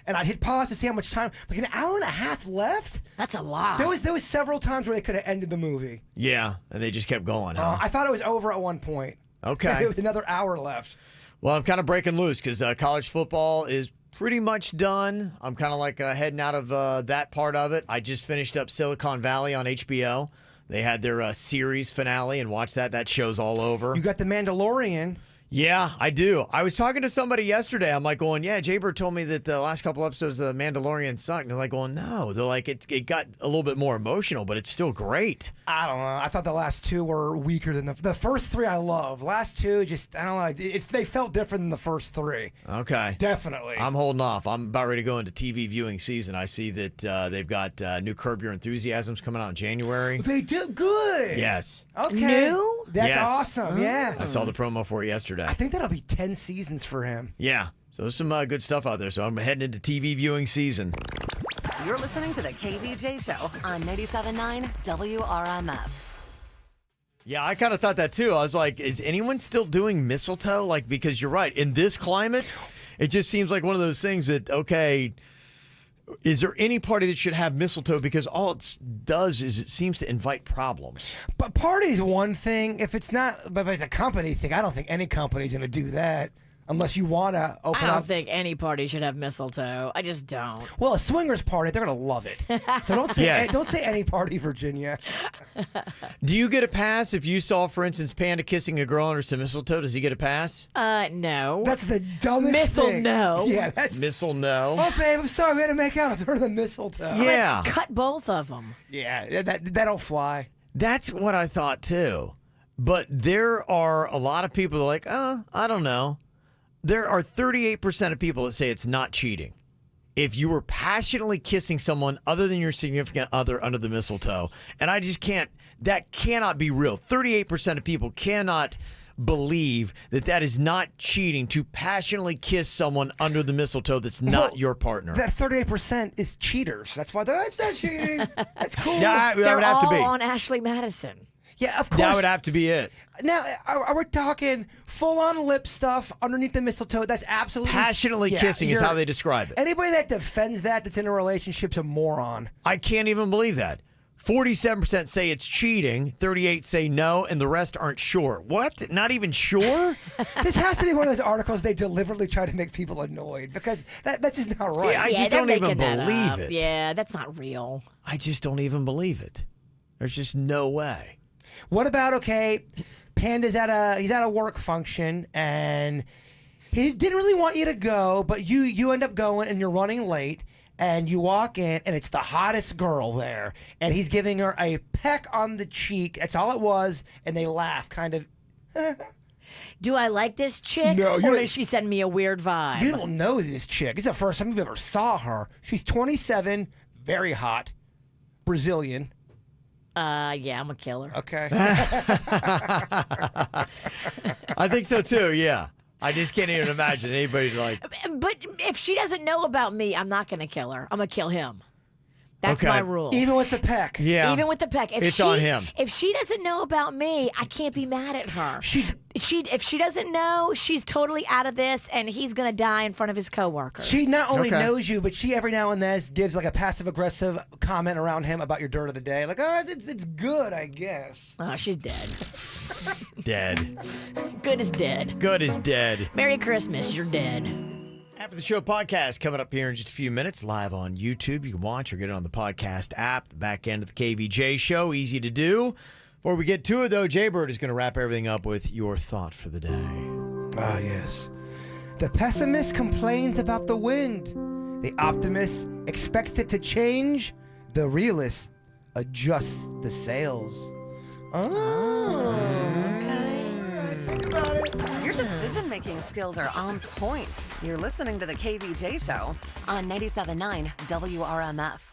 and I'd hit pause to see how much time. Like an hour and a half left? That's a lot. There was several times where they could have ended the movie. Yeah, and they just kept going, huh? I thought it was over at one point. Okay. There was another hour left. Well, I'm kind of breaking loose because college football is pretty much done. I'm kind of like heading out of that part of it. I just finished up Silicon Valley on HBO. They had their series finale and watched that. That show's all over. You got The Mandalorian. Yeah, I do. I was talking to somebody yesterday. I'm like going, yeah, Jaybird told me that the last couple episodes of The Mandalorian sucked. And they're like going, no. They're like, it got a little bit more emotional, but it's still great. I don't know. I thought the last two were weaker than the first three. I love. Last two, just, I don't know. They felt different than the first three. Okay. Definitely. I'm holding off. I'm about ready to go into TV viewing season. I see that they've got new Curb Your Enthusiasms coming out in January. They do good. Yes. Okay. New? That's Yes. awesome. Yeah. I saw the promo for it yesterday. I think that'll be 10 seasons for him. Yeah. So there's some good stuff out there. So I'm heading into TV viewing season. You're listening to the KVJ Show on 97.9 WRMF. Yeah, I kind of thought that too. I was like, is anyone still doing mistletoe? Like, because you're right. In this climate, it just seems like one of those things that, okay, is there any party that should have mistletoe? Because all it does is it seems to invite problems. But party's one thing. If it's not, but if it's a company thing, I don't think any company's going to do that unless you want to open I don't up. think any party should have mistletoe. I just don't. Well, a swingers party, they're going to love it. So don't say any party, Virginia. Do you get a pass if you saw, for instance, Panda kissing a girl under some mistletoe? Does he get a pass? No. That's the dumbest thing. No. Yeah, that's Missile, no. Oh, babe, I'm sorry. We had to make out. It's under the mistletoe. Yeah. Cut both of them. Yeah, that'll fly. That's what I thought too. But there are a lot of people that are like, I don't know. There are 38% of people that say it's not cheating. If you were passionately kissing someone other than your significant other under the mistletoe, and I just can't, that cannot be real. 38% of people cannot believe that that is not cheating to passionately kiss someone under the mistletoe that's not your partner. That 38% is cheaters. That's why it's not cheating. That's cool. Yeah, that They're would have to all be. on Ashley Madison. Yeah, of course. That would have to be it. Now, are we talking full-on lip stuff underneath the mistletoe? That's absolutely... Passionately kissing is how they describe it. Anybody that defends that's in a relationship's a moron. I can't even believe that. 47% say it's cheating, 38% say no, and the rest aren't sure. What? Not even sure? This has to be one of those articles they deliberately try to make people annoyed because that's just not right. Yeah, I just don't even believe it. Yeah, that's not real. I just don't even believe it. There's just no way. What about, okay, Panda's he's at a work function and he didn't really want you to go, but you end up going and you're running late and you walk in and it's the hottest girl there and he's giving her a peck on the cheek. That's all it was. And they laugh kind of. Do I like this chick? No, or does she send me a weird vibe? You don't know this chick. It's the first time you've ever saw her. She's 27, very hot, Brazilian. Yeah, I'm a killer. Okay. I think so too, yeah. I just can't even imagine anybody like... But if she doesn't know about me, I'm not going to kill her. I'm going to kill him. That's my rule. Even with the peck. Yeah. Even with the peck. If it's she, on him. If she doesn't know about me, I can't be mad at her. If she doesn't know, she's totally out of this, and he's going to die in front of his coworkers. She not only knows you, but she every now and then gives like a passive-aggressive comment around him about your dirt of the day. Like, oh, it's good, I guess. Oh, she's dead. Dead. Good as dead. Good as dead. Merry Christmas, you're dead. After the Show podcast coming up here in just a few minutes, live on YouTube. You can watch or get it on the podcast app, the back end of the KVJ Show. Easy to do. Before we get to it, though, Jaybird is going to wrap everything up with your thought for the day. Ah, yes. The pessimist complains about the wind. The optimist expects it to change. The realist adjusts the sails. Oh. Think about it. Your decision-making skills are on point. You're listening to the KVJ Show on 97.9 WRMF.